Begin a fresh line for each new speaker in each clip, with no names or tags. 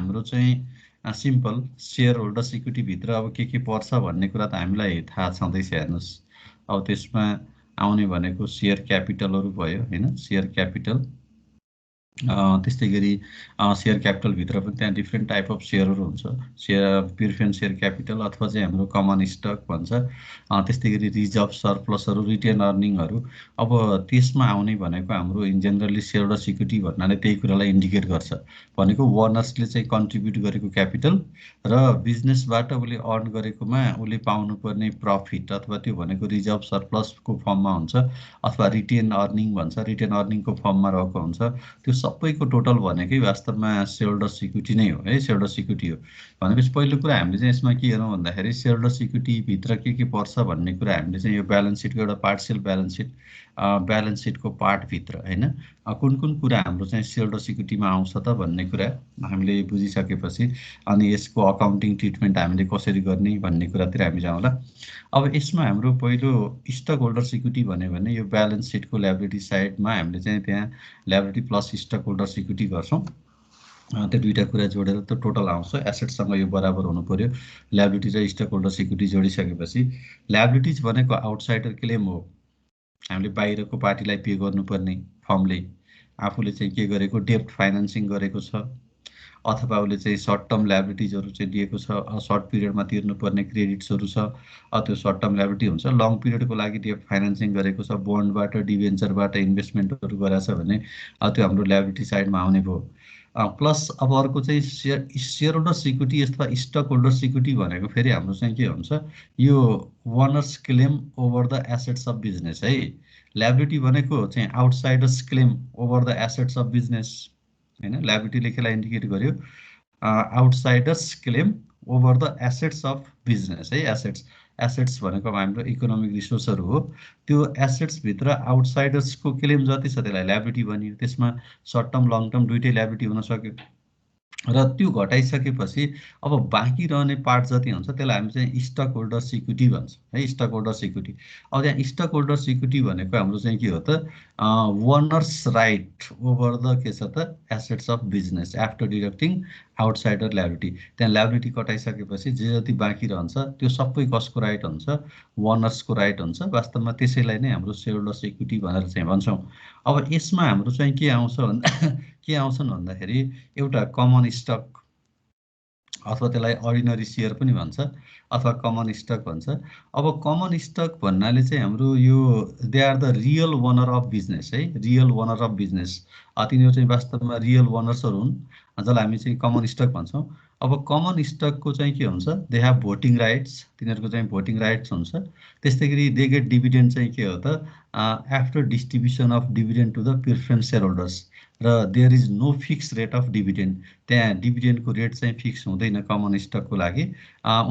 हाम्रो चाहिँ simple share holders equity भित्र अब के पर्छ भन्ने कुरा त हामीलाई थाहा छँदैछ। हेर्नुहोस् अब त्यसमा आउने भनेको सेयर क्यापिटलहरू भयो हैन, सेयर क्यापिटल। त्यस्तै गरी सेयर क्यापिटल भित्र पनि त्यहाँ डिफ्रेन्ट टाइप अफ सेयरहरू हुन्छ, सेयर प्रिफरेन्स सेयर क्यापिटल अथवा चाहिँ हाम्रो कमन स्टक भन्छ। त्यस्तै गरी रिजर्भ सरप्लसहरू, रिटेन अर्निङहरू। अब त्यसमा आउने भनेको हाम्रो in generally share holders equity भन्नाले त्यही कुरालाई इन्डिकेट गर्छ, भनेको ओनर्सले चाहिँ कन्ट्रिब्युट गरेको क्यापिटल र बिजनेसबाट उसले अर्न गरेकोमा उसले पाउनुपर्ने प्रफिट अथवा त्यो भनेको रिजर्भ सरप्लसको फर्ममा हुन्छ अथवा रिटेन अर्निङ भन्छ, रिटेन अर्निङको फर्ममा रहेको हुन्छ। त्यो सबैको टोटल भनेकै वास्तवमा सेयर होल्डर्स इक्विटी नै हो है, सेयर होल्डर्स इक्विटी हो। भनेपछि पहिलो कुरा हामीले चाहिँ यसमा के हेरौँ भन्दाखेरि सेयर होल्डर्स इक्विटी भित्र के पर्छ भन्ने कुरा हामीले चाहिँ यो ब्यालेन्स सिटको एउटा पार्शियल ब्यालेन्स सिटको पार्टभित्र हैन कुन कुन कुरा हाम्रो चाहिँ सेयर होल्डर्स इक्विटीमा आउँछ त भन्ने कुरा हामीले बुझिसकेपछि अनि यसको अकाउन्टिङ ट्रिटमेन्ट हामीले कसरी गर्ने भन्ने कुरातिर हामी जाउँला। अब यसमा हाम्रो पहिलो स्टक होल्डर्स इक्विटी भन्यो भने यो ब्यालेन्स सिटको ल्याबिलिटी साइडमा हामीले चाहिँ त्यहाँ liability plus stock holders equity गर्छौँ। त्यो दुईटा कुरा जोडेर त्यो टोटल आउँछ। एसेटसँग यो बराबर हुनु पर्यो। ल्याबिलिटी र स्टक होल्डर्स इक्विटी जोडिसकेपछि ल्याबिलिटिज भनेको आउटसाइडर क्लेम हो, हामीले बाहिरको पार्टीलाई पे गर्नुपर्ने फर्मले आफूले चाहिँ के गरेको डेप्ट फाइनेन्सिङ गरेको छ अथवा उसले चाहिँ सर्ट टर्म ल्याबिलिटिजहरू चाहिँ दिएको छ, सर्ट पिरियडमा तिर्नुपर्ने क्रेडिट्सहरू छ, त्यो सर्ट टर्म ल्याबिलिटी हुन्छ। लङ पिरियडको लागि डेप्ट फाइनेन्सिङ गरेको छ, बोन्डबाट डिभेन्चरबाट इन्भेस्टमेन्टहरू गरेको छ भने त्यो हाम्रो ल्याबिलिटी साइडमा आउने भयो। प्लस अब अर्को चाहिँ सेयर होल्डर्स इक्विटी अथवा स्टक होल्डर्स इक्विटी भनेको फेरि हाम्रो चाहिँ के हुन्छ, यो owners claim over the assets of business है। ल्याबिलिटी भनेको चाहिँ outsiders claim over the assets of business हैन, ल्याबिलिटी लेखेलाई इन्डिकेट गर्यो outsiders claim over the assets of business है। एसेट्स भनेको हाम्रो इकोनोमिक रिसोर्सहरू हो। त्यो एसेट्सभित्र आउटसाइडर्सको क्लेम जति छ त्यसलाई ल्याबिलिटी भनियो। त्यसमा सर्ट टर्म लङ टर्म दुइटै ल्याबिलिटी हुन सक्यो र त्यो घटाइसकेपछि अब बाँकी रहने पार्ट जति हुन्छ त्यसलाई हामी चाहिँ स्टक होल्डर्स इक्विटी भन्छ है, स्टक होल्डर्स इक्विटी। अब त्यहाँ स्टक होल्डर्स इक्विटी भनेको हाम्रो चाहिँ के हो त, ओनर्स राइट ओभर द के छ त assets of business after deducting outsider liability. त्यहाँ ल्याबिलिटी कटाइसकेपछि जे जति बाँकी रहन्छ त्यो सबै कसको राइट हुन्छ, ओनर्सको राइट हुन्छ। वास्तवमा त्यसैलाई नै हाम्रो सेयर होल्डर्स इक्विटी भनेर चाहिँ भन्छौँ। अब यसमा हाम्रो चाहिँ के आउँछ भन्दा के आउँछन् भन्दाखेरि एउटा कमन स्टक अथवा त्यसलाई अर्डिनरी सेयर पनि भन्छ अथवा कमन स्टक भन्छ। अब कमन स्टक भन्नाले चाहिँ हाम्रो यो they are the real owner of business है, रियल ओनर अफ बिजनेस। तिनीहरू चाहिँ वास्तवमा रियल ओनर्सहरू हुन् जसलाई हामी चाहिँ कमन स्टक भन्छौँ। अब कमन स्टकको चाहिँ के हुन्छ, दे हेभ भोटिङ राइट्स, तिनीहरूको चाहिँ भोटिङ राइट्स हुन्छ। त्यस्तै गरी दे गेट डिभिडेन्ड चाहिँ के हो त, after distribution of dividend to the preference shareholders र there is no fix rate of dividend. त्यहाँ डिभिडेन्डको रेट चाहिँ फिक्स हुँदैन कमन स्टकको लागि।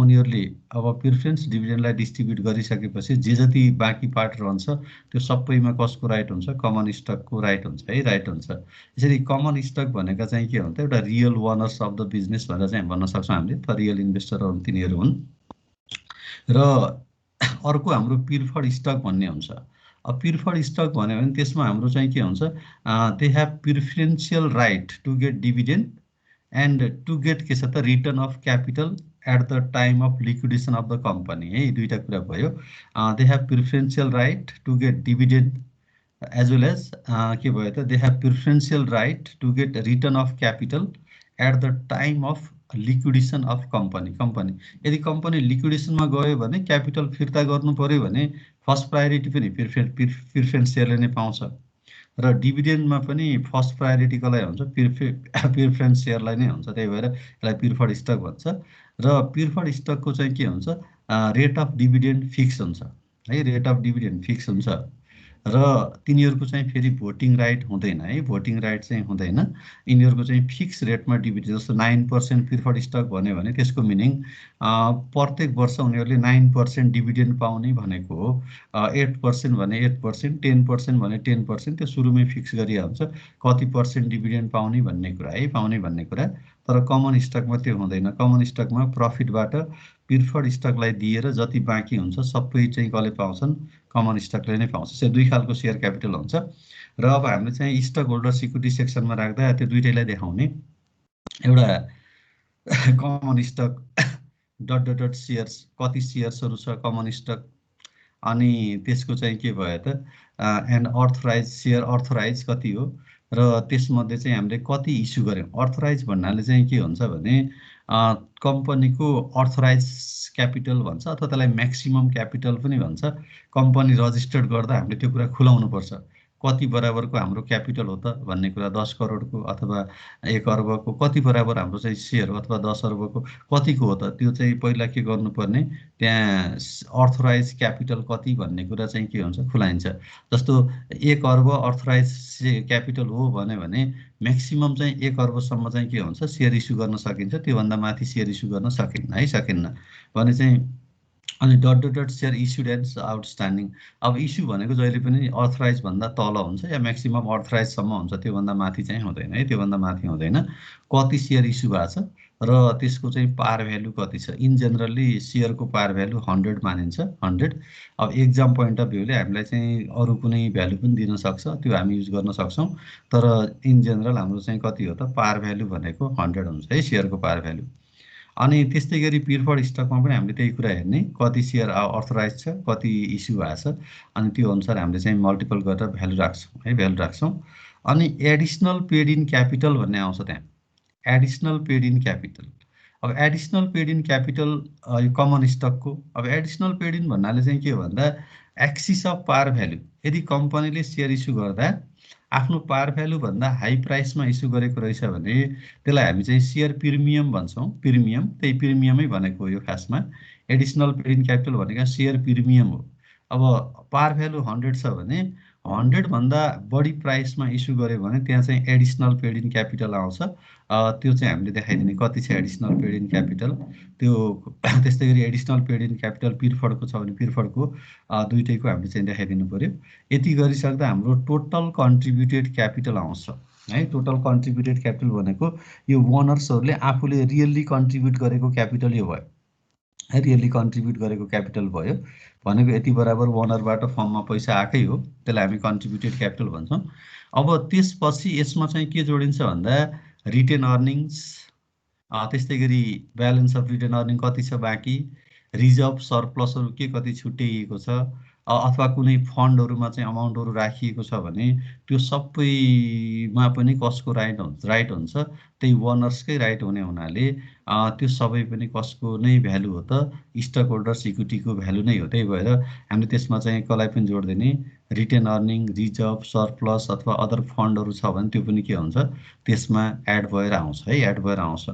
उनीहरूले अब प्रिफरेन्स डिभिडेन्डलाई डिस्ट्रिब्युट गरिसकेपछि जे जति बाँकी पार्ट रहन्छ त्यो सबैमा कसको राइट हुन्छ, कमन स्टकको राइट हुन्छ है, राइट हुन्छ। यसरी कमन स्टक भनेका चाहिँ के हुन्छ, एउटा real owners of the business भनेर चाहिँ भन्न सक्छौँ हामीले, अथवा रियल इन्भेस्टरहरू तिनीहरू हुन्। र अर्को हाम्रो प्रिफर्ड स्टक भन्ने हुन्छ। अब प्रिफर्ड स्टक भन्यो भने त्यसमा हाम्रो चाहिँ के हुन्छ, they have preferential right to get dividend and to get के छ त return of capital at the time of liquidation of the company है। दुईटा कुरा भयो। They have preferential right to get dividend as well as के भयो त, they have preferential right to get return of capital at the time of liquidation of company. यदि company लिक्विडेसनमा गयो भने क्यापिटल फिर्ता गर्नु पर्यो भने फर्स्ट प्रायोरिटी पनि प्रिफरेन्स सेयरले नै पाउँछ र डिभिडेन्डमा पनि फर्स्ट प्रायोरिटी कसलाई हुन्छ, प्रिफरेन्स सेयरलाई नै हुन्छ। त्यही भएर यसलाई प्रिफर्ड स्टक भन्छ। र प्रिफर्ड स्टकको चाहिँ के हुन्छ, रेट अफ डिभिडेन्ड फिक्स हुन्छ है, रेट अफ डिभिडेन्ड फिक्स हुन्छ र तिनीहरूको चाहिँ फेरि भोटिङ राइट हुँदैन है, भोटिङ राइट चाहिँ हुँदैन। यिनीहरूको चाहिँ फिक्स रेटमा डिभिडेन्ड, जस्तो 9% प्रिफर्ड स्टक भन्यो भने त्यसको मिनिङ प्रत्येक वर्ष उनीहरूले 9% डिभिडेन्ड पाउने भनेको हो। 8% भने 8%, 10% भने 10%, त्यो सुरुमै फिक्स गरिहाल्छ कति पर्सेन्ट डिभिडेन्ड पाउने भन्ने कुरा है, पाउने भन्ने कुरा। तर कमन स्टकमा त्यो हुँदैन। कमन स्टकमा प्रफिटबाट प्रिफर्ड स्टकलाई दिएर जति बाँकी हुन्छ सबै चाहिँ कसले पाउँछन्, कमन स्टकले नै पाउँछ। त्यो दुई खालको सेयर क्यापिटल हुन्छ। र अब हामीले चाहिँ स्टक होल्डर्स इक्विटी सेक्सनमा राख्दा त्यो दुईटैलाई देखाउने। एउटा common stock dot dot dot shares कति सेयर्सहरू छ कमन स्टक अनि त्यसको चाहिँ के भयो त एन्ड अर्थराइज सेयर अर्थराइज कति हो र त्यसमध्ये चाहिँ हामीले कति इस्यु गऱ्यौँ अर्थराइज भन्नाले चाहिँ के हुन्छ भने कम्पनीको अर्थराइज क्यापिटल भन्छ अथवा त्यसलाई म्याक्सिमम क्यापिटल पनि भन्छ कम्पनी रजिस्टर्ड गर्दा हामीले त्यो कुरा खुलाउनुपर्छ कति बराबरको हाम्रो क्यापिटल हो त भन्ने कुरा 10 करोडको अथवा 1 अर्बको कति बराबर हाम्रो चाहिँ सेयर हो अथवा 10 अर्बको कतिको हो त त्यो चाहिँ पहिला के गर्नुपर्ने त्यहाँ अर्थराइज क्यापिटल कति भन्ने कुरा चाहिँ के हुन्छ खुलाइन्छ जस्तो 1 अर्ब अर्थराइज क्यापिटल हो भने म्याक्सिमम चाहिँ 1 अर्बसम्म चाहिँ के हुन्छ सेयर इस्यु गर्न सकिन्छ त्योभन्दा माथि सेयर इस्यु गर्न सकिन्न है सकिन्न भने चाहिँ अनि dot dot dot share issued and outstanding अब इस्यु भनेको जहिले पनि अर्थराइज भन्दा तल हुन्छ या म्याक्सिमम अर्थराइजसम्म हुन्छ त्योभन्दा माथि चाहिँ हुँदैन है त्योभन्दा माथि हुँदैन कति सेयर इस्यु भएको छ र त्यसको चाहिँ पार भ्यालु कति छ इन जेनरली सेयरको पार भ्यालु 100 मानिन्छ 100 अब एक्जाम पोइन्ट अफ भ्यूले हामीलाई चाहिँ अरू कुनै भ्यालु पनि दिन सक्छ त्यो हामी युज गर्न सक्छौँ तर इन जेनरल हाम्रो चाहिँ कति हो त पार भ्यालु भनेको 100 हुन्छ है सेयरको पार भ्यालु अनि त्यस्तै गरी प्रिफर्ड स्टकमा पनि हामीले त्यही कुरा हेर्ने कति सेयर अर्थराइज छ कति इस्यु भएको छ अनि त्यो अनुसार हामीले चाहिँ मल्टिपल गरेर भ्यालु राख्छौँ है भ्यालु राख्छौँ अनि एडिसनल पेड इन क्यापिटल भन्ने आउँछ त्यहाँ एडिसनल पेड इन क्यापिटल अब additional paid in capital common स्टकको अब एडिसनल पेड इन भन्नाले चाहिँ के हो भन्दा एक्सिस अफ पार भ्यालु यदि कम्पनीले सेयर इस्यु गर्दा आफ्नो पार भ्यालु भन्दा हाई प्राइसमा इस्यु गरेको रहेछ भने त्यसलाई हामी चाहिँ सेयर प्रिमियम भन्छौँ प्रिमियम त्यही प्रिमियमै भनेको हो यो खासमा एडिसनल पेड इन क्यापिटल भनेको सेयर प्रिमियम हो अब पार भ्यालु 100 छ भने 100 भन्दा बढी प्राइसमा इस्यु गर्यो भने त्यहाँ चाहिँ एडिसनल पेड इन क्यापिटल आउँछ त्यो चाहिँ हामीले देखाइदिने कति छ एडिसनल पेड इन क्यापिटल त्यो त्यस्तै गरी एडिसनल पेड इन क्यापिटल प्रिफर्डको छ भने प्रिफर्डको दुईटैको हामीले चाहिँ देखाइदिनु पर्यो यति गरिसक्दा हाम्रो टोटल कन्ट्रिब्युटेड क्यापिटल आउँछ है टोटल कन्ट्रिब्युटेड क्यापिटल भनेको यो ओनर्सहरूले आफूले रियल्ली कन्ट्रिब्युट गरेको क्यापिटल यो भयो है रियल्ली कन्ट्रिब्युट गरेको क्यापिटल भयो भनेको यति बराबर ओनरबाट फर्ममा पैसा आएकै हो त्यसलाई हामी कन्ट्रिब्युटेड क्यापिटल भन्छौँ अब त्यसपछि यसमा चाहिँ के जोडिन्छ भन्दा रिटेन अर्निङ्स त्यस्तै गरी ब्यालेन्स अफ रिटेन अर्निङ कति छ बाँकी रिजर्भ सरप्लसहरू के कति छुट्याइएको छ अथवा कुनै फन्डहरूमा चाहिँ अमाउन्टहरू राखिएको छ भने त्यो सबैमा पनि कसको राइट हुन्छ त्यही ओनर्सकै राइट हुने हुनाले त्यो सबै पनि कसको नै भ्यालु हो त स्टक होल्डर्स इक्विटीको भ्यालु नै हो त्यही भएर हामीले त्यसमा चाहिँ कसलाई पनि जोड्दिने रिटेन अर्निङ रिजर्भ सरप्लस अथवा अदर फन्डहरू छ भने त्यो पनि के हुन्छ त्यसमा एड भएर आउँछ है एड भएर आउँछ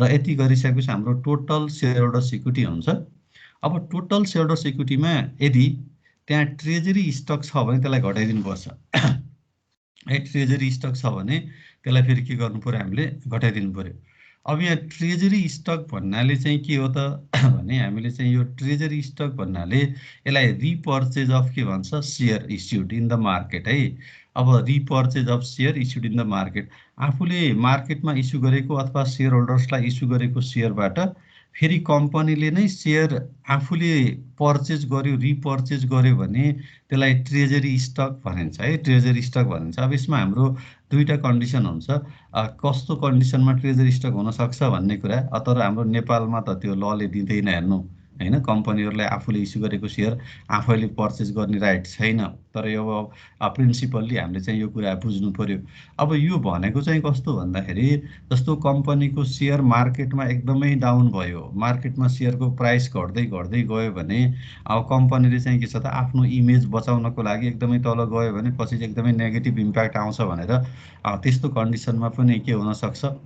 र यति गरिसकेपछि हाम्रो टोटल सेयर होल्डर्स इक्विटी हुन्छ अब टोटल सेयर होल्डर्स इक्विटीमा यदि त्यहाँ ट्रेजरी स्टक छ भने त्यसलाई घटाइदिनुपर्छ है ट्रेजरी स्टक छ भने त्यसलाई फेरि के गर्नु पर्यो हामीले घटाइदिनु पर्यो अब यहाँ ट्रेजरी स्टक भन्नाले चाहिँ के हो त भने हामीले चाहिँ यो ट्रेजरी स्टक भन्नाले यसलाई रिपर्चेज अफ के भन्छ share issued in the market है अब repurchase of share issued in the market आफूले मार्केटमा इस्यु गरेको अथवा सेयर होल्डर्सलाई इस्यु गरेको सेयरबाट फेरि कम्पनीले नै सेयर आफूले पर्चेज गर्यो रिपर्चेज गर्यो भने त्यसलाई ट्रेजरी स्टक भनिन्छ है ट्रेजरी स्टक भनिन्छ अब यसमा हाम्रो दुईटा कन्डिसन हुन्छ कस्तो कन्डिसनमा ट्रेजरी स्टक हुनसक्छ भन्ने कुरा तर हाम्रो नेपालमा त त्यो लले दिँदैन हेर्नु हैन कम्पनीहरुलाई आफूले इस्यु गरेको सेयर आफैले पर्चेज गर्ने राइट छैन तर यो प्रिन्सिपल्ली हामीले चाहिँ यो कुरा बुझ्नु पर्यो अब यो भनेको चाहिँ कस्तो भन्दाखेरि जस्तो कम्पनीको सेयर मार्केटमा एकदमै डाउन भयो मार्केटमा सेयरको प्राइस घट्दै गयो भने अब कम्पनीले चाहिँ के छ त आफ्नो इमेज बचाउनको लागि एकदमै तल गयो भने पछि एकदमै नेगेटिभ इम्प्याक्ट आउँछ भनेर त्यस्तो कन्डिसनमा पनि के हुन सक्छ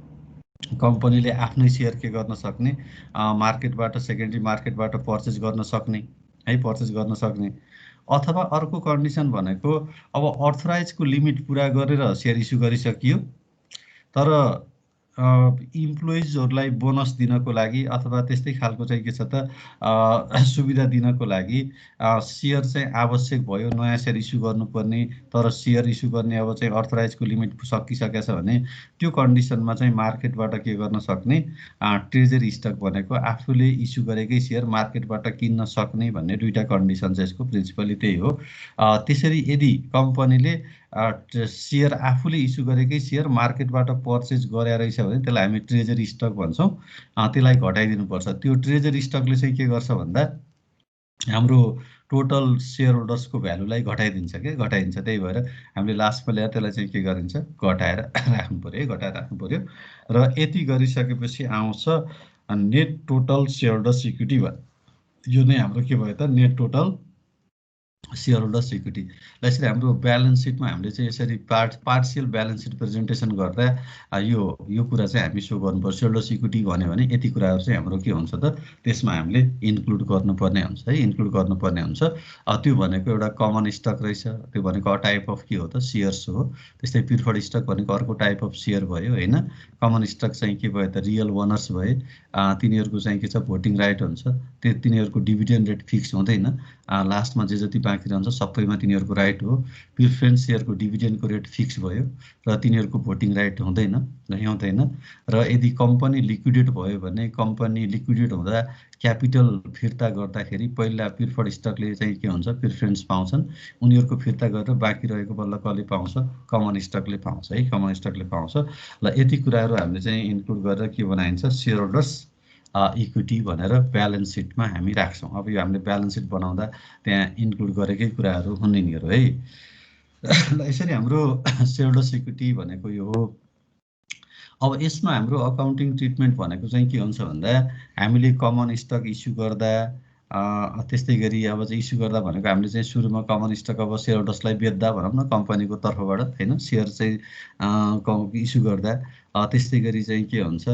कम्पनीले आफ्नै सेयर के गर्न सक्ने मार्केटबाट सेकेन्डरी मार्केटबाट पर्चेज गर्न सक्ने है पर्चेज गर्न सक्ने अथवा अर्को कन्डिसन भनेको अब अर्थराइजको लिमिट पुरा गरेर सेयर इस्यु गरिसकियो तर इम्प्लोइजहरूलाई बोनस दिनको लागि अथवा त्यस्तै खालको चाहिँ के छ त सुविधा दिनको लागि सेयर चाहिँ आवश्यक भयो नयाँ सेयर इस्यु गर्नुपर्ने तर सेयर इस्यु गर्ने अब चाहिँ अर्थराइजको लिमिट सकिसकेछ भने त्यो कन्डिसनमा चाहिँ मार्केटबाट के गर्न सक्ने ट्रेजरी स्टक भनेको आफूले इस्यु गरेकै सेयर मार्केटबाट किन्न सक्ने भन्ने दुईटा कन्डिसन चाहिँ यसको प्रिन्सिपली त्यही हो त्यसरी यदि कम्पनीले सेयर आफूले इस्यु गरेकै सेयर मार्केटबाट पर्चेज गरे रहेछ भने त्यसलाई हामी ट्रेजरी स्टक भन्छौँ। त्यसलाई घटाइदिनुपर्छ। त्यो ट्रेजरी स्टकले चाहिँ के गर्छ भन्दा हाम्रो टोटल सेयर होल्डर्सको भ्यालुलाई घटाइदिन्छ के घटाइदिन्छ। त्यही भएर हामीले लास्टमा ल्याएर त्यसलाई चाहिँ के गरिन्छ घटाएर राख्नु पर्यो है, घटाएर राख्नु पर्यो। र यति गरिसकेपछि आउँछ net total share holders equity भयो। यो नै हाम्रो के भयो त net total share holders equity. यसरी हाम्रो ब्यालेन्स सिटमा हामीले चाहिँ यसरी पार्सियल ब्यालेन्स सिट प्रेजेन्टेसन गर्दा यो कुरा चाहिँ हामी सो गर्नुपर्छ। सेयर होल्डर्स इक्विटी भन्यो भने यति कुराहरू चाहिँ हाम्रो के हुन्छ त त्यसमा हामीले इन्क्लुड गर्नुपर्ने हुन्छ है, इन्क्लुड गर्नुपर्ने हुन्छ। त्यो भनेको एउटा कमन स्टक रहेछ, त्यो भनेको अ टाइप अफ के हो त सेयर्स हो। त्यस्तै प्रिफर्ड स्टक भनेको अर्को टाइप अफ सेयर भयो होइन। कमन स्टक चाहिँ के भयो त रियल ओनर्स भए, तिनीहरूको चाहिँ के छ भोटिङ राइट हुन्छ। तिनीहरूको डिभिडेन्ड रेट फिक्स हुँदैन, लास्टमा जे जति बाँकी रहन्छ सबैमा तिनीहरूको राइट हो। प्रिफरेन्स सेयरको डिभिडेन्डको रेट फिक्स भयो र तिनीहरूको भोटिङ राइट हुँदैन। र यदि कम्पनी लिक्विडेट भयो भने कम्पनी लिक्विडेट हुँदा क्यापिटल फिर्ता गर्दाखेरि पहिला प्रिफर्ड स्टकले चाहिँ के हुन्छ प्रिफरेन्स पाउँछन्। उनीहरूको फिर्ता गरेर बाँकी रहेको बल्ल कसले पाउँछ कमन स्टकले पाउँछ है, कमन स्टकले पाउँछ। ल यति कुराहरू हामीले चाहिँ इन्क्लुड गरेर के बनाइन्छ सेयर होल्डर्स इक्विटी भनेर ब्यालेन्स सिटमा हामी राख्छौँ। अब यो हामीले ब्यालेन्स सिट बनाउँदा त्यहाँ इन्क्लुड गरेकै कुराहरू हुन् यिनीहरू है। ल यसरी हाम्रो सेयर होल्डर्स इक्विटी भनेको यो हो। अब यसमा हाम्रो अकाउन्टिङ ट्रिटमेन्ट भनेको चाहिँ के हुन्छ भन्दा हामीले कमन स्टक इस्यु गर्दा त्यस्तै गरी अब चाहिँ इस्यु गर्दा भनेको हामीले चाहिँ सुरुमा कमन स्टक अब सेयर होल्डर्सलाई बेच्दा भनौँ न कम्पनीको तर्फबाट होइन सेयर चाहिँ इस्यु गर्दा त्यस्तै गरी चाहिँ के हुन्छ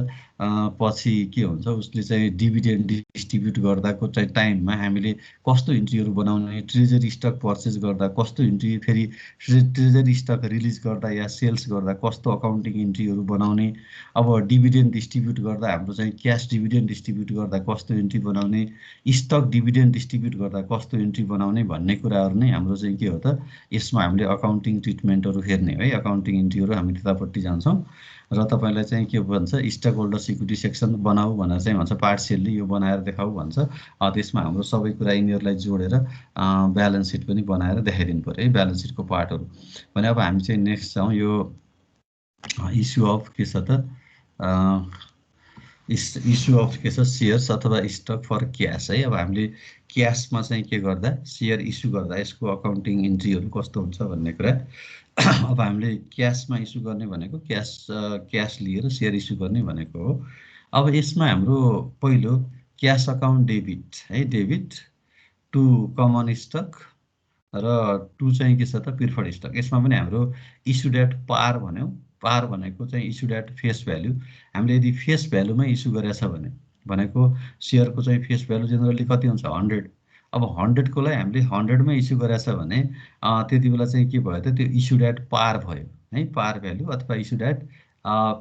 पछि के हुन्छ उसले चाहिँ डिभिडेन्ड डिस्ट्रिब्युट गर्दाको चाहिँ टाइममा हामीले कस्तो इन्ट्रीहरू बनाउने, ट्रेजरी स्टक पर्चेज गर्दा कस्तो इन्ट्री, फेरि ट्रेजरी स्टक रिलिज गर्दा या सेल्स गर्दा कस्तो अकाउन्टिङ इन्ट्रीहरू बनाउने, अब डिभिडेन्ड डिस्ट्रिब्युट गर्दा हाम्रो चाहिँ क्यास डिभिडेन्ड डिस्ट्रिब्युट गर्दा कस्तो इन्ट्री बनाउने, स्टक डिभिडेन्ड डिस्ट्रिब्युट गर्दा कस्तो इन्ट्री बनाउने भन्ने कुराहरू नै हाम्रो चाहिँ के हो त यसमा हामीले अकाउन्टिङ ट्रिटमेन्टहरू हेर्ने है। अकाउन्टिङ इन्ट्रीहरू हामी त्यतापट्टि जान्छौँ र तपाईँलाई चाहिँ के भन्छ स्टक होल्डर्स इक्विटी सेक्सन बनाऊ भनेर चाहिँ भन्छ, पार्सियल्ली यो बनाएर देखाऊ भन्छ। त्यसमा हाम्रो सबै कुरा यिनीहरूलाई जोडेर ब्यालेन्स सिट पनि बनाएर देखाइदिनु पर्यो है, ब्यालेन्स सिटको पार्टहरू भने। अब हामी चाहिँ नेक्स्ट छौँ यो इस्यु अफ के छ त इस्यु अफ के छ सेयर्स अथवा स्टक फर क्यास है। अब हामीले क्यासमा चाहिँ के गर्दा सेयर इस्यु गर्दा यसको अकाउन्टिङ इन्ट्रीहरू कस्तो हुन्छ भन्ने कुरा। अब हामीले क्यासमा इस्यु गर्ने भनेको क्यास लिएर सेयर इस्यु गर्ने भनेको हो। अब यसमा हाम्रो पहिलो क्यास अकाउन्ट डेबिट है, डेबिट टु कमन स्टक र टु चाहिँ के छ त प्रिफर्ड स्टक। यसमा पनि हाम्रो इस्युड एट पार भन्यौँ। पार भनेको चाहिँ इस्युड एट फेस भ्याल्यु। हामीले यदि फेस भ्यालुमै इस्यु गरेछ भने भनेको सेयरको चाहिँ फेस भ्यालु जेनरली कति हुन्छ 100। अब 100कोलाई हामीले 100मै इस्यु गरेछ भने त्यति बेला चाहिँ के भयो त त्यो इस्युड एट पार भयो है, पार भ्यालु अथवा issued at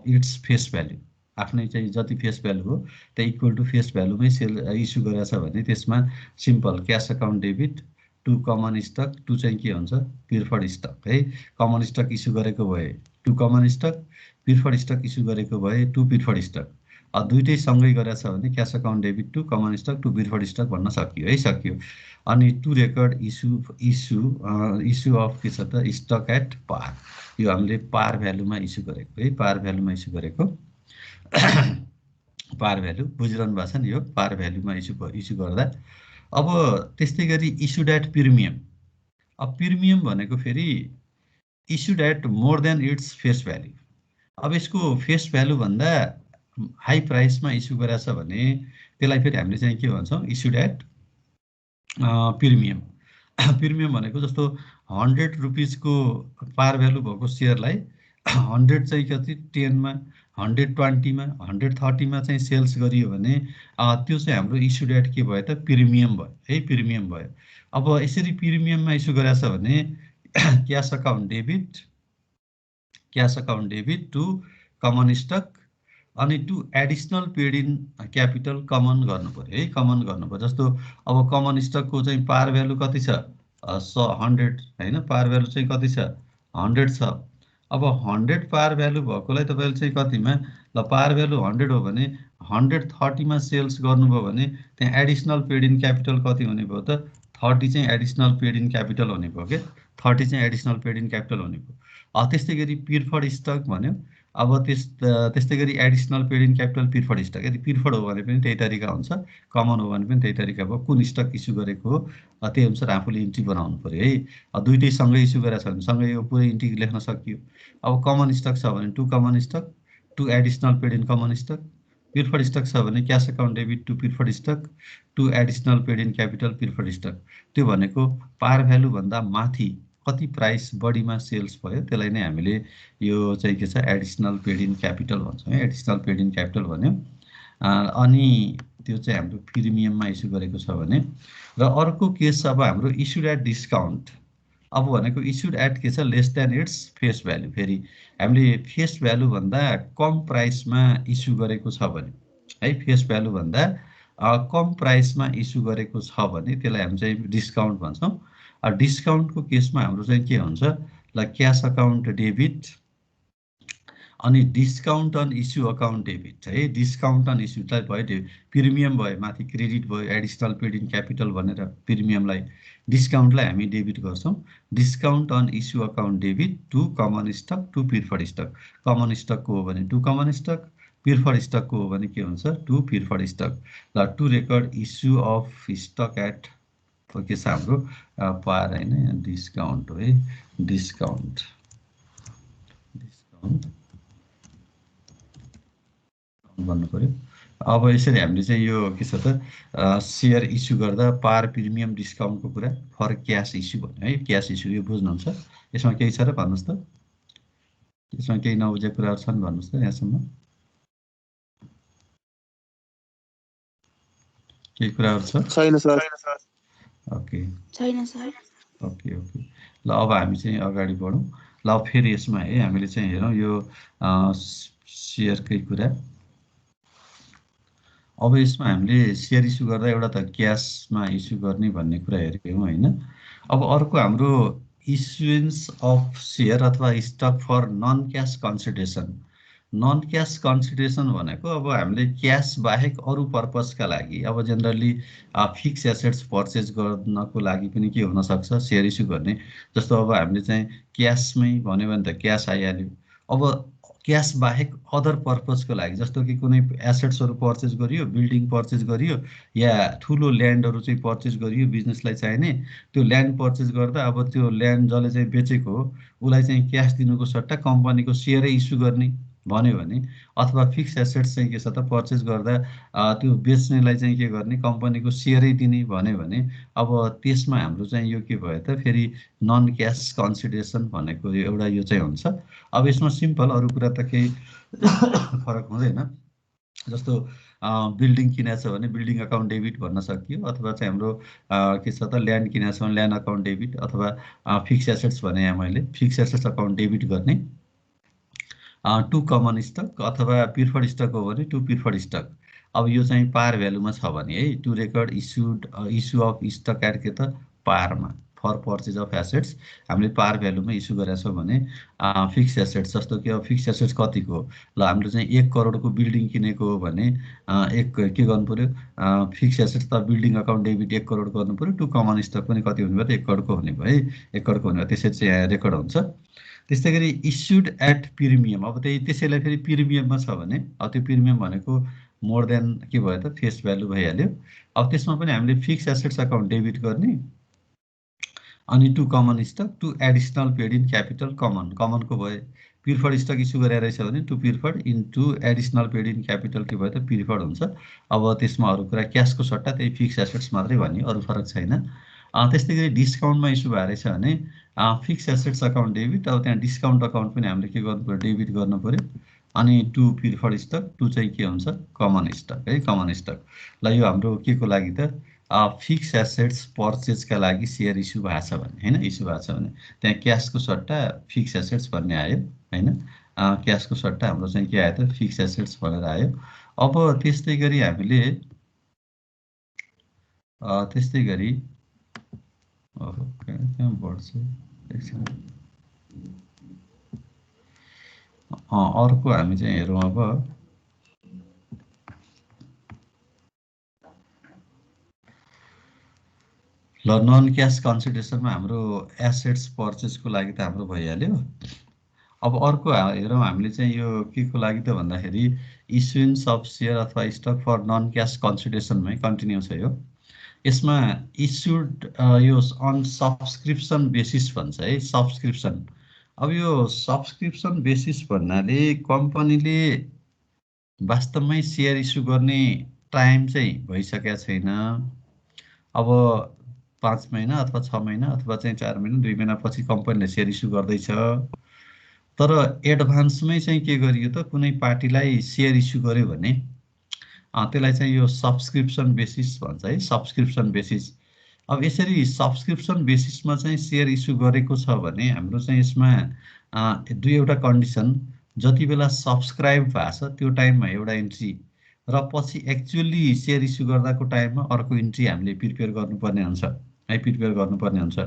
its face value. आफ्नै चाहिँ जति फेस भ्यालु हो त्यो इक्वल टु फेस भ्यालुमै इस्यु गरेछ भने त्यसमा simple cash account debit to common stock, to चाहिँ के हुन्छ प्रिफर्ड स्टक है। कमन स्टक इस्यु गरेको भए to common stock, preferred stock issue गरेको भए टु प्रिफर्ड स्टक। दुइटै सँगै गरेछ भने cash account debit to common stock to preferred stock भन्न सकियो है, सकियो। अनि टु रेकर्ड इस्यु अफ के छ त स्टक एट पार। यो हामीले पार भ्यालुमा इस्यु गरेको है, पार भ्यालुमा इस्यु गरेको पार भ्यालु बुझिरहनु भएको छ नि, यो पार भ्यालुमा इस्यु गर्दा। अब त्यस्तै गरी इस्युड एट प्रिमियम। अब प्रिमियम भनेको फेरि issued at more than its face value. अब यसको फेस भ्यालु भन्दा हाई प्राइसमा इस्यु गरेछ भने त्यसलाई फेरि हामीले चाहिँ के भन्छौँ इस्युड एट प्रिमियम। प्रिमियम भनेको जस्तो 100 रुपिसको पार भ्यालु भएको सेयरलाई 100 चाहिँ कति 10मा, 120मा, 130मा चाहिँ सेल्स गरियो भने त्यो चाहिँ हाम्रो इस्युड एट के भयो त प्रिमियम भयो है, प्रिमियम भयो। अब यसरी प्रिमियममा इस्यु गरेछ भने cash account debit to common stock अनि to additional paid in capital common गर्नु पर्यो है, कमन गर्नु पर्यो। जस्तो अब कमन स्टकको चाहिँ पार भ्यालु कति छ 100 होइन, पार भ्यालु चाहिँ कति छ 100 छ। अब 100 पार भ्यालु भएकोलाई तपाईँले चाहिँ कतिमा ल पार भ्यालु 100 हो भने 130मा सेल्स गर्नुभयो भने त्यहाँ एडिसनल पेड इन क्यापिटल कति हुने भयो त 30 चाहिँ एडिसनल पेड इन क्यापिटल हुने भयो क्या। 30 चाहिँ एडिसनल पेड इन क्यापिटल हुने भयो। त्यस्तै गरी प्रिफर्ड स्टक भन्यो। अब त्यस्तै गरी additional paid in capital preferred stock, यदि प्रिफर्ड हो भने पनि त्यही तरिका हुन्छ, कमन हो भने पनि त्यही तरिका भयो। कुन स्टक इस्यु गरेको हो त्यही अनुसार आफूले इन्ट्री बनाउनु पऱ्यो है। दुइटै सँगै इस्यु गरेको छ भने सँगै यो पुरै इन्ट्री लेख्न सकियो। अब कमन स्टक छ भने 2 common stock, 2 additional paid in common stock. Preferred stock छ भने cash account debit to preferred stock, 2 additional paid in capital preferred stock. त्यो भनेको पार भ्यालुभन्दा माथि कति प्राइस बढीमा सेल्स भयो त्यसलाई नै हामीले यो चाहिँ के छ एडिसनल पेड इन क्यापिटल भन्छौँ है। एडिसनल पेड इन क्यापिटल भन्यो। अनि त्यो चाहिँ हाम्रो प्रिमियममा इस्यु गरेको छ भने। र अर्को केस अब हाम्रो इस्युड एट डिस्काउन्ट। अब भनेको इस्युड एट के छ less than its face value. फेरि हामीले फेस भ्यालुभन्दा कम प्राइसमा इस्यु गरेको छ भने है, फेस भ्यालुभन्दा कम प्राइसमा इस्यु गरेको छ भने त्यसलाई हामी चाहिँ डिस्काउन्ट भन्छौँ। डिस्काउन्टको केसमा हाम्रो चाहिँ के हुन्छ ल क्यास अकाउन्ट डेबिट अनि discount on issue account debit है। डिस्काउन्ट अन इस्यु चाहिँ भयो प्रिमियम भयो, माथि क्रेडिट भयो एडिसनल पेड इन क्यापिटल भनेर प्रिमियमलाई, डिस्काउन्टलाई हामी डेबिट गर्छौँ। Discount on issue account debit to common stock to preferred stock. Common स्टकको हो भने टु कमन स्टक, प्रिफर्ड स्टकको हो भने के हुन्छ टु प्रिफर्ड स्टक। ल to record issue of stock at के छ हाम्रो पार होइन, डिस्काउन्ट हो है, डिस्काउन्ट भन्नु पर्यो। अब यसरी हामीले चाहिँ यो के छ त सेयर इस्यु गर्दा पार प्रिमियम डिस्काउन्टको कुरा फर क्यास इस्यु भन्यो है। क्यास इस्यु यो बुझ्नुहुन्छ। यसमा केही छ र भन्नुहोस् त, यसमा केही नबुझेको कुराहरू छन् भन्नुहोस् त यहाँसम्म। केही कुराहरू छ?
छैन सर।
ओके
छैन सर।
Okay okay. ल अब हामी चाहिँ अगाडि बढौँ। ल फेरि यसमा है हामीले चाहिँ हेरौँ यो सेयरकै कुरा। अब यसमा हामीले सेयर इस्यु गर्दा एउटा त क्यासमा इस्यु गर्ने भन्ने कुरा हेऱ्यौँ होइन। अब अर्को हाम्रो इस्युएन्स अफ सेयर अथवा stock for non cash consideration. Non cash consideration भनेको अब हामीले क्यास बाहेक अरू पर्पजका लागि, अब जेनरली फिक्स एसेट्स पर्चेज गर्नको लागि पनि के हुनसक्छ सेयर इस्यु गर्ने। जस्तो अब हामीले चाहिँ क्यासमै भन्यो भने त क्यास आइहाल्यो। अब क्यास बाहेक अदर पर्पजको लागि जस्तो कि कुनै एसेट्सहरू पर्चेज गरियो, बिल्डिङ पर्चेज गरियो या ठुलो ल्यान्डहरू चाहिँ पर्चेज गरियो बिजनेसलाई चाहिने, त्यो ल्यान्ड पर्चेज गर्दा अब त्यो ल्यान्ड जसले चाहिँ बेचेको हो उसलाई चाहिँ क्यास दिनुको सट्टा कम्पनीको सेयरै इस्यु गर्ने भन्यो भने, अथवा फिक्स एसेट्स चाहिँ के छ त पर्चेज गर्दा त्यो बेच्नेलाई चाहिँ के गर्ने कम्पनीको सेयरै दिने भन्यो भने, अब त्यसमा हाम्रो चाहिँ यो के भयो त फेरि नन क्यास कन्सिडरेसन भनेको एउटा यो चाहिँ हुन्छ। अब यसमा सिम्पल अरू कुरा त केही फरक हुँदैन। जस्तो बिल्डिङ किनेको छ भने बिल्डिङ अकाउन्ट डेबिट भन्न सकियो, अथवा चाहिँ हाम्रो के छ त ल्यान्ड किनेको छ भने ल्यान्ड अकाउन्ट डेबिट, अथवा फिक्स एसेट्स भने यहाँ मैले फिक्स एसेट्स अकाउन्ट डेबिट गर्ने टु कमन स्टक, अथवा प्रिफर्ड स्टक हो भने टु प्रिफर्ड स्टक। अब यो चाहिँ पार भ्यालुमा छ भने है, to record issue of stock at के त पारमा फर पर्चेज अफ एसेट्स। हामीले पार भ्यालुमा इस्यु गरेका छौँ भने फिक्स एसेट्स, जस्तो कि अब फिक्स एसेट्स कतिको हो ल हामीले चाहिँ 1 करोडको बिल्डिङ किनेको हो भने के गर्नु पऱ्यो फिक्स एसेट्स त बिल्डिङ अकाउन्ट डेबिट 1 करोड गर्नु पऱ्यो, टु कमन स्टक पनि कति हुने भयो त 1 करोडको हुने भयो है, 1 करोडको हुने भयो, त्यसरी चाहिँ यहाँ रेकर्ड हुन्छ। त्यस्तै गरी इस्युड एट प्रिमियम। अब त्यसैलाई फेरि प्रिमियममा छ भने अब त्यो प्रिमियम भनेको मोर देन के भयो त फेस भ्यालु भइहाल्यो। अब त्यसमा पनि हामीले फिक्स एसेट्स अकाउन्ट डेबिट गर्ने अनि to common stock to additional paid in capital कमनको भयो। प्रिफर्ड स्टक इस्यु गरेर रहेछ भने to preferred into additional paid in capital के भयो त प्रिफर्ड हुन्छ। अब त्यसमा अरू कुरा क्यासको सट्टा त्यही फिक्स एसेट्स मात्रै भन्यो, अरू फरक छैन। त्यस्तै गरी डिस्काउन्टमा इस्यु भएर रहेछ भने फिक्स एसेट्स अकाउन्ट डेबिट, अब त्यहाँ डिस्काउन्ट अकाउन्ट पनि हामीले के गर्नु पऱ्यो डेबिट गर्नु पऱ्यो। अनि टु प्रिफर्ड स्टक, टु चाहिँ के हुन्छ कमन स्टक है, कमन स्टक। ल यो हाम्रो के को लागि त फिक्स एसेट्स पर्चेजका लागि सेयर इस्यु भएको छ भने होइन, इस्यु भएको छ भने त्यहाँ क्यासको सट्टा फिक्स एसेट्स भन्ने आयो होइन। क्यासको सट्टा हाम्रो चाहिँ के आयो त फिक्स एसेट्स भनेर आयो। अब त्यस्तै गरी हामीले त्यस्तै गरी त्यहाँ बढ्छ एकछिन। अर्को हामी चाहिँ हेरौँ अब ल नन क्यास कन्सिडरेसनमा हाम्रो एसेट्स पर्चेसको लागि त हाम्रो भइहाल्यो। अब अर्को हेरौँ हामीले चाहिँ यो के को लागि त भन्दाखेरि इस्युएन्स अफ सेयर अथवा स्टक फर नन क्यास कन्सिडरेसनमै कन्टिन्यू छ यो। यसमा इस्युड यो अन सब्सक्रिप्सन बेसिस भन्छ है, सब्सक्रिप्सन। अब यो सब्सक्रिप्सन बेसिस भन्नाले कम्पनीले वास्तवमै सेयर इस्यु गर्ने टाइम चाहिँ भइसकेको छैन। अब 5 महिना अथवा 6 महिना अथवा चाहिँ 4 महिना 2 महिनापछि कम्पनीले सेयर इस्यु गर्दैछ। तर एडभान्समै चाहिँ के गरियो त, कुनै पार्टीलाई सेयर इस्यु गर्यो भने त्यसलाई चाहिँ यो सब्सक्रिप्सन बेसिस भन्छ है, सब्सक्रिप्सन बेसिस। अब यसरी सब्सक्रिप्सन बेसिसमा चाहिँ सेयर इस्यु गरेको छ भने हाम्रो चाहिँ यसमा दुईवटा कन्डिसन, जति बेला सब्सक्राइब भएको छ त्यो टाइममा एउटा इन्ट्री र पछि एक्चुअली सेयर इस्यु गर्दाको टाइममा अर्को इन्ट्री हामीले प्रिपेयर गर्नुपर्ने हुन्छ है, प्रिपेयर गर्नुपर्ने हुन्छ।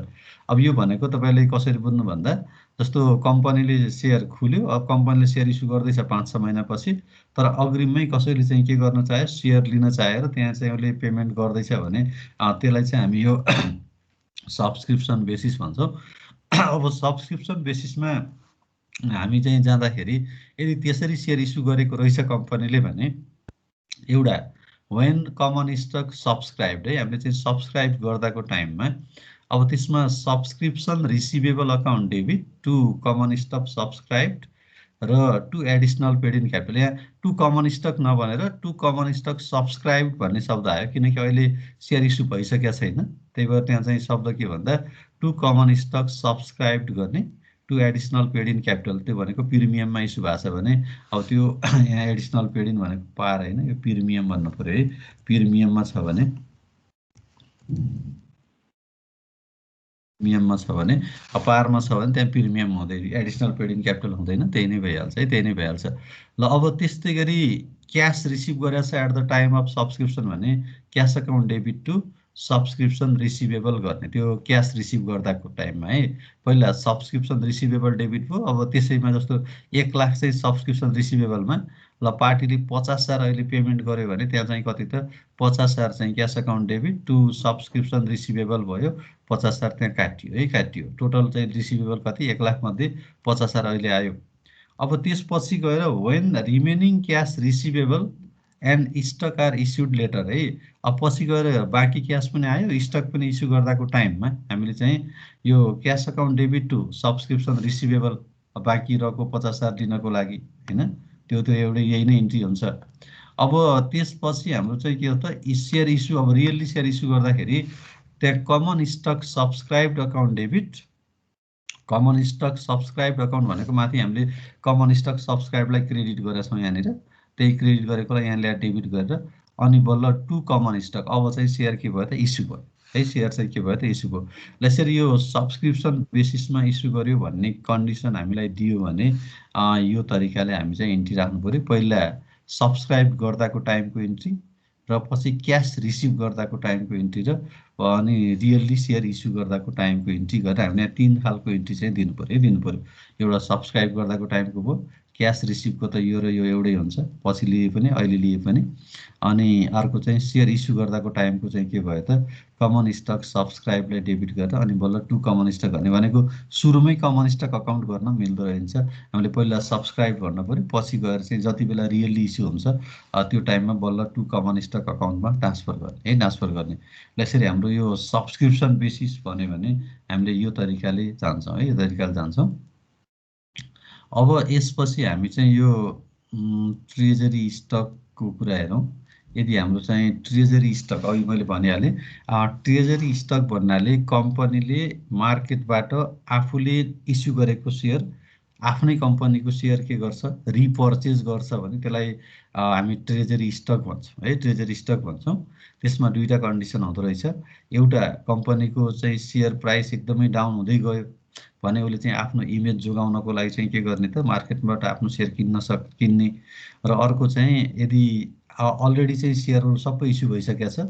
अब यो भनेको तपाईँले कसरी बुझ्नु भन्दा, जस्तो कम्पनीले सेयर खुल्यो, अब कम्पनीले सेयर इस्यु गर्दैछ 5-6 महिनापछि, तर अग्रिममै कसैले चाहिँ के गर्न चाह्यो, सेयर लिन चाहेर त्यहाँ चाहिँ उसले पेमेन्ट गर्दैछ भने त्यसलाई चाहिँ हामी यो सब्सक्रिप्सन बेसिस भन्छौँ। अब सब्सक्रिप्सन बेसिसमा हामी चाहिँ जाँदाखेरि यदि त्यसरी सेयर इस्यु गरेको रहेछ कम्पनीले भने एउटा वेन कमन स्टक सब्सक्राइब्ड है, हामीले चाहिँ सब्सक्राइब गर्दाको टाइममा अब त्यसमा subscription receivable account debit to common stock subscribed र to additional paid in capital. यहाँ टु कमन स्टक नभनेर टु कमन स्टक सब्सक्राइब्ड भन्ने शब्द आयो, किनकि अहिले सेयर इस्यु भइसकेको छैन। त्यही भएर त्यहाँ चाहिँ शब्द के भन्दा टु कमन स्टक सब्सक्राइब्ड गर्ने to additional paid in capital, त्यो भनेको प्रिमियममा इस्यु भएको छ भने अब त्यो यहाँ एडिसनल पेड इन भनेको पार होइन, यो प्रिमियम भन्नु पऱ्यो है। प्रिमियममा छ भने प्रिमियममा छ भने पारमा छ भने त्यहाँ प्रिमियम हुँदैन, एडिसनल पेड इन क्यापिटल हुँदैन, त्यही नै भइहाल्छ है, त्यही नै भइहाल्छ। ल अब त्यस्तै गरी क्यास रिसिभ गरेको छ at the time of subscription भने cash account debit to subscription receivable गर्ने, त्यो क्यास रिसिभ गर्दाको टाइममा है। पहिला सब्सक्रिप्सन रिसिभेबल डेबिट भयो, अब त्यसैमा जस्तो 1 लाख चाहिँ सब्सक्रिप्सन रिसिभेबलमा ल पार्टीले 50,000 अहिले पेमेन्ट गर्यो भने त्यहाँ चाहिँ कति त 50,000 चाहिँ cash account debit to subscription receivable भयो, 50,000 त्यहाँ काटियो है, काटियो। टोटल चाहिँ रिसिभेबल कति 1 लाख मध्ये 50,000 अहिले आयो। अब त्यसपछि गएर when remaining cash receivable and stock are issued later है, अब पछि गएर बाँकी क्यास पनि आयो, स्टक पनि इस्यु गर्दाको टाइममा हामीले चाहिँ यो cash account debit to subscription receivable बाँकी रहेको 50,000 दिनको लागि होइन, त्यो एउटै यही नै इन्ट्री हुन्छ। अब त्यसपछि हाम्रो चाहिँ के हो त, सेयर इस्यु, अब रियल्ली सेयर इस्यु गर्दाखेरि त्यहाँ common stock subscribed account debit, common stock subscribed account भनेको माथि हामीले कमन स्टक सब्सक्राइबलाई क्रेडिट गरेका छौँ यहाँनिर, त्यही क्रेडिट गरेकोलाई यहाँ ल्याएर डेबिट गरेर अनि बल्ल टु कमन स्टक, अब चाहिँ सेयर के भयो त इस्यु भयो है, सेयर चाहिँ के भयो त इस्यु भयो। यसरी यो सब्सक्रिप्सन बेसिसमा इस्यु गर्यो भन्ने कन्डिसन हामीलाई दियो भने यो तरिकाले हामी चाहिँ इन्ट्री राख्नु पऱ्यो। पहिला सब्सक्राइब गर्दाको टाइमको इन्ट्री र पछि क्यास रिसिभ गर्दाको टाइमको इन्ट्री र अनि रियल्ली सेयर इस्यु गर्दाको टाइमको इन्ट्री गरेर हामीले 3 खालको इन्ट्री चाहिँ दिनु पऱ्यो। एउटा सब्सक्राइब गर्दाको टाइमको भयो, क्यास रिसिभको त यो र यो एउटै हुन्छ, पछि लिए पनि अहिले लिए पनि, अनि अर्को चाहिँ सेयर इस्यु गर्दाको टाइमको चाहिँ के भयो त कमन स्टक सब्सक्राइबलाई डेबिट गरेर अनि बल्ल टु कमन स्टक गर्ने भनेको सुरुमै कमन स्टक अकाउन्ट गर्न मिल्दो रहन्छ। हामीले पहिला सब्सक्राइब गर्नु पऱ्यो, पछि गएर चाहिँ जति बेला रियल्ली इस्यु हुन्छ त्यो टाइममा बल्ल टु कमन स्टक अकाउन्टमा ट्रान्सफर गर्ने है, ट्रान्सफर गर्ने। यसरी हाम्रो यो सब्सक्रिप्सन बेसिस भन्यो भने हामीले यो तरिकाले जान्छौँ है, यो तरिकाले जान्छौँ। अब यसपछि हामी चाहिँ यो ट्रेजरी स्टकको कुरा हेरौँ। यदि हाम्रो चाहिँ ट्रेजरी स्टक अघि मैले भनिहालेँ, ट्रेजरी स्टक भन्नाले कम्पनीले मार्केटबाट आफूले इस्यु गरेको सेयर, आफ्नै कम्पनीको सेयर के गर्छ रिपर्चेज गर्छ भने त्यसलाई हामी ट्रेजरी स्टक भन्छौँ है, ट्रेजरी स्टक भन्छौँ। त्यसमा दुईवटा कन्डिसन हुँदो रहेछ। एउटा कम्पनीको चाहिँ सेयर प्राइस एकदमै डाउन हुँदै गयो भने उसले चाहिँ आफ्नो इमेज जोगाउनको लागि चाहिँ के गर्ने त मार्केटबाट आफ्नो सेयर किन्ने, र अर्को चाहिँ यदि अलरेडी चाहिँ सेयरहरू सबै इस्यु भइसकेको छ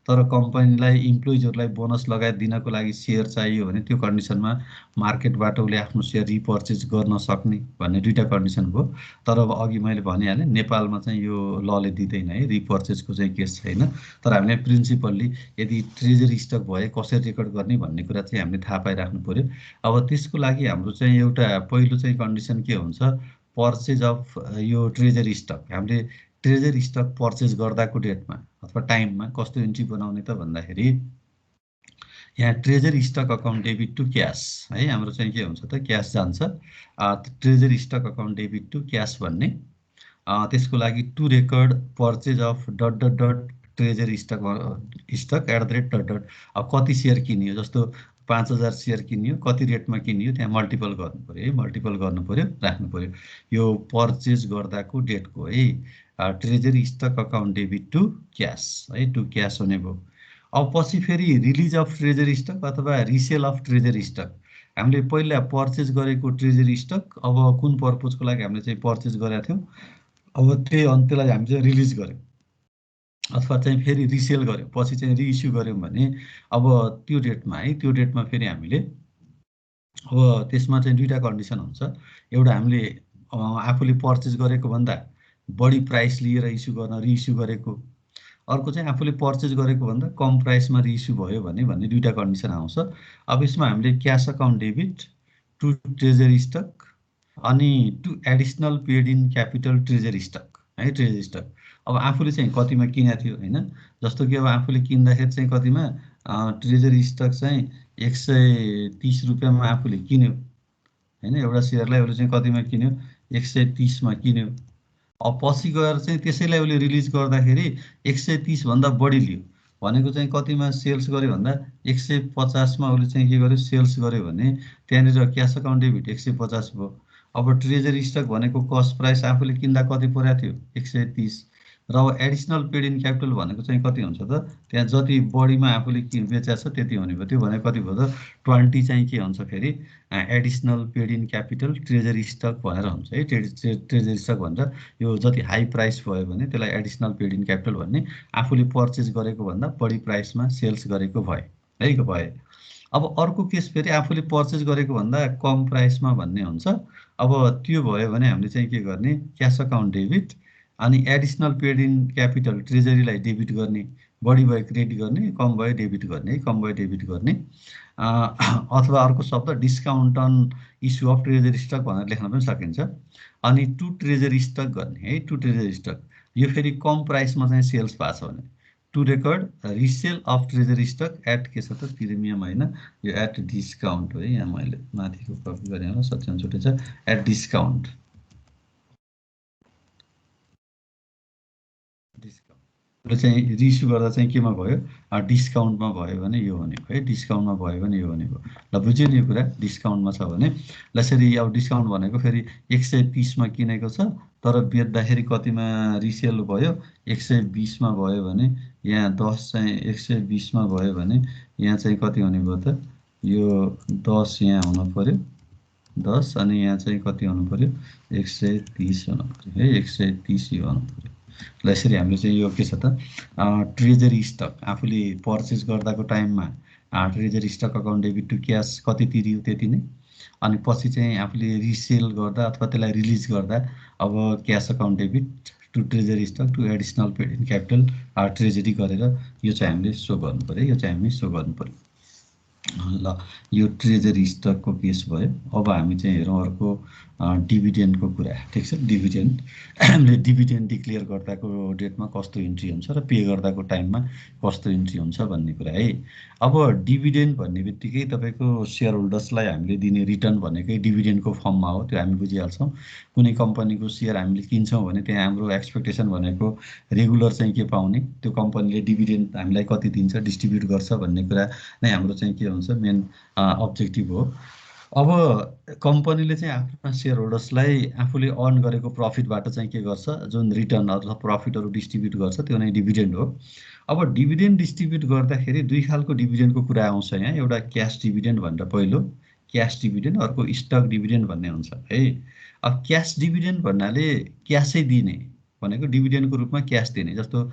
तर कम्पनीलाई इम्प्लोइजहरूलाई बोनस लगायत दिनको लागि सेयर चाहियो भने त्यो कन्डिसनमा मार्केटबाट उसले आफ्नो सेयर रिपर्चेज गर्न सक्ने भन्ने दुईटा कन्डिसन भयो। तर अब अघि मैले भनिहालेँ नेपालमा चाहिँ यो लले दिँदैन है, रिपर्चेजको चाहिँ केस छैन। तर हामीले प्रिन्सिपल्ली यदि ट्रेजरी स्टक भए कसरी रेकर्ड गर्ने भन्ने कुरा चाहिँ हामीले थाहा पाइराख्नु पर्यो। अब त्यसको लागि हाम्रो चाहिँ एउटा पहिलो चाहिँ कन्डिसन के हुन्छ, पर्चेज अफ यो ट्रेजरी स्टक हामीले ट्रेजरी स्टक पर्चेज गर्दाको डेटमा अथवा टाइममा कस्तो इन्ट्री बनाउने त भन्दाखेरि यहाँ treasury stock account debit to cash है, हाम्रो चाहिँ के हुन्छ त क्यास जान्छ। Treasury stock account debit to cash भन्ने त्यसको लागि to record purchase of dot dot dot treasury stock at the rate dot dot. अब कति सेयर किनियो, जस्तो 5000 सेयर किनियो, कति रेटमा किनियो त्यहाँ मल्टिपल गर्नु पर्यो है, मल्टिपल गर्नु पर्यो, राख्नु पर्यो यो पर्चेज गर्दाको डेटको है। Treasury stock account debit to cash है, टु क्यास हुने भयो। अब पछि फेरि रिलिज अफ ट्रेजरी स्टक अथवा रिसेल अफ ट्रेजरी स्टक, हामीले पहिला पर्चेज गरेको ट्रेजरी स्टक अब कुन पर्पजको लागि हामीले चाहिँ पर्चेज गरेका थियौँ, अब त्यसलाई हामी चाहिँ रिलिज गऱ्यौँ अथवा चाहिँ फेरि रिसेल गऱ्यौँ, पछि चाहिँ रिइस्यु गऱ्यौँ भने अब त्यो डेटमा है, त्यो डेटमा फेरि हामीले अब त्यसमा चाहिँ दुईटा कन्डिसन हुन्छ। एउटा हामीले आफूले पर्चेज गरेको भन्दा बढी प्राइस लिएर इस्यु गर्न रिइस्यु गरेको, अर्को चाहिँ आफूले पर्चेज गरेको भन्दा कम प्राइसमा रिइस्यु भयो भने भन्ने दुईटा कन्डिसन आउँछ। अब यसमा हामीले cash account debit to treasury stock अनि to additional paid in capital treasury stock है, ट्रेजरी स्टक। अब आफूले चाहिँ कतिमा किनेको थियो होइन, जस्तो कि अब आफूले किन्दाखेरि चाहिँ कतिमा ट्रेजरी स्टक चाहिँ 130 रुपियाँमा आफूले किन्यो होइन, एउटा सेयरलाई उसले चाहिँ कतिमा किन्यो 130 मा किन्यो। अब पछि गएर चाहिँ त्यसैलाई उसले रिलिज गर्दाखेरि 130 भन्दा बढी लियो भनेको चाहिँ कतिमा सेल्स गर्यो भन्दा 150 मा उसले चाहिँ के गर्यो सेल्स गर्यो भने त्यहाँनिर क्यास अकाउन्ट डेबिट 150 भयो। अब ट्रेजरी स्टक भनेको कस्ट प्राइस आफूले किन्दा कति परेको थियो 130, र अब एडिसनल पेड इन क्यापिटल भनेको चाहिँ कति हुन्छ त, त्यहाँ जति बढीमा आफूले बेचेको छ त्यति हुने भयो। त्यो भनेको कति भयो त 20 चाहिँ के हुन्छ फेरि additional paid in capital treasury stock भनेर हुन्छ है। ट्रेजरी स्टक भनेर यो जति हाई प्राइस भयो भने त्यसलाई एडिसनल पेड इन क्यापिटल भन्ने, आफूले पर्चेज गरेको भन्दा बढी प्राइसमा सेल्स गरेको भए है भए। अब अर्को केस फेरि आफूले पर्चेज गरेको भन्दा कम प्राइसमा भन्ने हुन्छ। अब त्यो भयो भने हामीले चाहिँ के गर्ने, क्यास अकाउन्ट डेबिट अनि एडिसनल पेड इन क्यापिटल ट्रेजरीलाई डेबिट गर्ने, बढी भयो क्रेडिट गर्ने, कम भयो डेबिट गर्ने, कम भयो डेबिट गर्ने। अथवा अर्को शब्द discount on issue of treasury stock भनेर लेख्न पनि सकिन्छ। अनि टु ट्रेजरी स्टक गर्ने है, टु ट्रेजरी स्टक यो फेरि कम प्राइसमा चाहिँ सेल्स भएको छ भने to record resale of treasury stock at के छ त प्रिमियम होइन, यो एट डिस्काउन्ट हो है। यहाँ मैले माथिको कपी गरेँ होला, सच्याउन छुटेछ, एट डिस्काउन्ट। डिस्काउन्ट चाहिँ रिइस्यु गर्दा चाहिँ केमा भयो डिस्काउन्टमा भयो भने यो हुने भयो है, डिस्काउन्टमा भयो भने यो हुने भयो। ल बुझ्यो नि यो कुरा, डिस्काउन्टमा छ भने। ल यसरी अब डिस्काउन्ट भनेको फेरि 130 मा किनेको छ तर बेच्दाखेरि कतिमा रिसेल भयो 120 मा भयो भने यहाँ 10 चाहिँ 120 मा भयो भने यहाँ चाहिँ कति हुने भयो त, यो 10 यहाँ हुनु पर्यो 10 अनि यहाँ चाहिँ कति हुनु पर्यो 130 हुनु पर्यो है, 130 यो हुनु पर्यो। ल यसरी हामीले चाहिँ यो के छ त ट्रेजरी स्टक आफूले पर्चेज गर्दाको टाइममा treasury stock account debit to cash कति तिरियो त्यति नै, अनि पछि चाहिँ आफूले रिसेल गर्दा अथवा त्यसलाई रिलिज गर्दा अब cash account debit to treasury stock to additional paid in capital treasury गरेर यो चाहिँ हामीले सो गर्नु पर्यो, यो चाहिँ हामी सो गर्नु पर्यो। ल यो ट्रेजरी स्टकको केस भयो। अब हामी चाहिँ हेरौँ अर्को डिभिडेन्डको कुरा, ठिक छ। डिभिडेन्ड हामीले डिभिडेन्ड डिक्लेयर गर्दाको डेटमा कस्तो इन्ट्री हुन्छ र पे गर्दाको टाइममा कस्तो इन्ट्री हुन्छ भन्ने कुरा है। अब डिभिडेन्ड भन्ने बित्तिकै तपाईँको सेयर होल्डर्सलाई हामीले दिने रिटर्न भनेकै डिभिडेन्डको फर्ममा हो, त्यो हामी बुझिहाल्छौँ। कुनै कम्पनीको सेयर हामीले किन्छौँ भने त्यहाँ हाम्रो एक्सपेक्टेसन भनेको रेगुलर चाहिँ के पाउने, त्यो कम्पनीले डिभिडेन्ड हामीलाई कति दिन्छ डिस्ट्रिब्युट गर्छ भन्ने कुरा नै हाम्रो चाहिँ के हुन्छ मेन अब्जेक्टिभ हो। अब कम्पनीले चाहिँ आफ्ना सेयर होल्डर्सलाई आफूले अर्न गरेको प्रफिटबाट चाहिँ के गर्छ, जुन रिटर्न अथवा प्रफिटहरू डिस्ट्रिब्युट गर्छ त्यो नै डिभिडेन्ड हो। अब डिभिडेन्ड डिस्ट्रिब्युट गर्दाखेरि दुई खालको डिभिडेन्डको कुरा आउँछ यहाँ, एउटा क्यास डिभिडेन्ड भनेर पहिलो क्यास डिभिडेन्ड, अर्को स्टक डिभिडेन्ड भन्ने हुन्छ है। अब क्यास डिभिडेन्ड भन्नाले क्यासै दिने भनेको डिभिडेन्डको रूपमा क्यास दिने, जस्तो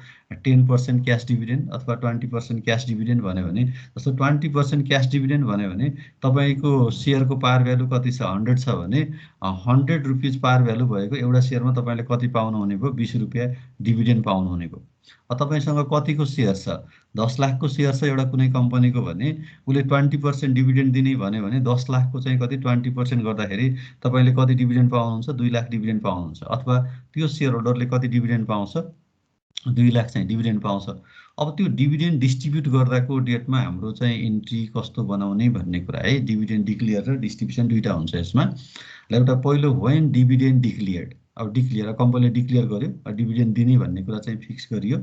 10% क्यास डिभिडेन्ड अथवा 20% क्यास डिभिडेन्ड भन्यो भने, जस्तो 20% क्यास डिभिडेन्ड भन्यो भने तपाईँको सेयरको पार भ्यालु कति छ, 100 छ भने 100 रुपिज पार भ्यालु भएको एउटा सेयरमा तपाईँले कति पाउनुहुने भयो, 20 रुपियाँ डिभिडेन्ड पाउनुहुने भयो। तपाईँसँग कतिको सेयर छ, 10 लाखको सेयर छ एउटा कुनै कम्पनीको भने उसले 20% डिभिडेन्ड दिने भन्यो भने 10 लाखको चाहिँ कति 20% गर्दाखेरि तपाईँले कति डिभिडेन्ड पाउनुहुन्छ, 2 लाख डिभिडेन्ड पाउनुहुन्छ। अथवा त्यो सेयर होल्डरले कति डिभिडेन्ड पाउँछ, 2 लाख चाहिँ डिभिडेन्ड पाउँछ। अब त्यो डिभिडेन्ड डिस्ट्रिब्युट गर्दाको डेटमा हाम्रो चाहिँ इन्ट्री कस्तो बनाउने भन्ने कुरा है। डिभिडेन्ड डिक्लियर र डिस्ट्रिब्युसन दुईटा हुन्छ यसमा। एउटा पहिलो व्हेन डिभिडेन्ड डिक्लियर्ड, अब डिक्लियर कम्पनीले डिक्लियर गर्यो डिभिडेन्ड दिने भन्ने कुरा चाहिँ फिक्स गरियो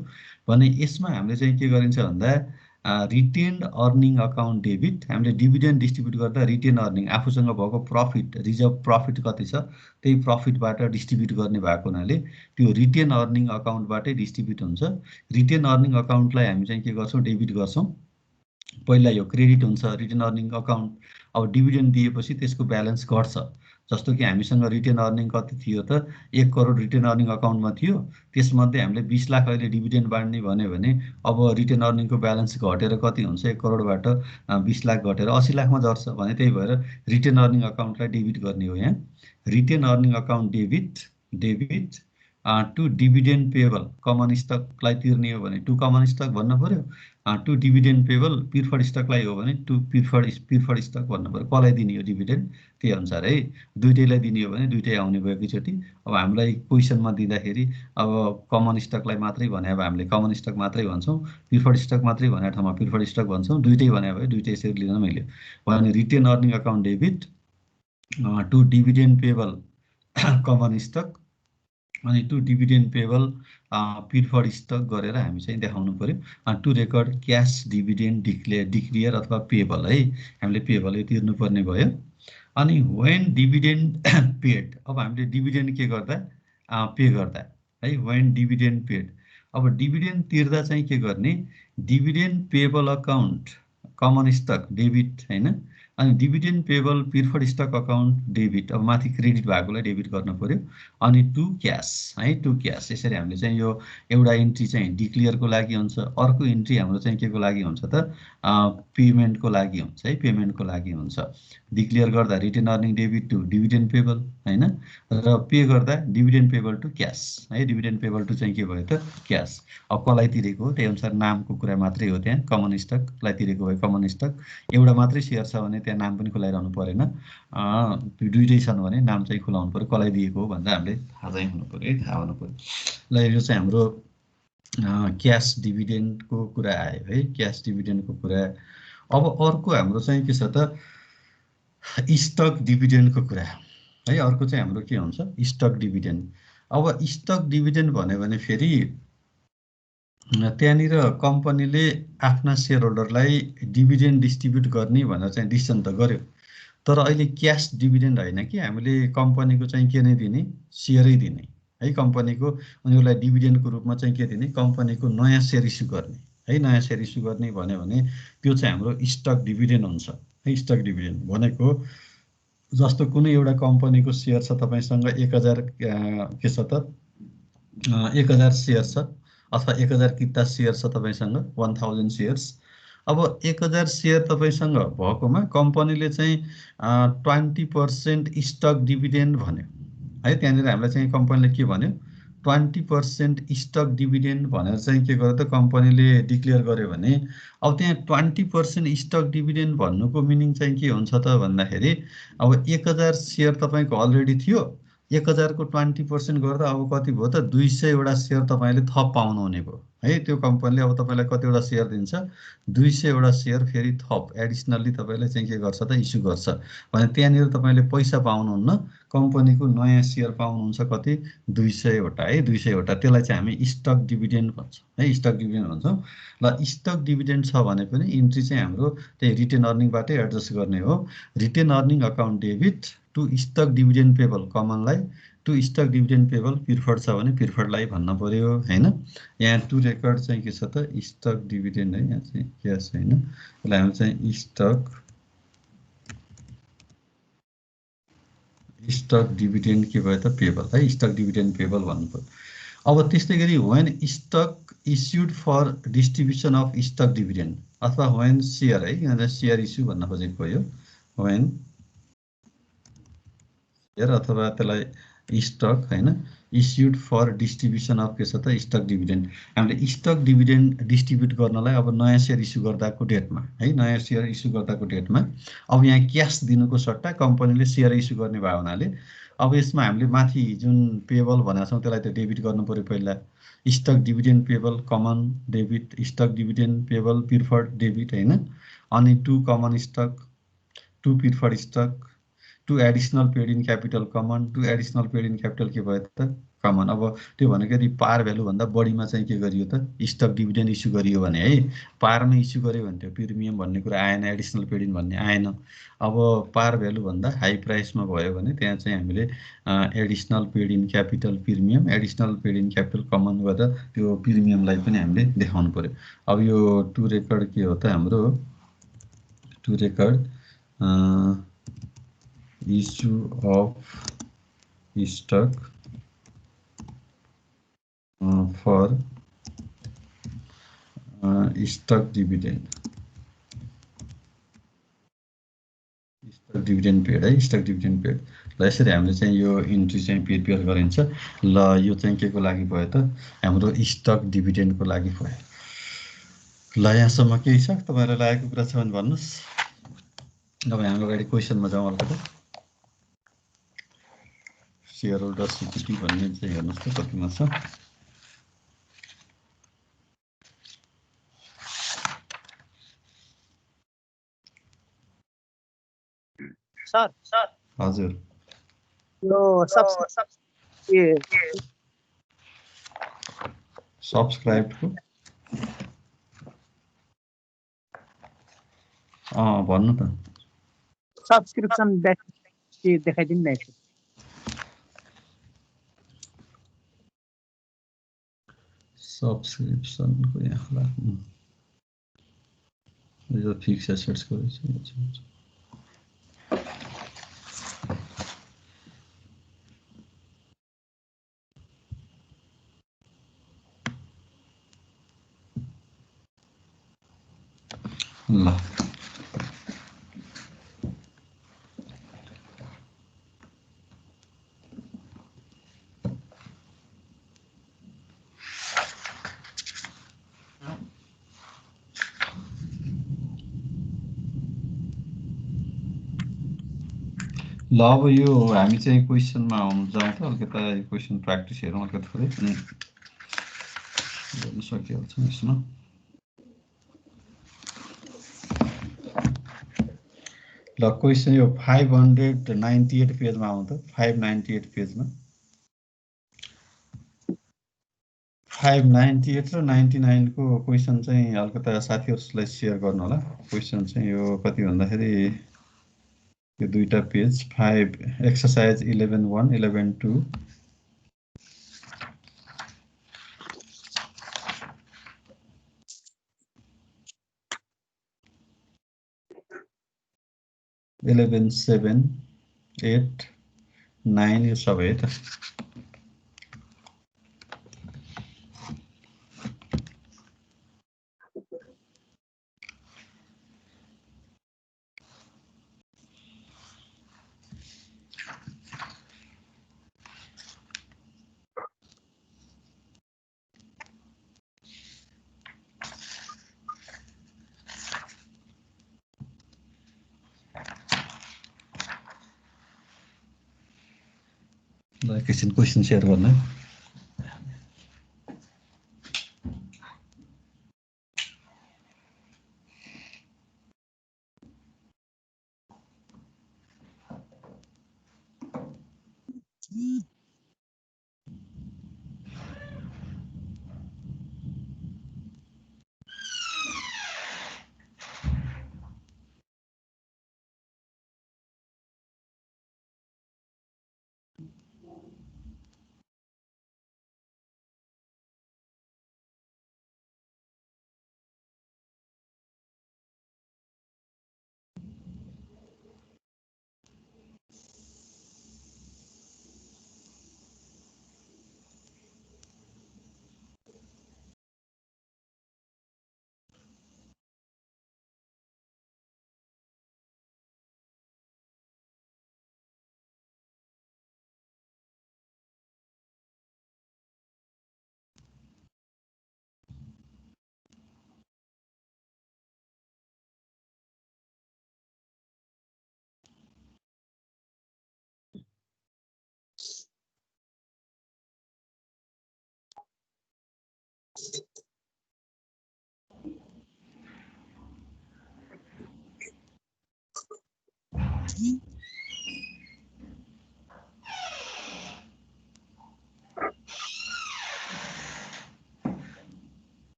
भने यसमा हामीले चाहिँ के गरिन्छ भन्दा रिटेन्ड अर्निङ अकाउन्ट डेबिट, हामीले डिभिडेन्ड डिस्ट्रिब्युट गर्दा रिटेन अर्निङ आफूसँग भएको प्रफिट, रिजर्भ प्रफिट कति छ त्यही प्रफिटबाट डिस्ट्रिब्युट गर्ने भएको हुनाले त्यो रिटेन अर्निङ अकाउन्टबाटै डिस्ट्रिब्युट हुन्छ। रिटेन अर्निङ अकाउन्टलाई हामी चाहिँ के गर्छौँ, डेबिट गर्छौँ। पहिला यो क्रेडिट हुन्छ रिटेन अर्निङ अकाउन्ट। अब डिभिडेन्ड दिएपछि त्यसको ब्यालेन्स घट्छ। जस्तो कि हामीसँग रिटेन अर्निङ कति थियो त, 1 करोड रिटेन अर्निङ अकाउन्टमा थियो, त्यसमध्ये हामीले 20 लाख अहिले डिभिडेन्ड बाँड्ने भन्यो भने अब रिटेन अर्निङको ब्यालेन्स घटेर कति हुन्छ, 1 करोडबाट 20 लाख घटेर 80 लाखमा झर्छ भने त्यही भएर रिटेन अर्निङ अकाउन्टलाई डेबिट गर्ने हो। यहाँ retain earning account debit to dividend payable, common स्टकलाई तिर्ने हो भने टु कमन स्टक भन्नु पर्यो, टु डिभिडेन्ड पेबल प्रिफर्ड स्टकलाई हो भने टु प्रिफर्ड स्टक भन्नु पर्यो। कसलाई दिने हो डिभिडेन्ड त्यही अनुसार है, दुइटैलाई दिने हो भने दुइटै आउने भयो एकैचोटि। अब हामीलाई क्वेसनमा दिँदाखेरि अब कमन स्टकलाई मात्रै भने अब हामीले कमन स्टक मात्रै भन्छौँ, प्रिफर्ड स्टक मात्रै भने ठाउँमा प्रिफर्ड स्टक भन्छौँ, दुइटै भने भयो दुइटै यसरी लिन मैले भने retained earning account debit to dividend payable common stock अनि to dividend payable preferred stock गरेर हामी चाहिँ देखाउनु पर्यो। To record cash dividend declare अथवा पेबल है, हामीले पेबल यो तिर्नुपर्ने भयो। अनि व्हेन डिभिडेन्ड पेड, अब हामीले डिभिडेन्ड के गर्दा पे गर्दा है, व्हेन डिभिडेन्ड पेड, अब डिभिडेन्ड तिर्दा चाहिँ के गर्ने, dividend payable account common stock debit होइन, अनि dividend payable preferred stock account debit, अब माथि क्रेडिट भएकोलाई डेबिट गर्नु पर्यो। अनि टु क्यास है, टु क्यास यसरी हामीले चाहिँ यो एउटा इन्ट्री चाहिँ डिक्लियरको लागि हुन्छ, अर्को इन्ट्री हाम्रो चाहिँ के को लागि हुन्छ त पेमेन्टको लागि हुन्छ है, पेमेन्टको लागि हुन्छ। डिक्लियर गर्दा retain earning debit to dividend payable होइन, र पे गर्दा डिभिडेन्ड पेबल टु क्यास है, डिभिडेन्ड पेबल टु चाहिँ के भयो त क्यास। अब कसलाई तिरेको हो त्यही अनुसार नामको कुरा मात्रै हो, त्यहाँ कमन स्टकलाई तिरेको भयो कमन स्टक, एउटा मात्रै सेयर छ भने त्यहाँ नाम पनि खुलाइरहनु परेन, दुइटै छन् भने नाम चाहिँ खुलाउनु पर्यो, कसलाई दिएको हो भन्दा हामीले थाहा चाहिँ हुनु पर्यो है, थाहा हुनु पर्यो। ल यो चाहिँ हाम्रो क्यास डिभिडेन्डको कुरा आयो है, क्यास डिभिडेन्डको कुरा। अब अर्को हाम्रो चाहिँ के छ त स्टक डिभिडेन्डको कुरा है, अर्को चाहिँ हाम्रो के हुन्छ स्टक डिभिडेन्ड। अब स्टक डिभिडेन्ड भन्यो भने फेरि त्यहाँनिर कम्पनीले आफ्ना सेयर होल्डरलाई डिभिडेन्ड डिस्ट्रिब्युट गर्ने भनेर चाहिँ डिसिसन त गर्यो, तर अहिले क्यास डिभिडेन्ड होइन कि हामीले कम्पनीको चाहिँ के नै दिने, सेयरै दिने है, कम्पनीको उनीहरूलाई डिभिडेन्डको रूपमा चाहिँ के दिने, कम्पनीको नयाँ सेयर इस्यु गर्ने है, नयाँ सेयर इस्यु गर्ने भन्यो भने त्यो चाहिँ हाम्रो स्टक डिभिडेन्ड हुन्छ है। स्टक डिभिडेन्ड भनेको जस्तो कुनै एउटा कम्पनीको सेयर छ तपाईँसँग 1000 के छ त 1000 सेयर छ अथवा 1000 किता सेयर छ तपाईँसँग 1000 सेयर्स। अब 1000 सेयर तपाईँसँग भएकोमा कम्पनीले चाहिँ 20% स्टक डिभिडेन्ड भन्यो है, त्यहाँनिर हामीलाई चाहिँ कम्पनीले के भन्यो 20% स्टक डिभिडेन्ड भनेर चाहिँ के गर्यो त कम्पनीले डिक्लेयर गर्यो भने अब त्यहाँ 20% स्टक डिभिडेन्ड भन्नुको मिनिङ चाहिँ के हुन्छ त भन्दाखेरि अब 1000 सेयर तपाईँको अलरेडी थियो, 1000 को 20% गर्दा अब कति भयो त 200 वटा सेयर तपाईँले थप पाउनुहुने भयो है। त्यो कम्पनीले अब तपाईँलाई कतिवटा सेयर दिन्छ, 200 वटा सेयर फेरि थप एडिसनल्ली तपाईँलाई चाहिँ के गर्छ त इस्यु गर्छ भने त्यहाँनिर तपाईँले पैसा पाउनुहुन्न, कम्पनीको नयाँ सेयर पाउनुहुन्छ कति 200 वटा है, 200 वटा। त्यसलाई चाहिँ हामी स्टक डिभिडेन्ड भन्छौँ है, स्टक डिभिडेन्ड भन्छौँ। ल स्टक डिभिडेन्ड छ भने पनि इन्ट्री चाहिँ हाम्रो त्यही रिटेन अर्निङबाटै एडजस्ट गर्ने हो। Retained earning account debit to stock dividend payable कमनलाई, to stock dividend payable preferred छ भने प्रिफर्डलाई भन्न पर्यो होइन। यहाँ टु रेकर्ड चाहिँ के छ त स्टक डिभिडेन्ड है, यहाँ चाहिँ क्यास होइन, यसलाई हामी चाहिँ स्टक डिभिडेन्ड के भयो त पेबल है, स्टक डिभिडेन्ड पेबल भन्नु पर्यो। अब त्यस्तै गरी when stock issued for distribution of stock dividend अथवा व्हेन सेयर है, यहाँनिर सेयर इस्यु भन्न खोजेको हो, व्हेन सेयर अथवा त्यसलाई स्टक होइन इस्युड फर डिस्ट्रिब्युसन अफ के छ त स्टक डिभिडेन्ड। हामीले स्टक डिभिडेन्ड डिस्ट्रिब्युट गर्नलाई अब नयाँ सेयर इस्यु गर्दाको डेटमा है, नयाँ सेयर इस्यु गर्दाको डेटमा अब यहाँ क्यास दिनुको सट्टा कम्पनीले सेयर इस्यु गर्ने भयो हुनाले अब यसमा हामीले माथि जुन पेबल भनेको छौँ त्यसलाई त डेबिट गर्नु पऱ्यो पहिला। Stock dividend payable common debit, stock dividend payable preferred debit होइन, अनि to common stock, to preferred stock, to additional paid in capital common, to additional paid in capital के भयो त कमन। अब त्यो भनेको यदि पार भ्यालुभन्दा बढीमा चाहिँ के गरियो त स्टक डिभिडेन्ड इस्यु गरियो भने है, पारमा इस्यु गर्यो भने त्यो प्रिमियम भन्ने कुरा आएन, एडिसनल पेड इन भन्ने आएन। अब पार भ्यालुभन्दा हाई प्राइसमा भयो भने त्यहाँ चाहिँ हामीले additional paid in capital premium, additional paid in capital common गरेर त्यो प्रिमियमलाई पनि हामीले देखाउनु पऱ्यो। अब यो टु रेकर्ड के हो त हाम्रो to record issue of stock for stock dividend paid है, स्टक डिभिडेन्ड पेड। ल यसरी हामीले चाहिँ यो इन्ट्री चाहिँ प्रिपेयर गरिन्छ। ल यो चाहिँ के को लागि भयो त हाम्रो स्टक डिभिडेन्डको लागि भयो। ल यहाँसम्म केही छ तपाईँलाई लागेको कुरा छ भने भन्नुहोस्। अब हामी अगाडि क्वेसनमा जाउँ अलिकति। सेयर होल्डर इक्विटी भन्ने चाहिँ हेर्नुहोस् त कतिमा छ।
सर
हजुर
यो
सब्सक्राइबको भन्नु त
सब्सक्रिप्सन देखाइदिनु न एकछिन।
सब्सक्रिप्सनको यहाँ लाग्नु यो फिक्स एसेट्सको रहेछ। ल ल अब यो हामी चाहिँ क्वेसनमा आउनु जाउँ त अलिकता क्वेसन प्र्याक्टिस हेरौँ अलिकति थोरै अनि गर्न सकिहाल्छौँ यसमा। ल क्वेसन यो 598 पेजमा आउँ त 598 पेजमा 598 र 99 को क्वेसन चाहिँ अलिकता साथीहरूलाई सेयर गर्नु होला। क्वेसन चाहिँ यो कति भन्दाखेरि यो दुईटा पेज 5 एक्सरसाइज 11.1 11.2 11.7 8 9 यो सबै त ल एकैछिन क्वेसन सेयर गर्न।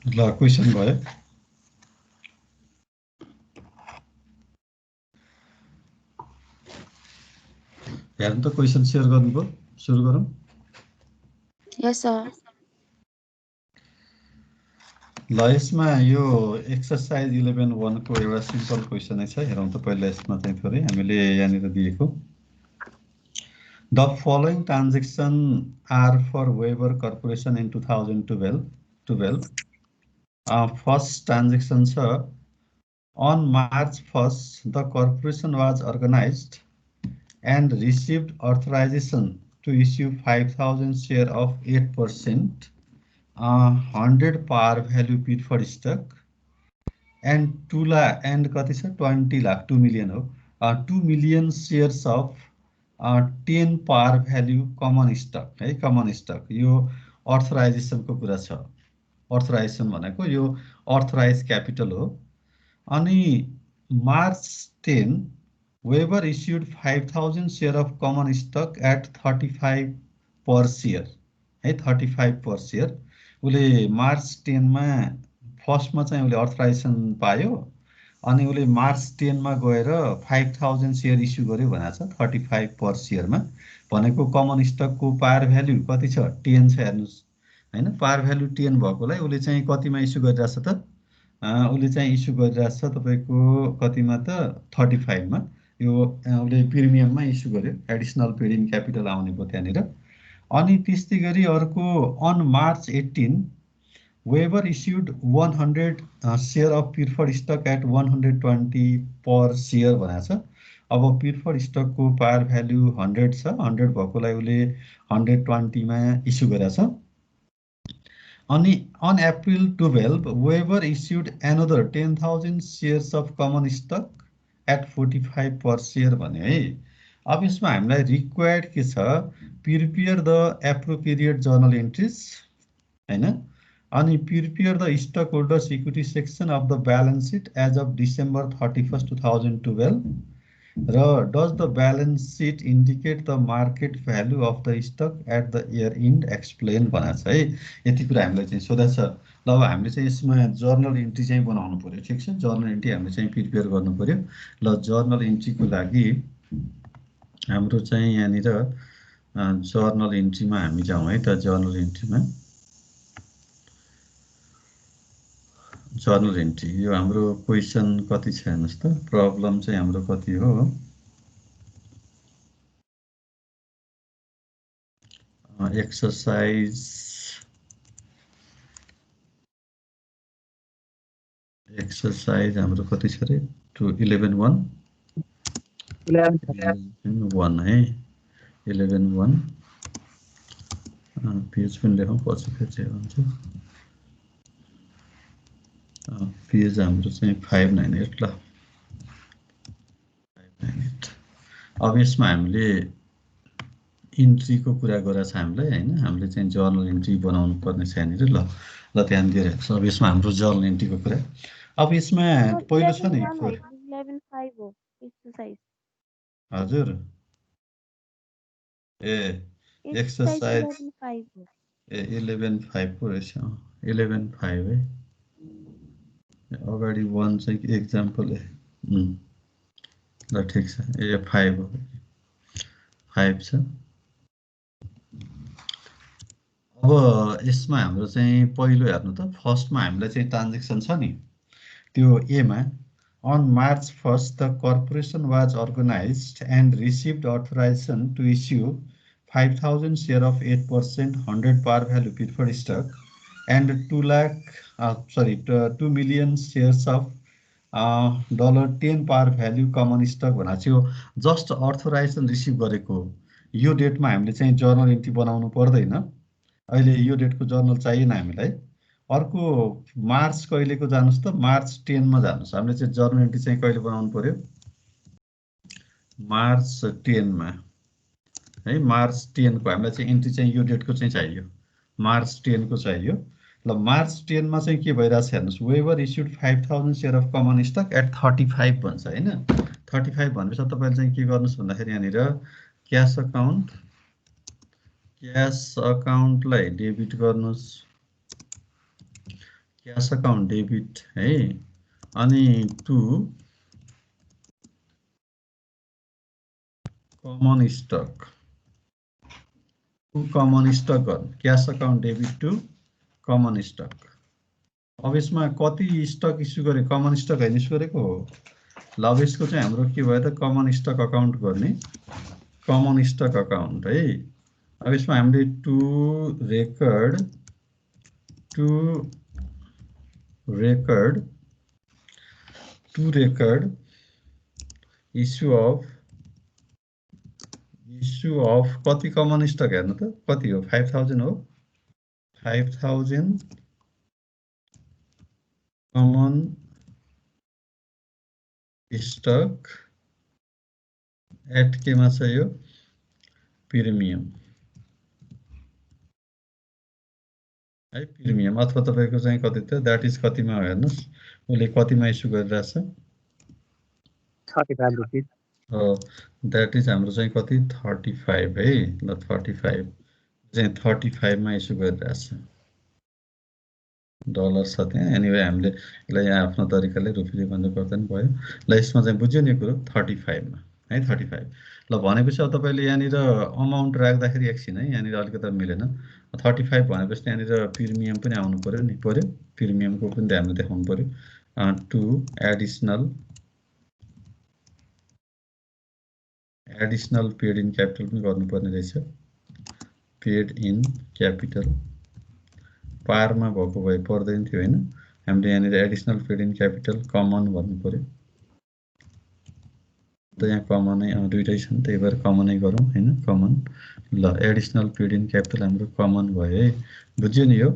ल क्वेसन भयो। हेर्नु त क्वेसन सेयर गर्नुभयो, सुरु गरौँ।
यस सर।
ल यसमा यो एक्सरसाइज 11.1 को एउटा सिम्पल क्वेसन छ, हेरौँ त पहिला यसमा चाहिँ थोरै हामीले यहाँनिर दिएको the following transaction are for Weber corporation in 2012। First transaction छ on March 1st the corporation was organized and received authorization to issue 5,000 share of 8% 100 par value preferred stock and 2 lakh and कति छ 20 lakh 2 million हो 2 million shares of 10 par value common stock है common stock यो अर्थराइजेसन को कुरा छ। अर्थराइजेसन भनेको यो अर्थराइज क्यापिटल हो। अनि March 10 Weber issued 5,000 share of common stock at 35 per share है 35 per share। उले March 10 मा फर्स्ट मा चाहिँ उले अर्थराइजेसन पायो अनि उले March 10 मा गएर 5,000 शेयर इस्यु गर्यो भनेको छ 35 पर शेयर मा। भनेको कमन स्टक को पार भ्यालु कति छ 10 छ हेर्नुस् हैन। पार भ्यालु 10 भएकोलाई उले चाहिँ कतिमा इस्यु गरिरहेछ त उले चाहिँ इस्यु गरिरहेछ तपाईको कतिमा त 35 मा। यो उले प्रिमियममा इस्यु गर्यो, एडिसनल पेड इन क्यापिटल आउने भयो त्यहाँनिर। अनि त्यस्तै गरी अर्को on March 18 Weber issued 100 share of preferred stock at 120 per share भनेको छ। अब preferred stock को पार भ्यालु 100 छ, 100 भएकोलाई उले 120 मा इस्यु गरेछ। अनि on April 12 Weber issued another 10,000 shares of common stock at 45 per share भने है। अब यसमा हामीलाई रिक्वायर्ड के छ prepare the appropriate journal entries हैन। अनि prepare the stock holders equity section of the balance sheet as of December 31st 2012 र does the balance sheet indicate the market value of the stock at the year end explain भनेको छ है। यति कुरा हामीलाई चाहिँ सोधेको छ। ल अब हामीले चाहिँ यसमा जर्नल इन्ट्री चाहिँ बनाउनु पर्यो, ठिक छ। जर्नल इन्ट्री हामीले चाहिँ प्रिपेयर गर्नु पर्यो। ल जर्नल इन्ट्रीको लागि हाम्रो चाहिँ यहाँनिर जर्नल इन्ट्रीमा हामी जाउँ है त। जर्नल इन्ट्रीमा जर्नल इन्ट्री यो हाम्रो क्वेसन कति छ हेर्नुस् त। प्रब्लम चाहिँ हाम्रो कति हो एक्सरसाइज हाम्रो कति छ रे 11.1 11.1 है 11.1 पेज पनि लेखौँ पछि फेरि हुन्छ। पेज हाम्रो चाहिँ 598 ल 598। अब यसमा हामीले इन्ट्रीको कुरा गरेको छ हामीलाई हैन। हामीले चाहिँ जर्नल इन्ट्री बनाउनु पर्ने छ यहाँनिर। ल ल ध्यान दिएर हेर्नुस्। अब यसमा हाम्रो जर्नल इन्ट्रीको कुरा अब यसमा पहिलो छ नि
11.5 हो एक्सरसाइज।
हजुर ए एक्सरसाइज 11.5 पो रहेछ 11.5 है। अगाडि 1 चाहिँ एक्जाम्पल ल ठिक छ ए 5 हो 5 छ। अब यसमा हाम्रो चाहिँ पहिलो हेर्नु त फर्स्टमा हामीलाई चाहिँ ट्रान्जेक्सन छ नि त्यो ए मा on March 1st the corporation was organized and received authorization to issue 5,000 share of 8% 100 par value preferred stock and 2 million shares of $10 par value common stock भनेको चाहिँ जस्ट अर्थराइजेसन रिसिभ गरेको यो डेटमा हामीले चाहिँ जर्नल इन्ट्री बनाउनु पर्दैन। अहिले यो डेटको जर्नल चाहिएन हामीलाई। अर्को मार्च कहिलेको जानुस् त मार्च 10 मा जानुस्। हामीले चाहिँ जर्नल इन्ट्री चाहिँ कहिले बनाउनु पर्यो मार्च 10 मा है। मार्च 10 को हामीलाई चाहिँ इन्ट्री चाहिँ यो डेटको चाहिँ चाहियो मार्च 10 को चाहियो। ल मार्च 10 मा चाहिँ के भइराछ हेर्नुस् Weber issued 5,000 share of common stock at 35 भन्छ हैन। 35 भनेपछि तपाईले चाहिँ के गर्नुस् भन्दाखेरि यहाँनिर क्याश अकाउन्टलाई डेबिट गर्नुस् क्यास अकाउन्ट डेबिट है अनि to common stock cash account debit to common stock. अब यसमा कति स्टक इस्यु गरे कमन स्टक होइन इस्यु गरेको हो ल अब यसको चाहिँ हाम्रो के भयो त कमन स्टक अकाउन्ट गर्ने कमन स्टक अकाउन्ट है। अब यसमा हामीले टु रेकर्ड इस्यु अफ कति कमन स्टक हेर्नु त कति हो 5000 हो 5000 कमन स्टक एट केमा छ यो प्रिमियम है प्रिमियम अथवा तपाईको चाहिँ कति त दैट इज कतिमा हो हेर्नुस् उले कतिमा इस्यु गरिरहेछ
35 रुपीस
दैट इज हाम्रो चाहिँ कति 35 है ल 35 चाहिँ 35 मा इस्यु गरिरहेछ डलर छ त्यहाँ एनीवे हामीले यसलाई यहाँ आफ्नो तरिकाले रुपैयाँ भन्दा पर्दैन भयो ल यसमा चाहिँ बुझ्यो नि कुरो 35 मा है 35 ल भनेपछि अब तपाईले यहाँनिर अमाउन्ट राख्दाखेरि एकछिन है यहाँनिर अलिकति मिलेन 35 भनेपछि यहाँनिर प्रिमियम पनि आउनु पर्यो नि प्रिमियमको पनि हामीले देखाउनु पर्यो to additional paid in capital पनि गर्नुपर्ने रहेछ पेड इन क्यापिटल पारमा भएको भए पर्दैन थियो हैन हामीले यहाँनिर additional paid in capital common भन्नु पर्यो त यहाँ कमनै दुईटै छन् त्यही भएर कमनै गरौँ हैन कमन ल एडिसनल पेड इन क्यापिटल हाम्रो कमन भयो है बुझ्यो नि यो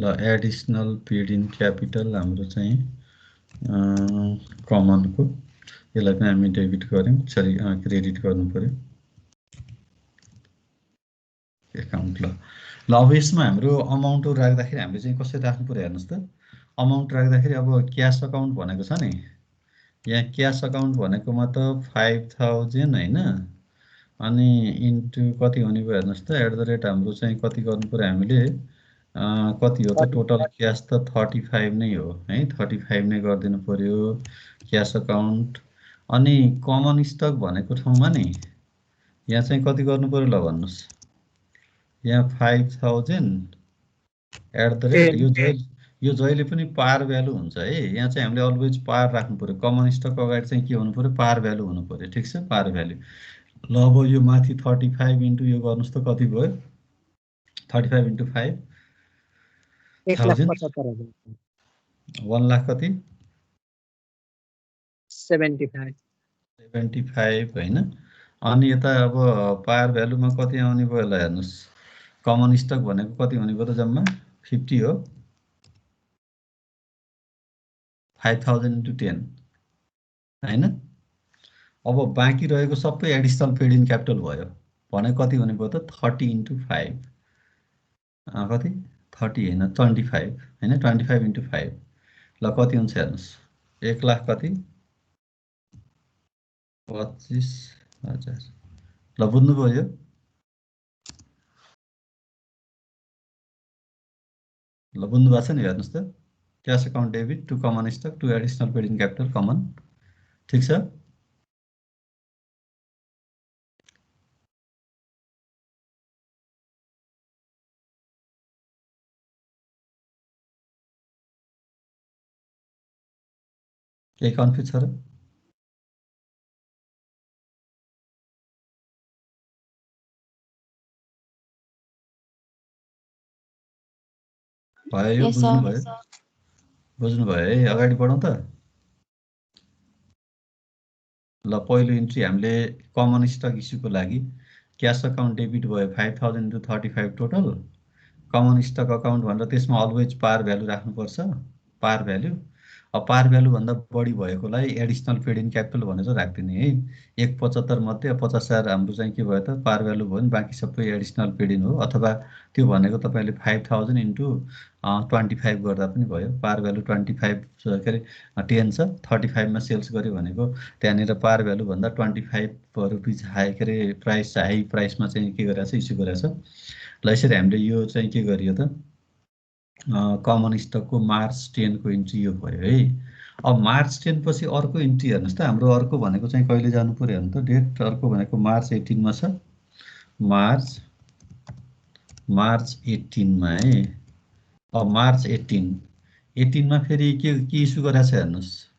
ल एडिसनल पेड इन क्यापिटल हाम्रो चाहिँ कमनको यसलाई पनि हामी डेबिट गर्यौं सरी क्रेडिट गर्नु पर्यो एकाउन्ट ल अब यसमा हाम्रो अमाउन्ट राख्दाखेरि हामीले चाहिँ कसरी राख्नु पर्यो हेर्नुस् त अमाउन्ट राख्दाखेरि अब क्याश अकाउन्ट भनेको छ नि यहाँ क्याश अकाउन्ट भनेकोमा त 5000 हैन अनि इन्टु कति हुने भयो हेर्नुस् त एट द रेट हाम्रो चाहिँ कति गर्नु पर्यो हामीले कति हो त टोटल क्याश त 35 नै हो है 35 नै गर्दिनु पर्यो क्याश अकाउन्ट अनि कमन स्टक भनेको ठाउँमा नि यहाँ चाहिँ कति गर्नु पर्यो ल भन्नुस् यहाँ 5000 एट द रेट यो जहिले पनि पार भ्यालु हुन्छ है यहाँ चाहिँ हामीले अलवेज पार राख्नु पर्यो कमन स्टक अगाडि चाहिँ के हुनु पर्यो पार भ्यालु हुनु पर्यो ठीक छ पार भ्यालु ल अब यो माथि 35 इन्टु यो गर्नुस् त कति भयो 35 इन्टु 5
1,75,000
1 लाख कति
75
हैन अनि यता अब पार भ्यालुमा कति आउने भयो ल हेर्नुस् कमन स्टक भनेको कति हुने भयो त जम्मा 50 हो 5000 इन्टु 10 हैन अब बाँकी रहेको सबै एडिसनल पेड इन क्यापिटल भयो भने कति हुने भयो त 30 इन्टु 5 कति 30 हैन 25 हैन 25 इन्टु 5 ल कति हुन्छ हेर्नुस् 1 लाख कति 25,000 ल बुझ्नुभयो यो ल बुझ्नु भएको छ नि हेर्नुस् त cash account debit to common stock to additional paid in capital common ठीक छ केही कन्फ्युज छ र भयो बुझ्नुभयो है अगाडि बढौँ त ल पहिलो इन्ट्री हामीले कमन स्टक इस्युको लागि क्याश अकाउन्ट डेबिट भयो 5000 into 35 total common stock account भनेर त्यसमा अलवेज पार भ्यालु राख्नुपर्छ पार भ्यालु अब पार भ्यालु भन्दा बढी भएकोलाई एडिसनल पेड इन क्यापिटल भनेर राख्दिने है 175 मध्ये 50,000 हाम्रो चाहिँ के भयो त पार भ्यालु भयो नि बाँकी सबै एडिसनल पेड इन हो अथवा त्यो भनेको तपाईले 5000 इन्टु 25 गर्दा पनि भयो पार भ्यालु 25 के अरे 10 छ 35 मा सेल्स गर्यो भनेको त्यहाँनिर पार भ्यालु भन्दा 25 रुपैयाँ हाई के अरे प्राइस हाई प्राइसमा चाहिँ के गरिरहेछ इस्यु गरिरहेछ ल यसरी हामीले यो चाहिँ के गरियो त कमन स्टकको मार्च 10 को इन्ट्री यो भयो है। अब मार्च 10 पछि अर्को इन्ट्री हेर्नुहोस् त, हाम्रो अर्को भनेको चाहिँ कहिले जानु पर्यो भने त डेट अर्को भनेको मार्च 18 मा छ। मार्च 18 मा है। अब मार्च 18 मा फेरि के इस्यु गरेछ हेर्नुहोस्।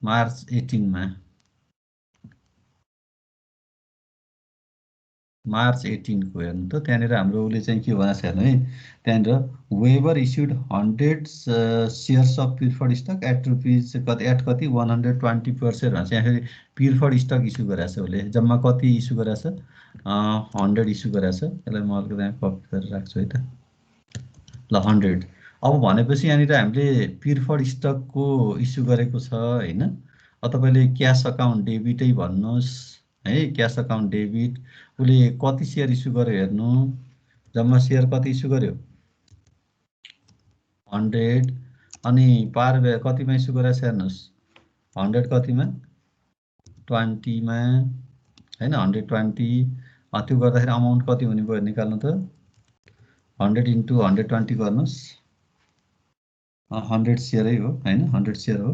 मार्च 18 मा मार्च 18 को हेर्नु त त्यहाँनिर हाम्रो उसले चाहिँ के भनेको छ हेर्नु है। त्यहाँनिर Weber issued 100 shares of preferred stock at rupees कति 120 पर सेयर भन्छ। यहाँ फेरि प्रिफर्ड स्टक इस्यु गरेको छ उसले। जम्मा कति इस्यु गरेको छ 100 इस्यु गरेको छ। यसलाई म अर्को त्यहाँ कपी गरेर राख्छु है त। ल 100। अब भनेपछि यहाँनिर हामीले प्रिफर्ड स्टकको इस्यु गरेको छ हैन। अब तपाईले क्याश अकाउन्ट डेबिटै भन्नुहोस् है। क्याश अकाउन्ट डेबिट उसले कति सेयर इस्यु गर्यो हेर्नु। जम्मा सेयर कति इस्यु गर्यो 100। अनि पार कतिमा इस्यु गरेछ हेर्नुहोस् 100 कतिमा 20 मा हैन 120। त्यो गर्दाखेरि अमाउन्ट कति हुने भयो निकाल्नु त 100 इन्टु 120 गर्नुहोस् 100 सेयरै हो हैन 100 सेयर हो।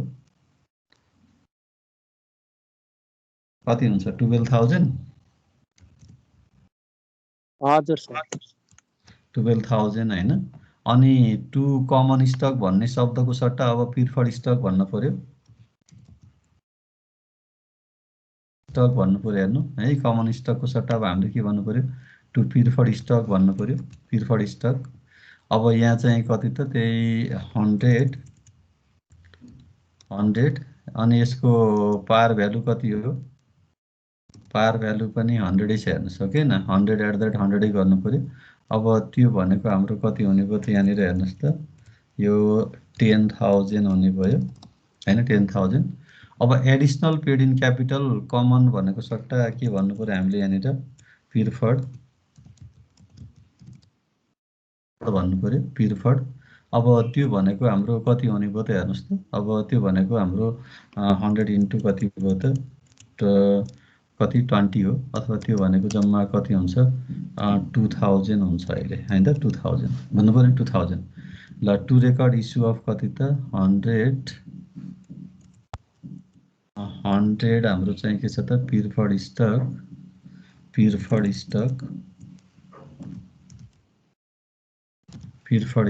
कति हुन्छ 12,000।
हजुर सर
12,000 हैन। अनि टु कमन स्टक भन्ने शब्दको सट्टा अब प्रिफर्ड स्टक भन्न पर्यो। स्टक भन्नु पर्यो हेर्नु है। कमन स्टकको सट्टा अब हामीले के भन्नु पर्यो टु प्रिफर्ड स्टक भन्नु पर्यो। प्रिफर्ड स्टक अब यहाँ चाहिँ कति त त्यही 100 अनि यसको पार भ्यालु कति हो पार भ्यालु पनि 100 छ हेर्नुस् हो कि न 100 एट द रेट 100 गर्नु पर्यो। अब त्यो भनेको हाम्रो कति हुने भयो त यहाँनिर हेर्नुस् त यो 10,000 हुने भयो हैन 10,000। अब additional paid in capital common भनेको सट्टा के भन्नु पर्यो हामीले यहाँनिर प्रिफर्ड भन्नु पर्यो प्रिफर्ड। अब त्यो भनेको हाम्रो कति हुने भयो त हेर्नुस् त। अब त्यो भनेको हाम्रो 100 इन्टु कति भयो त कति 20 हो। अथवा त्यो भनेको जम्मा कति हुन्छ 2000 हुन्छ अहिले हैन त 2000 भन्नु पर्यो 2000। ल टु रेकर्ड इस्यु अफ कति त 100 हाम्रो चाहिँ के छ त preferred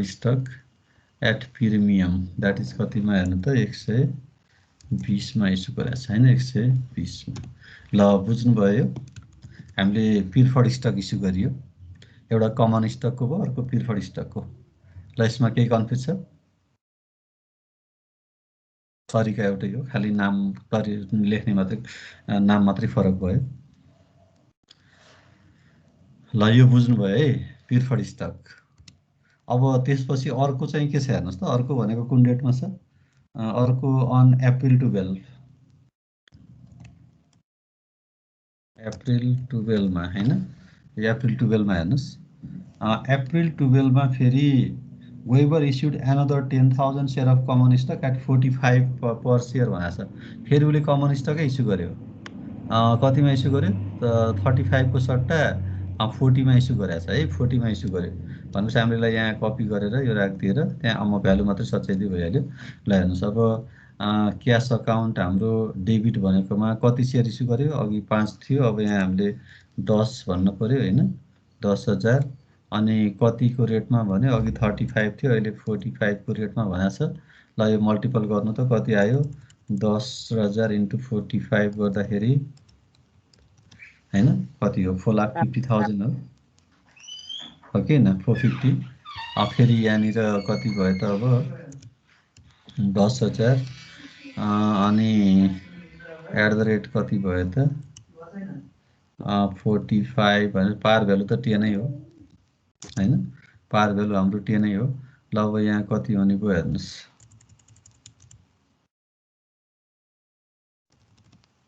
stock at premium that is कतिमा हेर्नु त 120 मा इस्यु गरेको छ हैन 120 मा। ल बुझ्नुभयो हामीले प्रिफर्ड स्टक इस्यु गरियो। एउटा कमन स्टकको भयो अर्को प्रिफर्ड स्टकको। ल यसमा केही कन्फ्युज छ तरिका एउटै हो खाली नाम लेख्ने मात्रै नाम मात्रै फरक भयो। ल यो बुझ्नुभयो है प्रिफर्ड स्टक। अब त्यसपछि अर्को चाहिँ के छ हेर्नुस् त। अर्को भनेको कुन डेटमा छ अर्को अन अप्रिल 12 मा हैन। अप्रिल 12 मा हेर्नुस् अप्रिल 12 मा फेरि Weber issued another 10,000 share of common stock at 45 per share भनेको छ। फेरि उसले कमन स्टकै इस्यु गर्यो। कतिमा इस्यु गर्यो त 35 को सट्टा 40 मा इस्यु गरेछ है 40 मा इस्यु गर्यो। भनेपछि हामीले यहाँ कपी गरेर यो राखिदिएर त्यहाँ भ्यालु मात्रै सच्याइदियो भइहाल्यो। ल हेर्नुहोस् अब क्यास अकाउन्ट हाम्रो डेबिट भनेकोमा कति सेयर इस्यु गर्यो अघि 5 थियो। अब यहाँ हामीले 10 भन्न पर्यो हैन 10,000। अनि कतिको रेटमा भने अघि 35 थियो अहिले 45 को रेटमा भनेको छ। ल यो मल्टिपल गर्नु त कति आयो 10,000 इन्टु 45 गर्दाखेरि हैन कति हो 4,50,000 हो कि न 450। अब फेरि यहाँनिर कति भयो त अब 10,000 अनि एट द रेट कति भयो त 45 भने पार भ्यालु त 10 नै हो हैन पार भ्यालु हाम्रो 10 नै हो। ल अब यहाँ कति हुने भयो हेर्नुस्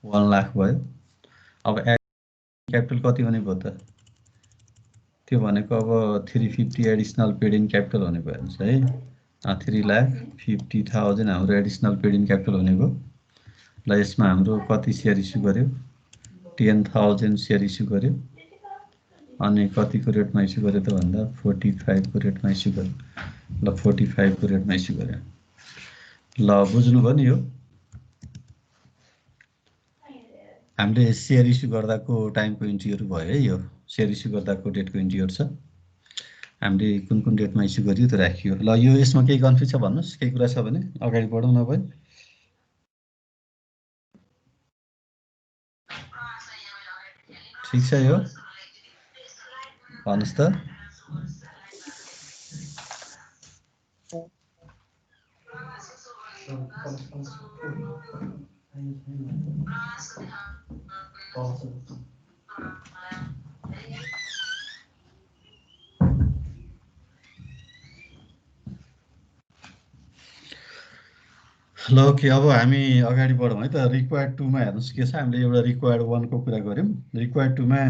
1 लाख भयो। अब क्यापिटल कति हुने भयो त त्यो भनेको अब 350 एडिशनल पेड इन क्यापिटल हुने भयो हेर्नुस् है 3,50,000 हाम्रो एडिशनल पेड इन क्यापिटल हुने भयो। ल यसमा हाम्रो कति सेयर इस्यु गर्यो 10,000 सेयर इस्यु गर्यो अनि कतिको रेटमा इस्यु गरे त भन्दा 45 को रेटमा इस्यु गरे। ल 45 को रेटमा इस्यु गरे। ल बुझ्नुभयो नि यो हामीले सेयर इस्यु गर्दाको टाइमको इन्ट्रीहरु भयो है। यो सेयर इस्यु गर्दाको डेटको इन्ट्रीहरु छ। हामीले कुन कुन डेटमा इस्यु गरियो त्यो राखियो। ल यो यसमा केही कन्फ्युज छ भन्नुस्, केही कुरा छ भने अगाडि बढौँ नभए। ठीक छ यो भन्नुस् त। ल ओके, अब हामी अगाडि बढौँ है त। रिक्वायर्ड 2 मा हेर्नुस् के छ। हामीले एउटा रिक्वायर्ड 1 को कुरा गर्यौं। रिक्वायर्ड 2 मा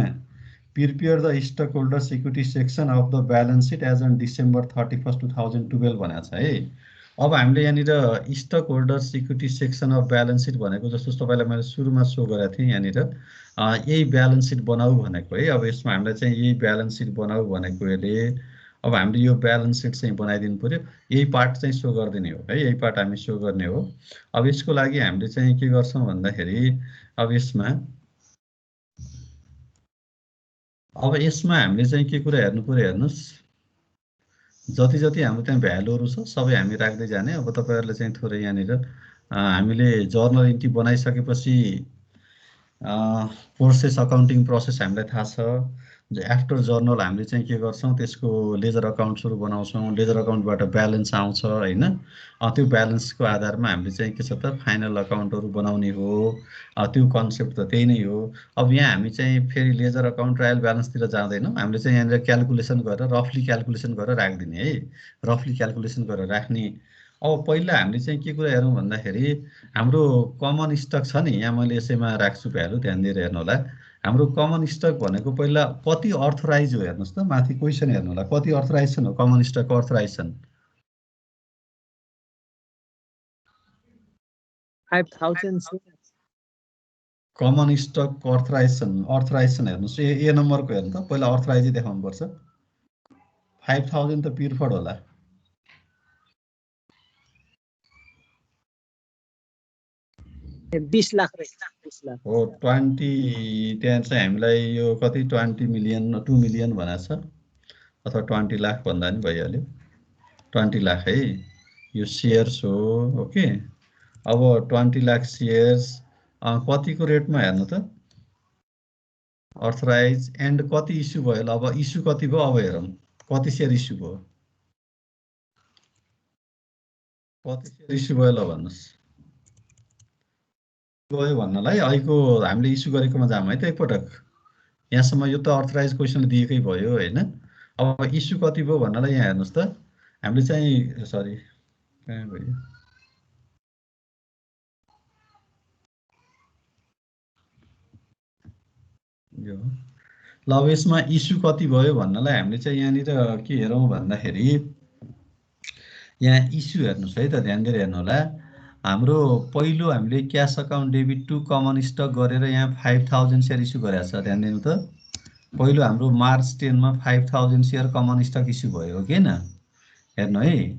prepare the stock holders equity section of the balance sheet as on December 31, 2012 भनेको छ है। अब हामीले यहाँनिर stock holders equity section of balance sheet भनेको जस्तो तपाईलाई मैले सुरुमा सो गरेको थिएँ। यहाँनिर यही ब्यालेन्स सिट बनाऊ भनेको है। अब यसमा हामीलाई चाहिँ यही ब्यालेन्स सिट बनाऊ भनेको यसले अब हामीले यो ब्यालेन्स सिट चाहिँ बनाइदिनु पर्यो। यही पार्ट चाहिँ सो गरिदिने हो है। यही पार्ट हामी सो गर्ने हो। अब यसको लागि हामीले चाहिँ के गर्छौं भन्दाखेरि अब यसमा हामीले चाहिँ के कुरा हेर्नु पर्यो हेर्नुस्। जति जति हाम्रो त्यहाँ भ्यालुहरु छ सबै हामी राख्दै जाने। अब तपाईहरुले चाहिँ थोरै यहाँनिर हामीले जर्नल इन्ट्री बनाइसकेपछि प्रोसेस अकाउन्टिङ प्रोसेस हामीलाई थाहा छ। आफ्टर जर्नल हामीले चाहिँ के गर्छौं त्यसको लेजर अकाउन्ट्सहरु बनाउँछौं। लेजर अकाउन्टबाट ब्यालेन्स आउँछ हैन। त्यो ब्यालेन्सको आधारमा हामीले चाहिँ के छ त फाइनल अकाउन्टहरु बनाउने हो। त्यो कन्सेप्ट त त्यही नै हो। अब यहाँ हामी चाहिँ फेरि लेजर अकाउन्ट ट्रायल ब्यालेन्सतिर जाँदैनौं। हामीले चाहिँ यहाँनिर क्याल्कुलेसन गरेर रफली क्याल्कुलेसन गरेर राख्दिने है। रफली क्याल्कुलेसन गरेर राख्ने। अब पहिला हामीले चाहिँ के कुरा हेरौं भन्दाखेरि हाम्रो कमन स्टक छ नि, यहाँ मैले यसैमा राख्छु भ्यालु, ध्यान दिएर हेर्नु होला। हाम्रो कमन स्टक भनेको पहिला कति अर्थराइज हो हेर्नुस् त। माथि क्वेशन हेर्नु होला, कति अर्थराइजेसन हो कमन स्टक अर्थराइजेसन।
5000
कमन स्टक अर्थराइजेसन हेर्नुस्। ए नम्बरको हेर्नु त, पहिला अर्थराइज देखाउनु पर्छ। 5000 त पिरफड होला।
20 लाख रहेछ। 20 लाख
हो 20 त्यहाँ चाहिँ हामीलाई यो कति 20 मिलियन 2 मिलियन भनेको छ, अथवा 20 लाख भन्दा नि भइहाल्यो। 20 लाख है यो सेयर्स हो। ओके, अब 20 लाख सेयर्स कतिको रेटमा हेर्नु त अर्थराइज एन्ड कति इस्यु भयो। ल अब इस्यु कति भयो अब हेरौँ। कति सेयर इस्यु भयो, कति सेयर इस्यु भयो ल भन्नुस्। गयो भन्नलाई अहिलेको हामीले इस्यु गरेकोमा जाम है त एकपटक। यहाँसम्म यो त अर्थराइज क्वेसन दिएकै भयो हैन। अब इस्यु कति भयो भन्नलाई यहाँ हेर्नुस् त। हामीले चाहिँ सरी कहाँ गयो यो। ल अब यसमा इस्यु कति भयो भन्नलाई हामीले चाहिँ यहाँनिर के हेरौँ भन्दाखेरि यहाँ इस्यु हेर्नुस् है त, ध्यान दिएर हेर्नु होला। हाम्रो पहिलो हामीले cash account debit to common stock गरेर यहाँ 5000 सेयर इस्यु गरेको छ। ध्यान दिनु त। पहिलो हाम्रो मार्च 10 मा 5000 सेयर कमन स्टक इस्यु भयो हो किन। हेर्नु है,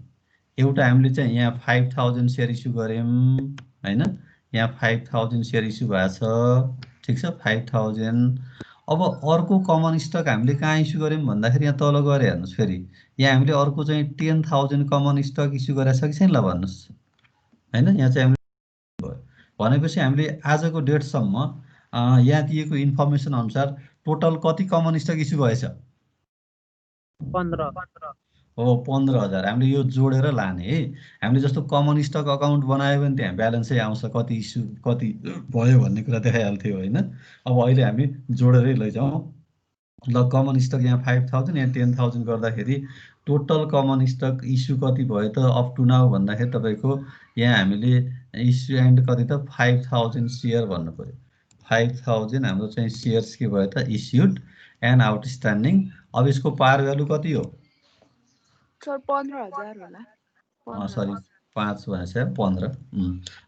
एउटा हामीले चाहिँ यहाँ 5000 सेयर इस्यु गर्यौं हैन। यहाँ 5000 सेयर इस्यु भएको छ, ठीक छ 5000। अब अर्को कमन स्टक हामीले कहाँ इस्यु गर्यौं भन्दाखेरि यहाँ तल गएर हेर्नुस्। फेरि यहाँ हामीले अर्को चाहिँ 10000 कमन स्टक इस्यु गरेछ कि छैन ल भन्नुस् हैन। यहाँ चाहिँ हामीले भनेपछि हामीले आजको डेटसम्म यहाँ दिएको इन्फर्मेसन अनुसार टोटल कति कमन स्टक इस्यु भएछ।
15
हो 15000। हामीले यो जोडेर लाने है। हामीले जस्तो कमन स्टक अकाउन्ट बनायो भने त्यहाँ ब्यालेन्सै आउँछ, कति इस्यु कति भयो भन्ने कुरा देखाइहाल्थ्यो हैन। अब अहिले हामी जोडेरै लैजाउँ। ल कमन स्टक यहाँ 5000 यहाँ 10000 गर्दाखेरि टोटल कमन स्टक इस्यु कति भयो त अप टु नाउ भन्दाखेरि तपाईको यहाँ हामीले इस्यु एन्ड कति त 5000 सेयर भन्नु पर्यो। 5000 हाम्रो चाहिँ सेयर्स के भयो त इस्युड एन्ड आउटस्ट्यान्डिङ। अब यसको पार भ्यालु कति हो
सर 15000 होला।
सरी 5 भनेछ 15।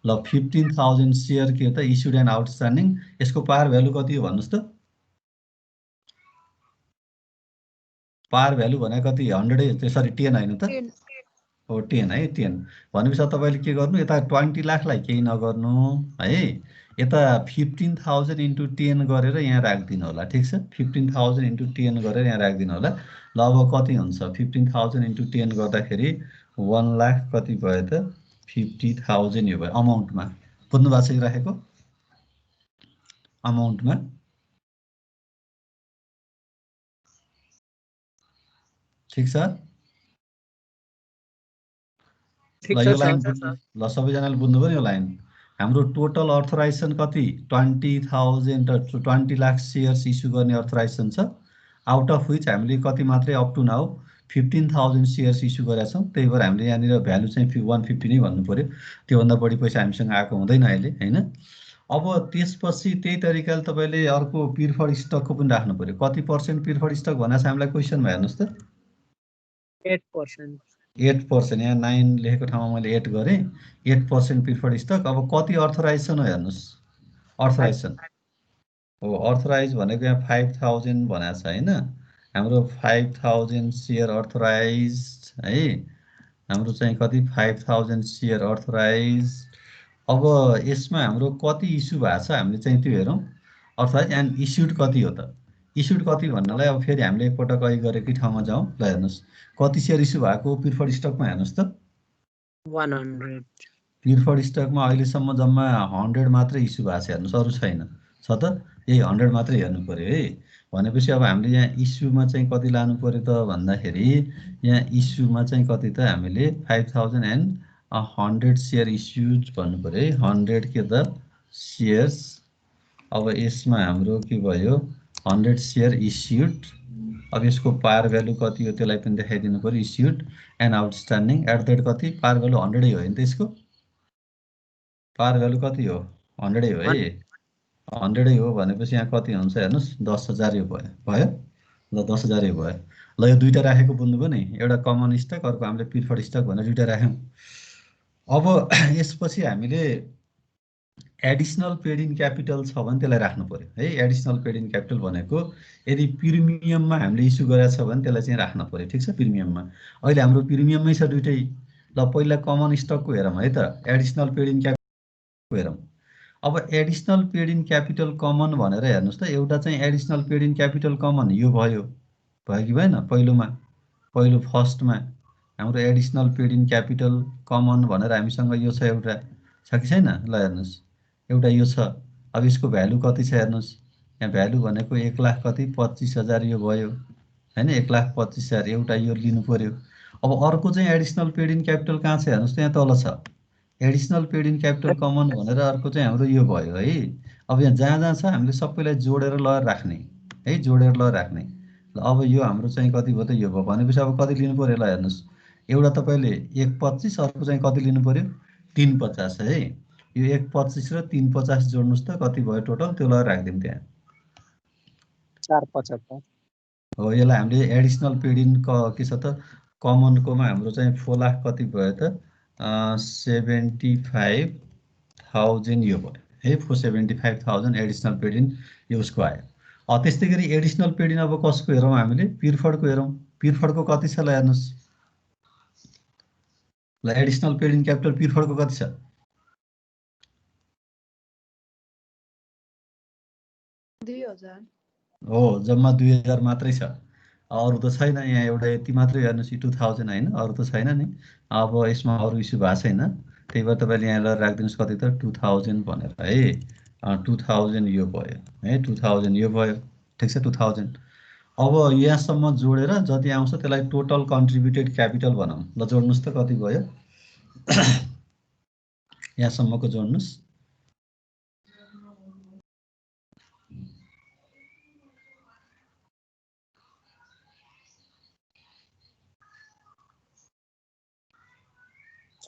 ल 15000 सेयर के त इस्युड एन्ड आउटस्ट्यान्डिङ। यसको पार भ्यालु कति हो भन्नुस् त। पार भ्यालु भने कति 100 सरी 10 हैन त
10
हो 10 है 10 भनेपछि तपाईले के गर्नु यता 20 लाखलाई केही नगर्नु है यता 15,000 इन्टु 10 गरेर यहाँ राख्दिनु होला ठीक छ 15,000 इन्टु 10 गरेर यहाँ राख्दिनु होला ल अब कति हुन्छ 15,000 इन्टु 10 गर्दाखेरि 1 लाख कति भयो त 50,000 यो भयो अमाउन्टमा बुझ्नु भएको छ राखेको अमाउन्टमा ठीक छ ल यो लाइन ल सबैजनाले बुझ्नुभयो यो लाइन हाम्रो टोटल अर्थराइजेसन कति 20,000 20 लाख शेयर्स इस्यु गर्ने अर्थराइजेसन छ आउट अफ व्हिच हामीले कति मात्रै up to now 15,000 shares issue गरेका छौं त्यही भएर हामीले यहाँनिर भ्यालु चाहिँ 150 नै भन्नु पर्यो त्योभन्दा बढी पैसा हामीसँग आएको हुँदैन अहिले हैन अब त्यसपछि त्यही तरिकाले तपाईले अर्को प्रिफर्ड स्टकको पनि राख्नु पर्यो कति पर्सेन्ट प्रिफर्ड स्टक भनेछ हामीलाई क्वेशनमा हेर्नुस् त
8%.
8% यहाँ 9 लेखेको ठाउँमा मैले 8 गरे 8% प्रिफर्ड स्टक अब कति अर्थराइजेसन हो हेर्नुस् अर्थराइजेसन हो अर्थराइज भनेको यहाँ 5,000 भनेको छ हैन हाम्रो 5,000 शेयर अर्थराइज है हाम्रो चाहिँ कति 5,000 शेयर अर्थराइज अब यसमा हाम्रो कति इस्यु भएको छ हामीले चाहिँ त्यो हेरौं अर्थराइज एन्ड इस्युड कति हो त इस्युड कति भन्नलाई अब फेरि हामीले एकपटक अघि गरेकै ठाउँमा जाउँ ल हेर्नुस् कति शेयर इस्यु भएको प्रिफर्ड स्टकमा हेर्नुस् त
100.
प्रिफर्ड स्टकमा अहिलेसम्म जम्मा 100 मात्रै इस्यु भएको छ हेर्नुस् अरु छैन छ त यही 100 मात्रै हेर्नु पर्यो है भनेपछि अब हामीले यहाँ इस्युमा चाहिँ कति लानु पर्यो त भन्दाखेरि यहाँ इस्युमा चाहिँ कति त हामीले 5,000 एन्ड 100 शेयर इस्युज भन्नु पर्यो है 100 के त शेयर्स अब यसमा हाम्रो के भयो 100 शेयर इस्युड अब यसको पार भ्यालु कति हो त्यसलाई पनि देखाइदिनु पर्यो issued and outstanding at the rate कति पार भ्यालु 100 हो हैन त यसको पार भ्यालु कति हो 100 हो है 100 हो भनेपछि यहाँ कति हुन्छ हेर्नुस् 10,000 यो भयो भयो ल 10,000 यो भयो ल यो दुईटा राखेको बुझ्नुभयो नि एउटा कमन स्टक अर्को हामीले प्रिफर्ड स्टक भनेर दुईटा राख्यौं अब यसपछि हामीले एडिशनल पेड इन क्यापिटल छ भने त्यसलाई राख्नु पर्यो है एडिशनल पेड इन क्यापिटल भनेको यदि प्रिमियममा हामीले इस्यु गरेका छ भने त्यसलाई चाहिँ राख्नु पर्यो ठीक छ प्रिमियममा अहिले हाम्रो प्रिमियममै छ दुईटै ल पहिला कमन स्टकको हेरौँ है त एडिशनल पेड इन क्यापिटल हेरौँ अब additional paid in capital common भनेर हेर्नुस् त एउटा चाहिँ additional paid in capital common यो भयो कि भएन पहिलो फर्स्टमा हाम्रो additional paid in capital common भनेर हामीसँग यो छ एउटा छ कि छैन ल हेर्नुस् एउटा यो छ अब यसको भ्यालु कति छ हेर्नुस् यहाँ भ्यालु भनेको 1 लाख कति 25,000 यो भयो हैन 1,25,000 एउटा यो लिनु पर्यो अब अर्को चाहिँ एडिशनल पेड इन क्यापिटल कहाँ छ हेर्नुस् त यहाँ तल छ additional paid in capital common भनेर अर्को चाहिँ हाम्रो यो भयो है अब यहाँ जहाँ छ हामीले सबैलाई जोडेर लगेर राख्ने है जोडेर लगेर राख्ने ल अब यो हाम्रो चाहिँ कति भयो त यो भयो भनेपछि अब कति लिनु पर्यो ल हेर्नुस् एउटा तपाईले 1,25 अर्को चाहिँ कति लिनु पर्यो 3,50 है यो 1,25 र 3,50 जोड्नुस् त कति भयो टोटल त्यो लगेर राख्दिम त्यहाँ
4,75
हो यसलाई हामीले एडिशनल पेड इन के छ त कमनकोमा हाम्रो चाहिँ 4 लाख कति भयो त 75,000 यो भयो है 475,000 एडिशनल पेड इन यो उसको आयो त्यस्तै गरी एडिशनल पेड इन अब कसको हेरौँ हामीले प्रिफर्डको हेरौँ प्रिफर्डको कति छ ल हेर्नुस् ल एडिशनल पेड इन क्यापिटल प्रिफर्डको कति छ हो जम्मा 2,000 मात्रै छ अरु त छैन यहाँ एउटा यति मात्रै हेर्नुस् 2,000 हैन अरु त छैन नि अब यसमा अरु इस्यु भएको छैन त्यही भएर तपाईले यहाँ ल राख्दिनुस् कति त 2,000 भनेर है 2,000 यो भयो है 2,000 यो भयो ठीक छ 2,000 अब यहाँसम्म जोडेर जति आउँछ त्यसलाई टोटल कन्ट्रिब्युटेड क्यापिटल बनाऊ ल जोड्नुस् त कति भयो यहाँसम्मको जोड्नुस्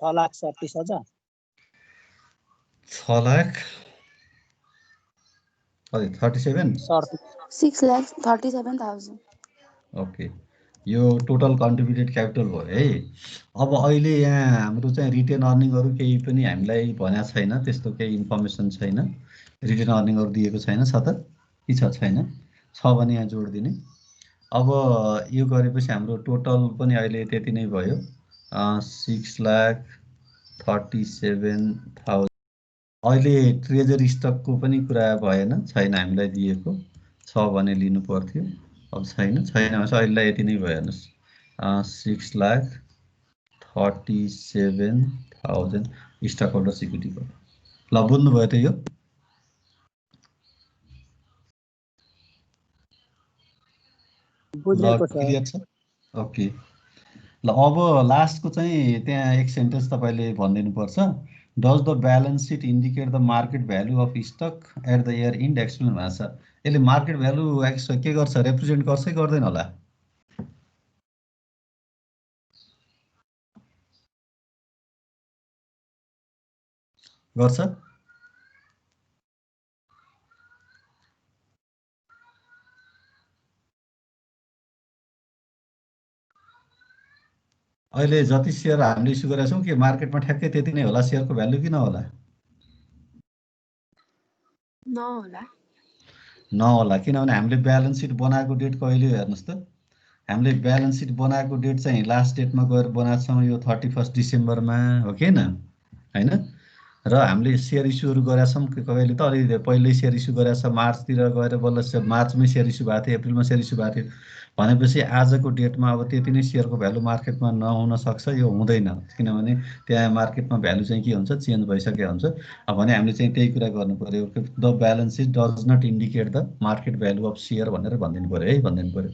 $6 लाख 37,000
6 लाख कति 37
6,37,000
ओके यो टोटल कन्ट्रिब्युटेड क्यापिटल भयो है अब अहिले यहाँ हाम्रो चाहिँ रिटेन अर्निङहरु केही पनि हामीलाई भनेको छैन त्यस्तो केही इन्फर्मेसन छैन रिटेन अर्निङहरु दिएको छैन छ त के छ छैन छ भने यहाँ जोड दिने अब यो गरेपछि हाम्रो टोटल पनि अहिले त्यति नै भयो 6,37,000। अहिले ट्रेजरी स्टकको पनि कुरा भएन, छैन हामीलाई दिएको, छ भने लिनु पर्थ्यो, अब छैन भनेपछि अहिलेलाई यति नै भयो हेर्नुहोस् 6,37,000 स्टक होल्डर्स इक्विटी भयो। ल बुझ्नुभयो त यो? ल क्लियर छ? ओके। ल अब लास्टको चाहिँ त्यहाँ एक सेन्टेन्स तपाईँले भनिदिनुपर्छ। Does the balance sheet indicate the market value of stock at the year end explain भएको छ। यसले मार्केट भ्यालु के गर्छ, रिप्रेजेन्ट गर्छ कि गर्दैन होला? गर्छ। अहिले जति सेयर हामीले इस्यु गरेका छौँ के मार्केटमा ठ्याक्कै त्यति नै होला सेयरको भ्यालु कि नहोला? नहोला, किनभने हामीले ब्यालेन्स सिट बनाएको डेट कहिले हो हेर्नुहोस् त। हामीले ब्यालेन्स सिट बनाएको डेट चाहिँ लास्ट डेटमा गएर बनाएको छौँ, यो 31 डिसेम्बरमा हो कि होइन? र हामीले सेयर इस्युहरू गरेका छौँ कहिले त अलि पहिल्यै सेयर इस्यु गरेका छ, मार्चतिर गएर बल्ल मार्चमै सेयर इस्यु भएको थियो, अप्रिलमा सेयर इस्यु भएको थियो भनेपछि आजको डेटमा अब त्यति नै सेयरको भ्यालु मार्केटमा नहुन सक्छ, यो हुँदैन, किनभने त्यहाँ मार्केटमा भ्यालु चाहिँ के हुन्छ, चेन्ज भइसकेको हुन्छ। भने हामीले चाहिँ त्यही कुरा गर्नु पर्यो, the balance sheet does not indicate the market value of share भनेर भनिदिनु पर्यो है, भनिदिनु पर्यो।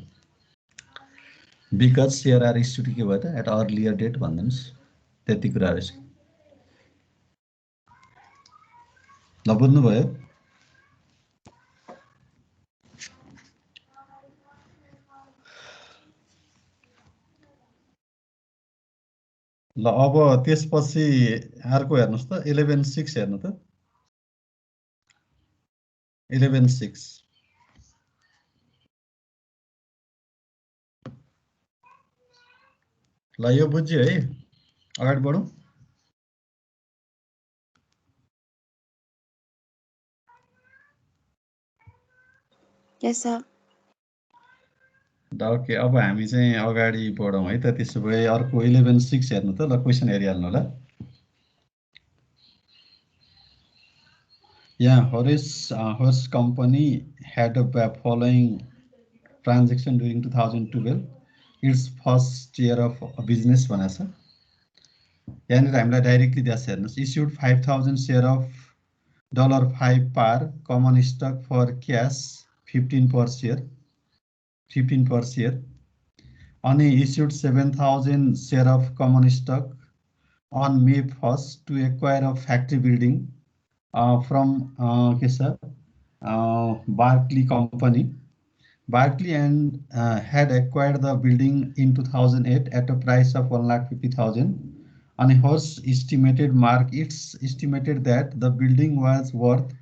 बिकज सेयर आर इस्युड के भयो त एट अर्लियर डेट भनिदिनुहोस्, त्यति कुरा रहेछ। ल बुझ्नुभयो? ल अब त्यसपछि अर्को हेर्नुहोस् त 11.6 हेर्नु त 11.6 ल यो बुझ्यो है, अगाडि बढौँ।
यस सर।
ओके, अब हामी चाहिँ अगाडि बढौँ है त। त्यसो भए अर्को 11.6 हेर्नु त, ल क्वेसन हेरिहाल्नु होला। यहाँ Horse company had a following transaction during 2012, its first year of business भनेको छ। यहाँनिर हामीलाई डाइरेक्टली दिएको छ हेर्नुहोस्, issued 5,000 share of $5 par common stock for cash 15 per share, अनि issued 7,000 share of common stock on May 1st to acquire a factory building from Barclay company. Barclay and had acquired the building in 2008 at a price of 1,50,000. And Horse estimated that the building was worth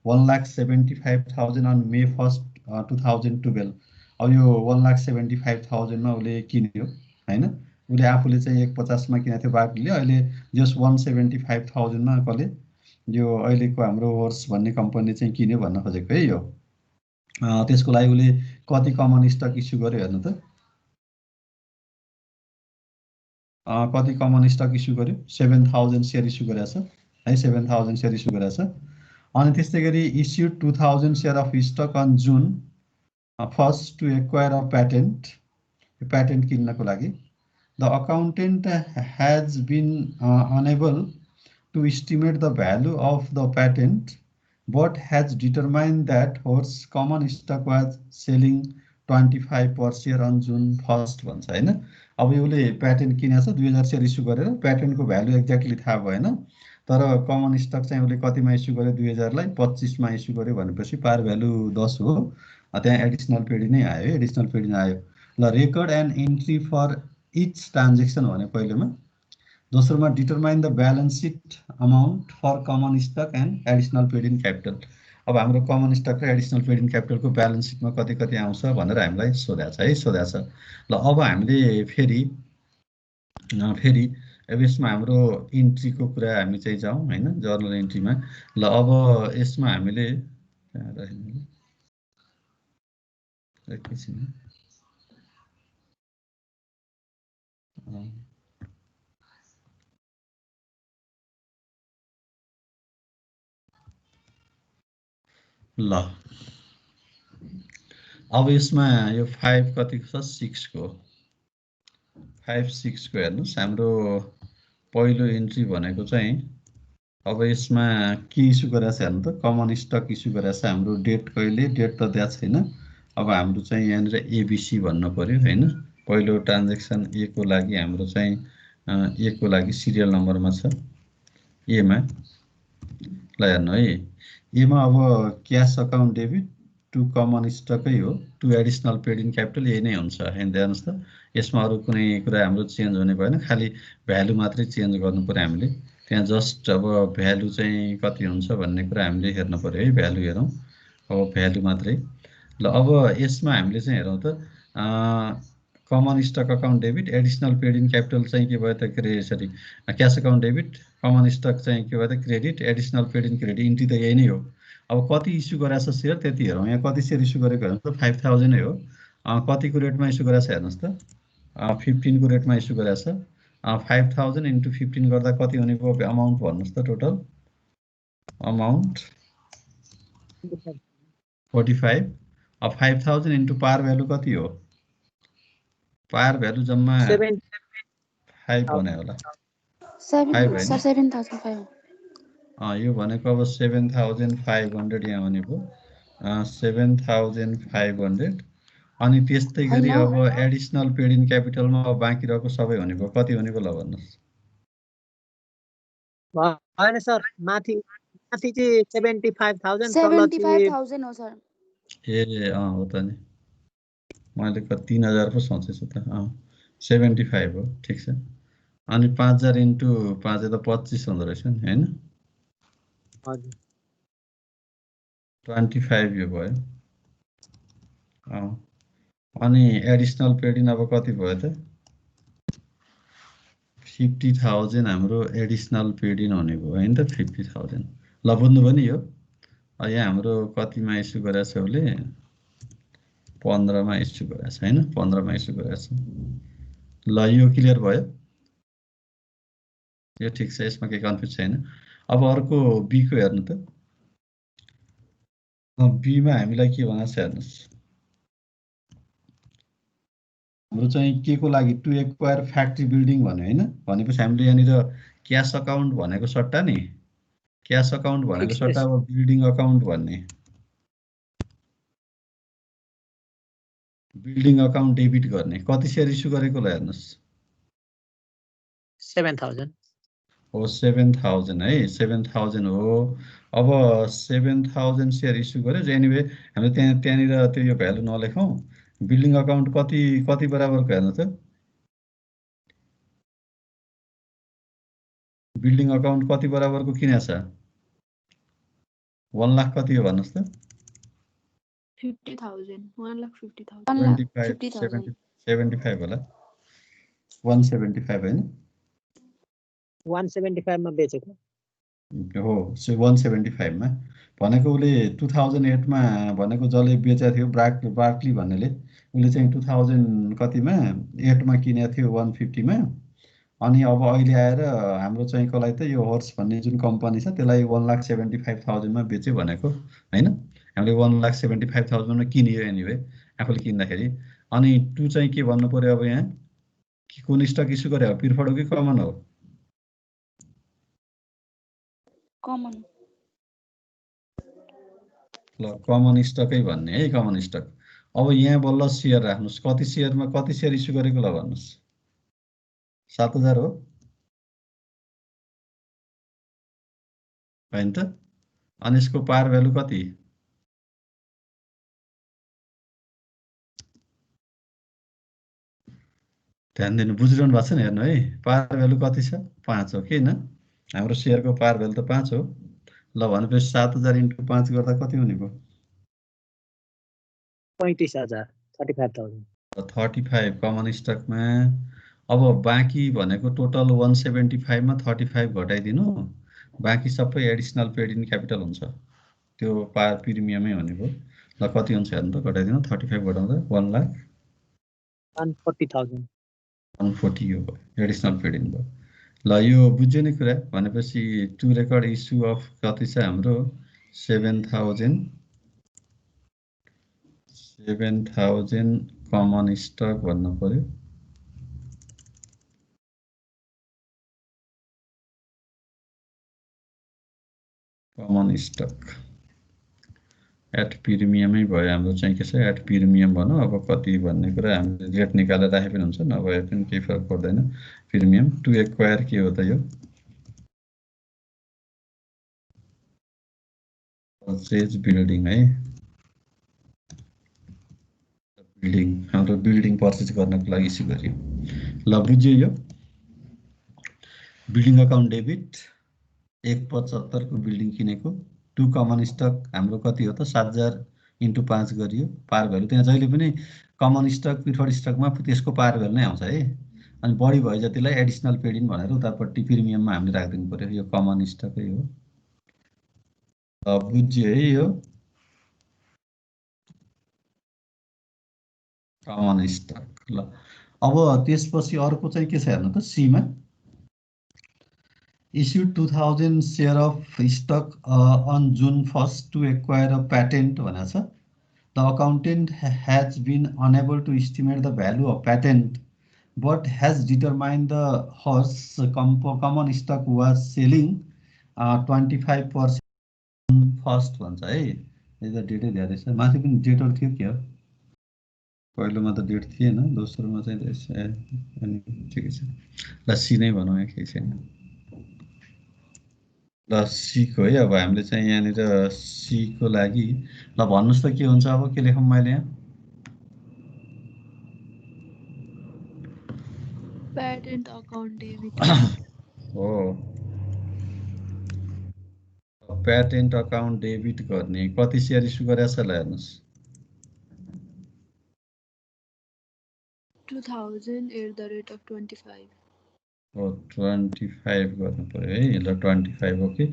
1,75,000 on May 1st, 2012. अब यो 1,75,000 मा उसले किन्यो हैन, उसले आफूले चाहिँ 150 मा किनेको थियो बार्कलीले, अहिले जस 175,000 मा कसले यो अहिलेको हाम्रो होर्स भन्ने कम्पनी चाहिँ किन्यो भन्न खोजेको है यो। त्यसको लागि उसले कति कमन स्टक इस्यु गर्यो हेर्नु त, कति कमन स्टक इस्यु गर्यो, 7,000 सेयर इस्यु गरेछ है, 7,000 सेयर इस्यु गरेछ। अनि त्यस्तै गरी issue 2,000 share of stock on June 1st to acquire a patent, patent किन्नको लागि। The accountant has been unable to estimate the value of the patent, but has determined that Horse common stock was selling 25 per share on June 1st भन्छ हैन। अब यसले patent किनेछ 2000 share issue गरेर, प्याटेन्टको value exactly थाहा भएन, तर common stock चाहिँ उसले कतिमा इस्यु गर्यो, 2000 लाई 25 मा इस्यु गर्यो भनेपछि पार भ्यालु 10 हो, त्यहाँ एडिसनल पेडी नै आयो, एडिसनल पेडी नै आयो। ल record and entry for each transaction भने पहिलोमा, दोस्रोमा determine the balance sheet amount for common stock and additional paid in capital. अब हाम्रो कमन स्टक र एडिसनल पेड इन क्यापिटलको ब्यालेन्स सिटमा कति कति आउँछ भनेर हामीलाई सोधेको छ है, सोधेको छ। ल अब हामीले फेरि अब यसमा हाम्रो इन्ट्रीको कुरा हामी चाहिँ जाउँ हैन, जर्नल इन्ट्रीमा। ल अब यसमा हामीले एकैछिन ल अब यसमा यो 5 कतिको छ 6 को 5 6 को हेर्नुस् हाम्रो पहिलो इन्ट्री भनेको चाहिँ अब यसमा के इस्यु गरेछ हेर्नु त कमन स्टक इस्यु गरेछ हाम्रो डेट कहिले डेट त दिएको छैन अब हाम्रो चाहिँ यहाँनिर एबिसी भन्नु पर्यो हैन पहिलो ट्रान्ज्याक्सन ए को लागि हाम्रो चाहिँ ए को लागि सिरियल नम्बरमा छ ए मा ल हेर्नु है ए मा अब cash account debit to common स्टकै हो to additional paid in capital यही नै हुन्छ हैन हेर्नुस् त यसमा अरु कुनै कुरा हाम्रो चेन्ज हुने भएन खाली भ्यालु मात्रै चेन्ज गर्नु पर्यो हामीले त्यहाँ जस्ट अब भ्यालु चाहिँ कति हुन्छ भन्ने कुरा हामीले हेर्नु पर्यो है भ्यालु हेरौँ अब भ्यालु मात्रै ल अब यसमा हामीले चाहिँ हेरौँ त common stock account debit additional paid in capital चाहिँ के भयो त sorry cash account debit common stock चाहिँ के भयो त credit additional paid in credit entry त यही नै हो अब कति इस्यु गरेछ सेयर त्यति हेरौँ यहाँ कति सेयर इस्यु गरेको हेर्नु त 5000 नै हो कतिको रेटमा इस्यु गरेछ हेर्नुस् त 15 को रेटमा इस्यु गरेछ 5000 into 15 गर्दा कति हुने भयो अमाउन्ट भन्नुस् त टोटल अमाउन्ट 45 अब 5000 into पार भ्यालु कति हो पार भ्यालु जम्मा 5 भने होला
7,500
यो भनेको अब 7500 यहाँ हुने भयो 7500 अनि त्यस्तै गरी अब एडिसनल पेड इन क्यापिटलमा अब बाँकी रहेको सबै हुने भयो कति हुने भयो ल भन्नुस्
हैन सर माथि चाहिँ 75000
75,000 हो सर
ए हो त नि मैले त 3000 पो सोचेछु त 75 हो ठीक छ अनि 5000 into 5 त 25 हुँदो रहेछ नि हैन
हजुर
25 यो भयो अनि एडिसनल पेड इन अब कति भयो त 50000 हाम्रो एडिसनल पेड इन हुने भयो हैन त 50000 ल बुझ्नु भयो नि यो यहाँ हाम्रो कतिमा इस्यु गरेछ उसले 15 मा इस्यु गरेछ हैन 15 मा इस्यु गरेछ ल यो क्लियर भयो यो ठीक छ यसमा के कन्फ्युज छैन अब अर्को बी को हेर्नु त बी मा हामीलाई के भनेछ हेर्नुस् हाम्रो चाहिँ के को लागि टु एक्वायर फ्याक्ट्री बिल्डिङ भन्यो हैन भनेपछि हामीले यहाँनिर क्याश अकाउन्ट भनेको सट्टा नि क्याश अकाउन्ट भनेको सट्टा अब बिल्डिङ अकाउन्ट भन्ने बिल्डिङ अकाउन्ट डेबिट गर्ने कति सेयर इस्यु गरेको ल हेर्नुस्
7000
हो 7000 है 7000 हो अब 7000 सेयर इस्यु गर्यो एनीवे हामीले त्यहाँनिर त्यो यो भ्यालु नलेखौँ बिल्डिङ अकाउन्ट कति बराबरको हेर्नु त बिल्डिङ अकाउन्ट कति बराबरको किन छ 1 लाख कति हो भन्नुस् त
50,000 1,50,000
75 होला 175 हैन
175 मा बेचेको
हो 175 मा भनेको उले 2008 मा भनेको जसले बेचेको थियो बार्कली भन्नेले उले चाहिँ 2000 कतिमा 8 मा किनेको थियो 150 मा अनि अब अहिले आएर हाम्रो चाहिँ कसलाई त यो हर्स भन्ने जुन कम्पनी छ त्यसलाई 1,75,000 मा बेच्यो भनेको हैन हामीले 1,75,000 मा किनियो एनीवे आफूले किन्दाखेरि अनि टु चाहिँ के भन्नु पर्यो अब यहाँ कि कुन स्टक इस्यु गरे हो प्रिफर्ड हो कि कमन हो
कमन
ल कमन स्टकै भन्ने है कमन स्टक अब यहाँ बल्ल शेयर राख्नुस् कति शेयरमा कति शेयर इस्यु गरेको ल भन्नुस् 7000 हो हैन त अनि यसको पार भ्यालु कति ध्यान दिनु बुझिरहनु भएको छ नि हेर्नु है पार भ्यालु कति छ 5 हो किन हाम्रो शेयरको पार भ्यालु त 5 हो ल भनेपछि 7000 into 5 गर्दा कति हुने भयो
35000 35000
35 कमन स्टकमा अब बाँकी भनेको टोटल 175 मा 35 घटाइदिनु बाँकी सबै एडिसनल पेड इन क्यापिटल हुन्छ त्यो पार प्रिमियमै हुने भयो ल कति हुन्छ हेर्नु त घटाइदिनु 35 घटाउँदा 1,40,000 140 हो भयो एडिसनल पेड इन भयो। ल यो बुझ्यो नि कुरा भनेपछि टु रेकर्ड इस्यु अफ कति छ हाम्रो 7,000 कमन स्टक भन्नु पर्यो। कमन स्टक एट प्रिमियमै भयो हाम्रो चाहिँ के छ एट प्रिमियम भनौँ। अब कति भन्ने कुरा हामीले रेट निकालेर राखे पनि हुन्छ नभए पनि केही फरक पर्दैन। प्रिमियम टु एक्वायर के हो त यो परचेज बिल्डिङ है। बिल्डिङ हाम्रो बिल्डिङ परचेज गर्नको लागि इस्यु गरियो। ल बुझ्यो यो बिल्डिङ अकाउन्ट डेबिट 175 को बिल्डिङ किनेको टु कमन स्टक हाम्रो कति हो त 7,000 × 5 गरियो पार भ्यालु। त्यहाँ जहिले पनि कमन स्टक प्रिफर्ड स्टकमा त्यसको पार भ्यालु नै आउँछ है। अनि बढी भयो जतिलाई एडिसनल पेड इन भनेर उतापट्टि प्रिमियममा हामीले राखिदिनु पर्यो। यो कमन स्टकै हो। बुझ्यो है यो कमन स्टक। ल अब त्यसपछि अर्को चाहिँ के छ हेर्नु त सीमा issued 2000 share of stock on June 1st to acquire a patent भनेको छ। The accountant has been unable to estimate the value of patent but has determined the horse common stock was selling 25% first भन्छ है। यो त डेटै दिएको रहेछ माथि पनि डेटहरू थियो क्या पहिलोमा त डेट थिएन दोस्रोमा चाहिँ अनि ठिकै छ। ल सी नै भनौँ यहाँ केही छैन। ल सीको है अब हामीले चाहिँ यहाँनिर सीको लागि ल भन्नुहोस् त के हुन्छ अब के लेखौँ मैले यहाँ
प्याटेन्ट अकाउन्ट डेबिट
हो प्याटेन्ट अकाउन्ट डेबिट गर्ने कति सेयर इस्यु गरेछ ल हेर्नुहोस्
2000/25
हो 25 गर्नु पर्यो है। ल 25 ओके। ल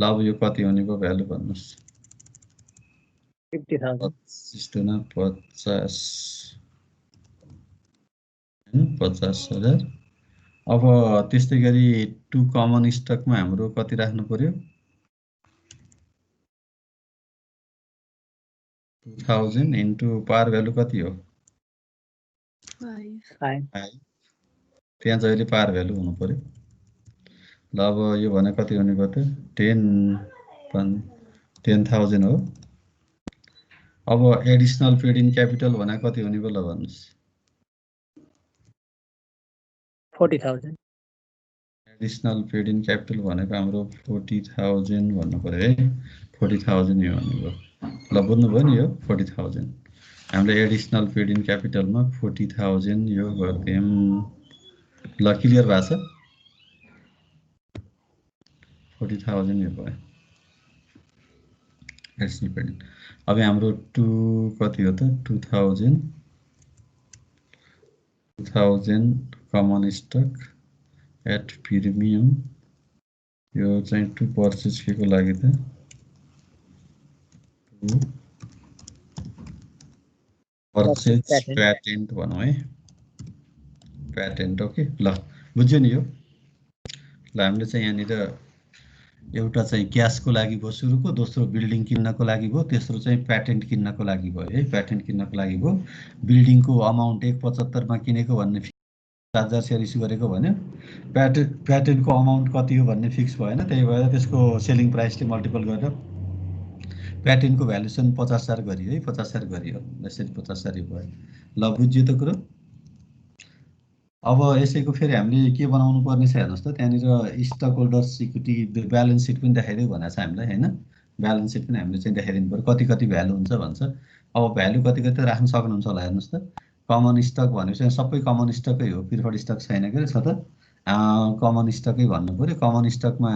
अब यो कति हुने भयो भ्यालु भन्नुहोस्
50,000
50,000। अब त्यस्तै गरी टु कमन स्टकमा हाम्रो कति राख्नु पर्यो 2000 इन्टु पार भ्यालु कति हो
5
त्यहाँ जहिले पार भ्यालु हुनु पर्यो। ल अब यो भने कति हुने भयो त 10,000 हो। अब एडिसनल पेड इन क्यापिटल भने कति हुने भयो ल भन्नुहोस्
40,000
एडिसनल पेड इन क्यापिटल भनेको हाम्रो 40,000 भन्नु पर्यो है। 40,000 यो भन्नुभयो। ल बुझ्नुभयो नि यो 40,000 हामीले एडिसनल पेड इन क्यापिटलमा 40,000 यो गरिदियौँ। ल क्लियर भएको छ 40,000 यो भयो एडिसनल पेड इन। अब हाम्रो टु कति हो त 2000 कमन स्टक एट प्रिमियम यो चाहिँ टु पर्चेज के को लागि त पर्चेज प्याटेन्ट भनौँ है प्याटेन्ट ओके। ल बुझ्यो नि यो। ल हामीले चाहिँ यहाँनिर एउटा चाहिँ क्यासको लागि भयो सुरुको दोस्रो बिल्डिङ किन्नको लागि भयो तेस्रो चाहिँ प्याटेन्ट किन्नको लागि भयो है। प्याटेन्ट किन्नको लागि भयो बिल्डिङको अमाउन्ट 175 मा किनेको भन्ने 7,000 सेयर इस्यु गरेको भन्यो प्याटेन्टको अमाउन्ट कति हो भन्ने फिक्स भएन त्यही भएर त्यसको सेलिङ प्राइसले मल्टिपल गरेर प्याटेन्टको भ्यालुएसन 50,000 गरियो है 50,000 गरियो यसरी 50,000 भयो। ल बुझ्यो त कुरो। अब यसैको फेरि हामीले के बनाउनु पर्ने छ हेर्नुहोस् त त्यहाँनिर stock holders equity balance sheet पनि देखाइदियो भनेको छ हामीलाई हैन। ब्यालेन्स सिट पनि हामीले चाहिँ देखाइदिनु पर्यो कति कति भ्यालु हुन्छ भन्छ। अब भ्यालु कति कति राख्न सक्नुहुन्छ होला हेर्नुहोस् त कमन स्टक भनेपछि सबै कमन स्टकै हो प्रिफर्ड स्टक छैन के छ त कमन स्टकै भन्नु पर्यो। कमन स्टकमा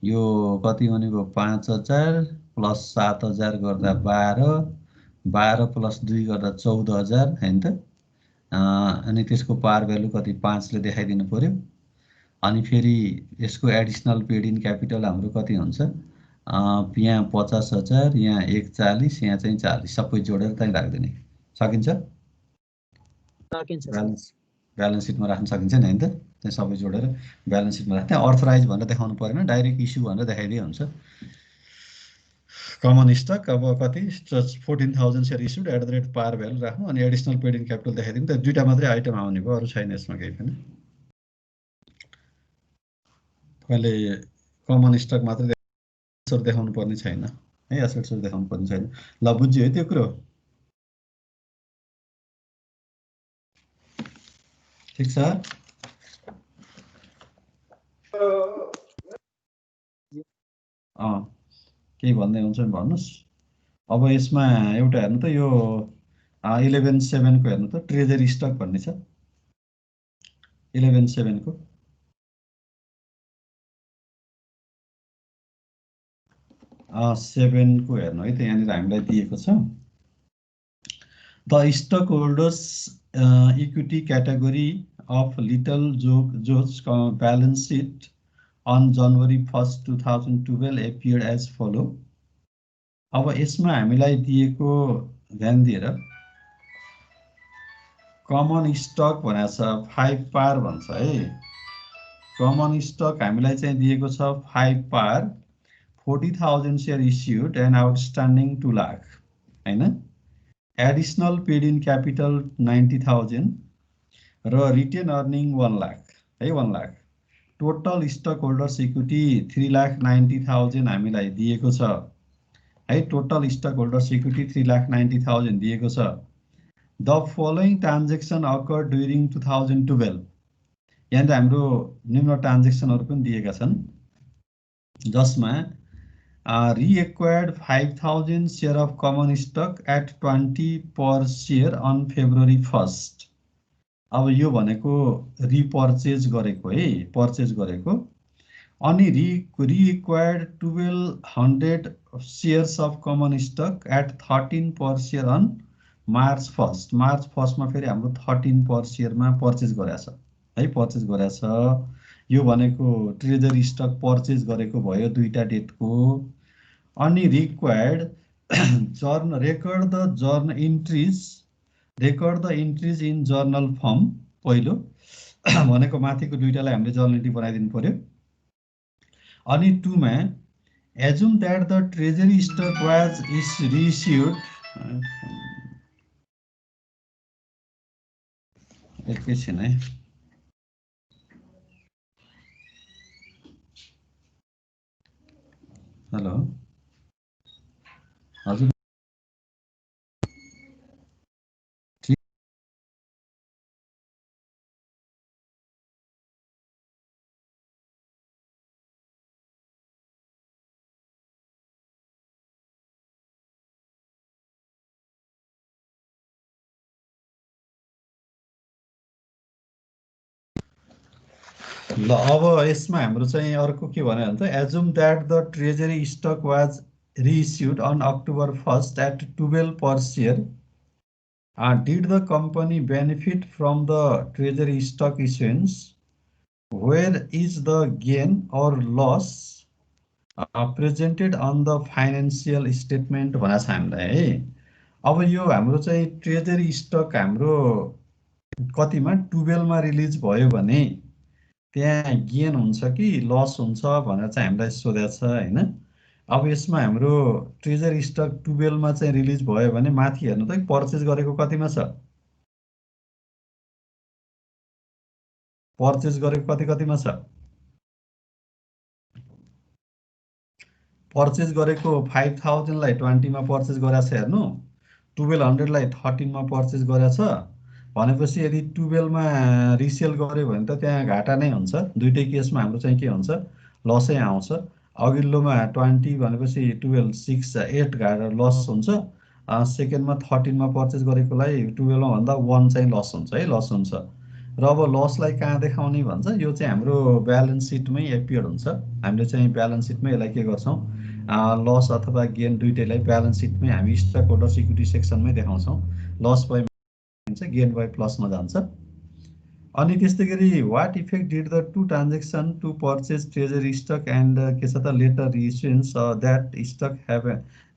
यो कति हुने भयो 5,000 प्लस 7,000 गर्दा 12 प्लस 2 गर्दा 14,000 हैन त। अनि त्यसको पार भ्यालु कति 5 ले देखाइदिनु पर्यो। अनि फेरि यसको एडिसनल पेड इन क्यापिटल हाम्रो कति हुन्छ यहाँ 50,000 यहाँ 140 यहाँ चाहिँ 40 सबै जोडेर त्यही राख्दिने सकिन्छ
सकिन्छ
ब्यालेन्स ब्यालेन्स सिटमा राख्न सकिन्छ नि हैन त त्यहाँ सबै जोडेर ब्यालेन्स सिटमा राख्दा अथराइज भनेर देखाउनु परेन डाइरेक्ट इस्यु भनेर देखाइदिए हुन्छ कमन स्टक अब कति 14,000 सेयर इस्युड @ par भ्यालु राख्नु अनि एडिसनल पेड इन क्यापिटल देखाइदिउँ त दुईटा मात्रै आइटम आउने भयो अरु छैन यसमा केही पनि अहिले कमन स्टक मात्रै देखाउनु पर्ने छैन है एसेट्सहरु देखाउनु पर्ने छैन ल बुझ्यो है त्यो कुरो ठीक छ केही भन्दै हुन्छ भने भन्नुस् अब यसमा एउटा हेर्नु त यो 11/7 को हेर्नु त ट्रेजरी स्टक भन्ने छ 11/7 को 7 को हेर्नु है त यहाँनिर हामीलाई दिएको छ the stock holders equity category of Little Joe's balance sheet on January 1st 2012 appeared as follow अब यसमा हामीलाई दिएको ध्यान दिएर कमन स्टक भनेको छ 5 par भन्छ है कमन स्टक हामीलाई चाहिँ दिएको छ 5 par 40,000 share issued and outstanding 2 lakh हैन एडिसनल पेड इन क्यापिटल 90,000 र रिटेन अर्निङ 1 लाख है 1 lakh total stock holders equity 3,90,000 हामीलाई दिएको छ है टोटल स्टक होल्डर्स इक्विटी 3,90,000 दिएको छ the following transaction occur during 2012 यहाँ हाम्रो निम्न ट्रान्जेक्सनहरु पनि दिएका छन् जसमा reacquired 5,000 share of common stock at 20 per share on February 1st अब यो भनेको रिपर्चेज गरेको है पर्चेज गरेको अनि reacquired 1,200 shares of common stock at 13 per share on March 1st March 1st मा फेरि हाम्रो 13 per share मा पर्चेज गरेछ है पर्चेज गरेछ यो भनेको ट्रेजरी स्टक पर्चेज गरेको भयो दुईटा डेटको अनि required record the entries in journal form पहिलो भनेको माथिको दुईटालाई हामीले जर्नल इन्ट्री बनाइदिनु पर्यो अनि 2 मा assume that the treasury stock was reissued एकैछिन है हेलो हजुर ल अब यसमा हाम्रो चाहिँ अर्को के भने त assume that the treasury stock was reissued on October 1st at 12 per share. Did the company benefit from the treasury stock issuance? Where is the gain or loss presented on the financial statement भनेको छ हामीलाई है अब यो हाम्रो चाहिँ treasury stock हाम्रो कतिमा 12 मा रिलिज भयो भने त्यहाँ गेन हुन्छ कि लस हुन्छ भनेर चाहिँ हामीलाई सोधेको छ हैन अब यसमा हाम्रो ट्रेजरी स्टक 12 मा चाहिँ रिलिज भयो भने माथि हेर्नु त पर्चेज गरेको कतिमा छ पर्चेज गरेको कतिमा छ पर्चेज गरेको 5,000 लाई 20 मा पर्चेज गरेछ हेर्नु 1200 लाई 13 मा पर्चेज गरेछ भनेपछि यदि 12 मा रिसेल गर्यो भने त त्यहाँ घाटा नै हुन्छ दुईटै केसमा हाम्रो चाहिँ के हुन्छ लसै आउँछ अघिल्लोमा 20 भनेपछि 12 6 8 घाटा लस हुन्छ सेकेन्डमा 13 मा पर्चेज गरेकोलाई 12 मा भन्दा 1 चाहिँ लस हुन्छ है लस हुन्छ र अब लसलाई कहाँ देखाउने भन्छ यो चाहिँ हाम्रो ब्यालेन्स सिटमै एपियर हुन्छ हामीले चाहिँ ब्यालेन्स सिटमै यसलाई के गर्छौं लस अथवा गेन दुईटैलाई ब्यालेन्स सिटमै हामी स्टक होल्डर इक्विटी सेक्सनमै देखाउँछौं loss by gain by plus मा जान्छ अनि त्यस्तै गरी what effect did the two transaction to purchase treasury stock and के छ त later reissuance that stock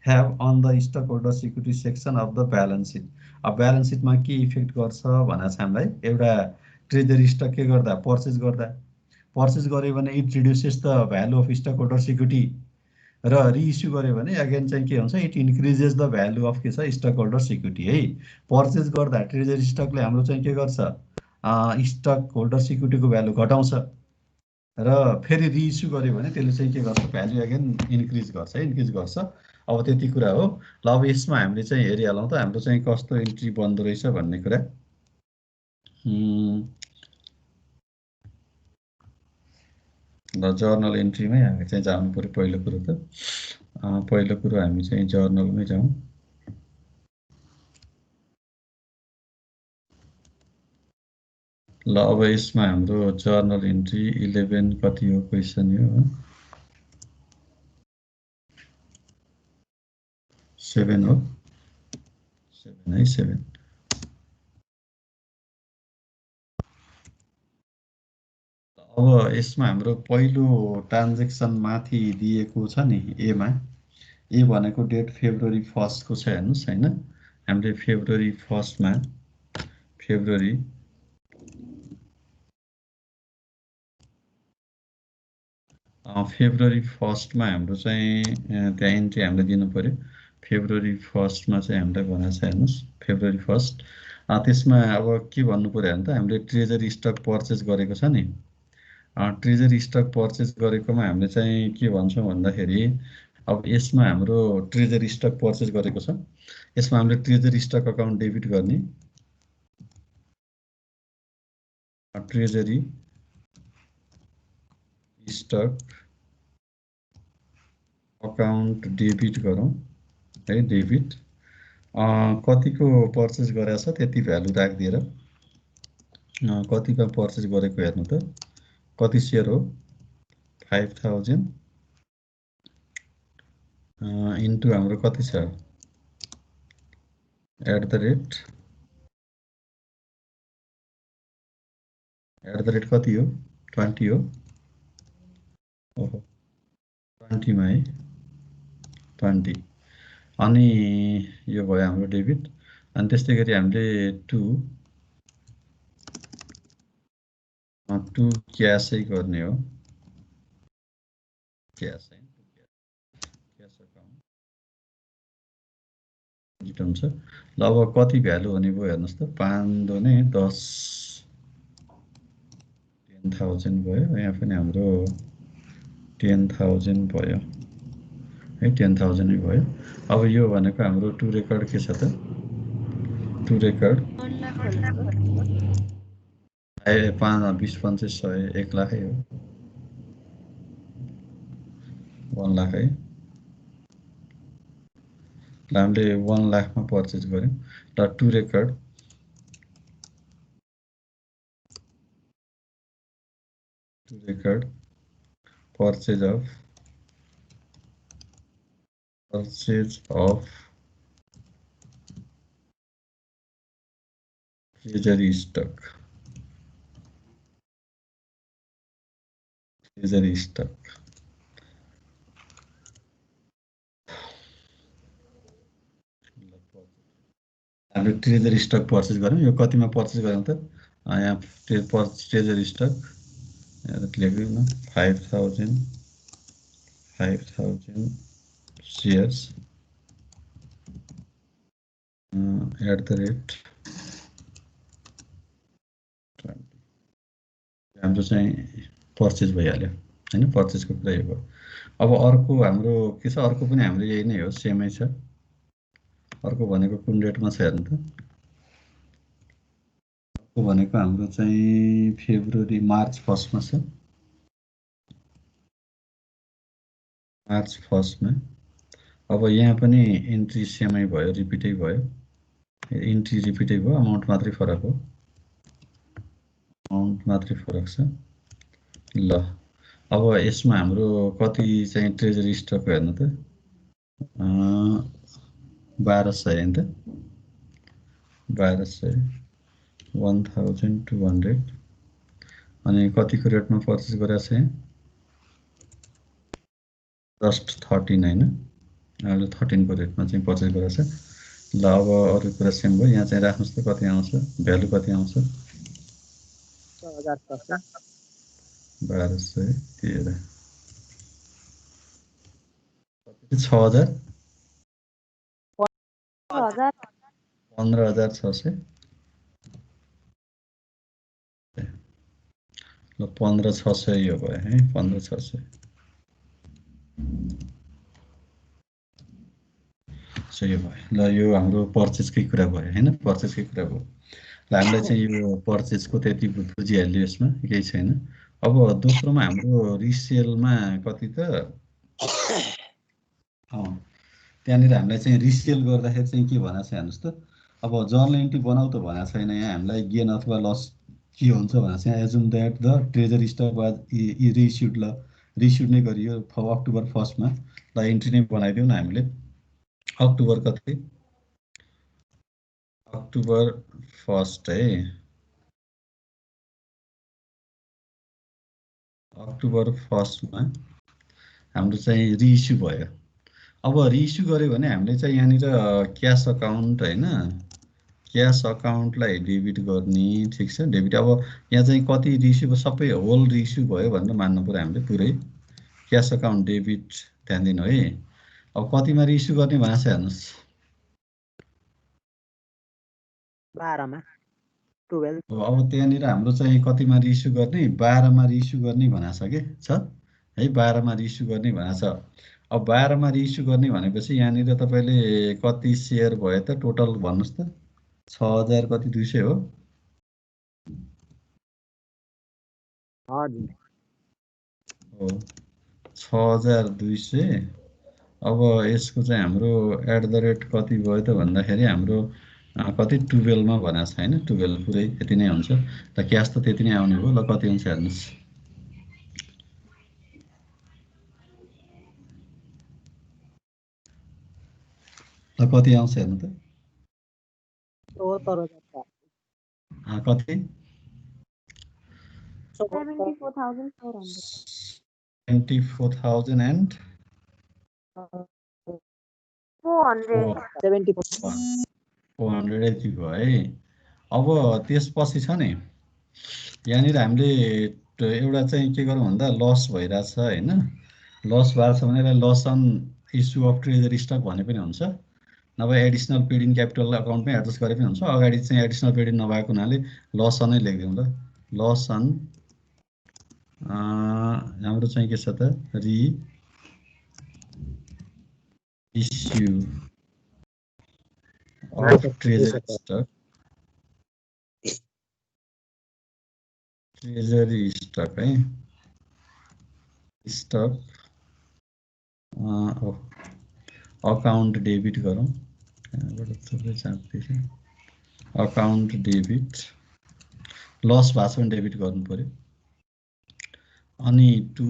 have on the stock holders equity section of the balance sheet अब balance सिटमा के इफेक्ट गर्छ भनेर चाहिँ हामीलाई एउटा ट्रेजरी स्टक के गर्दा पर्चेज गर्यो भने it reduces the value of stock holder security र रिइस्यु गर्यो भने अगेन चाहिँ के हुन्छ it increases the value of के छ स्टक होल्डर सिक्युरिटी है। पर्चेज गर्दा ट्रेजरी स्टकले हाम्रो चाहिँ के गर्छ स्टक होल्डर सिक्युरिटीको भ्यालु घटाउँछ र फेरि रिइस्यु गर्यो भने त्यसले चाहिँ के गर्छ भ्यालु अगेन इन्क्रिज गर्छ। अब त्यति कुरा हो। ल अब यसमा हामीले चाहिँ हेरिहालौँ त हाम्रो चाहिँ कस्तो इन्ट्री बन्दो रहेछ भन्ने कुरा। ल जर्नल इन्ट्रीमै हामी चाहिँ जानु पर्यो पहिलो कुरो त। पहिलो कुरो हामी चाहिँ जर्नलमै जाउँ। ल अब यसमा हाम्रो जर्नल इन्ट्री 11 कति हो क्वेसन यो 7 हो 7 है 7। अब यसमा हाम्रो पहिलो ट्रान्जेक्सन माथि दिएको छ नि एमा ए भनेको डेट फेब्रुअरी 1 को छ हेर्नुस् हैन। हामीले फेब्रुअरी 1 मा फेब्रुअरी फेब्रुअरी 1 मा हाम्रो चाहिँ त्यहाँ इन्ट्री हामीले दिनु पर्यो। फेब्रुअरी 1 मा चाहिँ हामीले भनेको छ हेर्नुस् फेब्रुअरी 1 त्यसमा अब के भन्नु पर्यो भने त हामीले ट्रेजरी स्टक पर्चेज गरेको छ नि ट्रेजरी स्टक पर्चेज गरेकोमा हामीले चाहिँ के भन्छौँ भन्दाखेरि अब यसमा हाम्रो ट्रेजरी स्टक पर्चेज गरेको छ यसमा हामीले ट्रेजरी स्टक अकाउन्ट डेबिट गर्ने ट्रेजरी स्टक अकाउन्ट डेबिट गरौँ है डेबिट कतिको पर्चेज गरेछ त्यति भ्यालु राखिदिएर कतिको पर्चेज गरेको हेर्नु त कति शेयर हो 5000 इन्टु हाम्रो कति छ एट द रेट कति हो 20 हो ओहो 20 मा है 20 अनि यो भयो हाम्रो डेबिट अनि त्यस्तै गरी हामीले 2 क्यासै गर्ने हो क्यास है क्यास अकाउन्ट हुन्छ। ल अब कति भ्यालु हुने भयो हेर्नुस् त 5 दुने 10 10,000 भयो यहाँ पनि हाम्रो 10,000 भयो है 10,000 नै भयो। अब यो भनेको हाम्रो टु रेकर्ड के छ त टु रेकर्ड
1 लाख होला सर
5 20 50 100 1 लाखै हो 1 लाख है। ल हामीले 1 लाखमा पर्चेज गर्यौँ ल to record purchase of treasury stock हामीले ट्रेजरी स्टक पर्चेज गऱ्यौँ यो कतिमा पर्चेज गऱ्यौँ त यहाँ ट्रेजरी स्टक लेख्यौँ न 5000 सेयर्स एट द रेट हाम्रो चाहिँ पर्चेज भइहाल्यो हैन पर्चेजको कुरा यो भयो। अब अर्को हाम्रो के छ अर्को पनि हाम्रो यही नै हो सेमै छ अर्को भनेको कुन डेटमा छ हेर्नु त अर्को भनेको हाम्रो चाहिँ फेब्रुअरी मार्च 1 मा छ मार्च 1 मा। अब यहाँ पनि इन्ट्री सेमै भयो रिपिटै भयो इन्ट्री रिपिटै भयो अमाउन्ट मात्रै फरक हो छ। ल अब यसमा हाम्रो कति चाहिँ ट्रेजरी स्टक हेर्नु त 1200 हैन त 1200 1200 अनि कतिको रेटमा पर्चेज गरेको छ जस्ट 13 हैन अहिले 13 को रेटमा चाहिँ पर्चेज गरेको छ। ल अब अरु कुरा सेम भयो यहाँ चाहिँ राख्नुस् त कति आउँछ भ्यालु कति आउँछ
12,600
1213 6,000 15,600 ल 15,600 यो भयो है 15,600 सही भयो ल यो हाम्रो पर्चेजकै कुरा भयो हैन पर्चेजकै कुरा भयो ल हामीलाई चाहिँ यो पर्चेजको त्यति बुझिहाल्यो यसमा केही छैन अब दोस्रोमा हाम्रो रिसेलमा कति त त्यहाँनिर हामीलाई चाहिँ रिसेल गर्दाखेरि चाहिँ के भनेको छ हेर्नुहोस् त अब जर्नल एन्ट्री बनाऊ त भनेको छैन यहाँ हामीलाई गेन अथवा लस के हुन्छ भनेको छ assume that the treasure stock was reissued ल रिइस्युड नै गरियो अक्टोबर 1 मा ल एन्ट्री नै बनाइदिउँ न हामीले अक्टोबर कति अक्टोबर 1 है अक्टोबर 1 मा हाम्रो चाहिँ रिइस्यु भयो अब रिइस्यु गर्यो भने हामीले चाहिँ यहाँनिर क्यास अकाउन्ट हैन क्यास अकाउन्टलाई डेबिट गर्ने ठिक छ डेबिट अब यहाँ चाहिँ कति रिइस्यु सबै होल रिइस्यु भयो भनेर मान्नु पर्यो हामीले पुरै क्यास अकाउन्ट डेबिट ध्यान दिनु है अब कतिमा रिइस्यु गर्ने भनेको छ हेर्नुहोस्
12 मा 12
अब त्यहाँनिर हाम्रो चाहिँ कतिमा रिइस्यु गर्ने 12 मा रिइस्यु गर्ने भनेको छ के छ है 12 मा रिइस्यु गर्ने भनेको छ अब 12 मा रिइस्यु गर्ने भनेपछि यहाँनिर तपाईले कति शेयर भयो त टोटल भन्नुस् त 6,000 कति 200 हो
हजुर
हो 6,200 अब यसको चाहिँ हाम्रो @ कति भयो त भन्दाखेरि हाम्रो कति 12 मा भनेको छ हैन 12 पुरै यति नै हुन्छ त क्याश त त्यति नै आउने हो ल कति हुन्छ हेर्नुस् ल कति आउँछ हेर्नु त
74,000
कति
74,400
24,000 and
400
400 यति भयो है अब त्यसपछि छ नि यहाँनिर हामीले एउटा चाहिँ के गरौँ भन्दा लस भइरहेछ हैन लस भएको छ भने loss on issue of treasure stock भने पनि हुन्छ नभए एडिसनल पेड इन क्यापिटल अकाउन्टमै एडजस्ट गरे पनि हुन्छ अगाडि चाहिँ एडिसनल पेड इन नभएको हुनाले लस अनै लेखिदिउँ ल लस अन हाम्रो चाहिँ के छ त reissue of treasure stock treasury stock है स्टक अकाउन्ट डेबिट गरौँ अकाउन्ट डेबिट लस भएको छ भने डेबिट गर्नु पर्यो अनि 2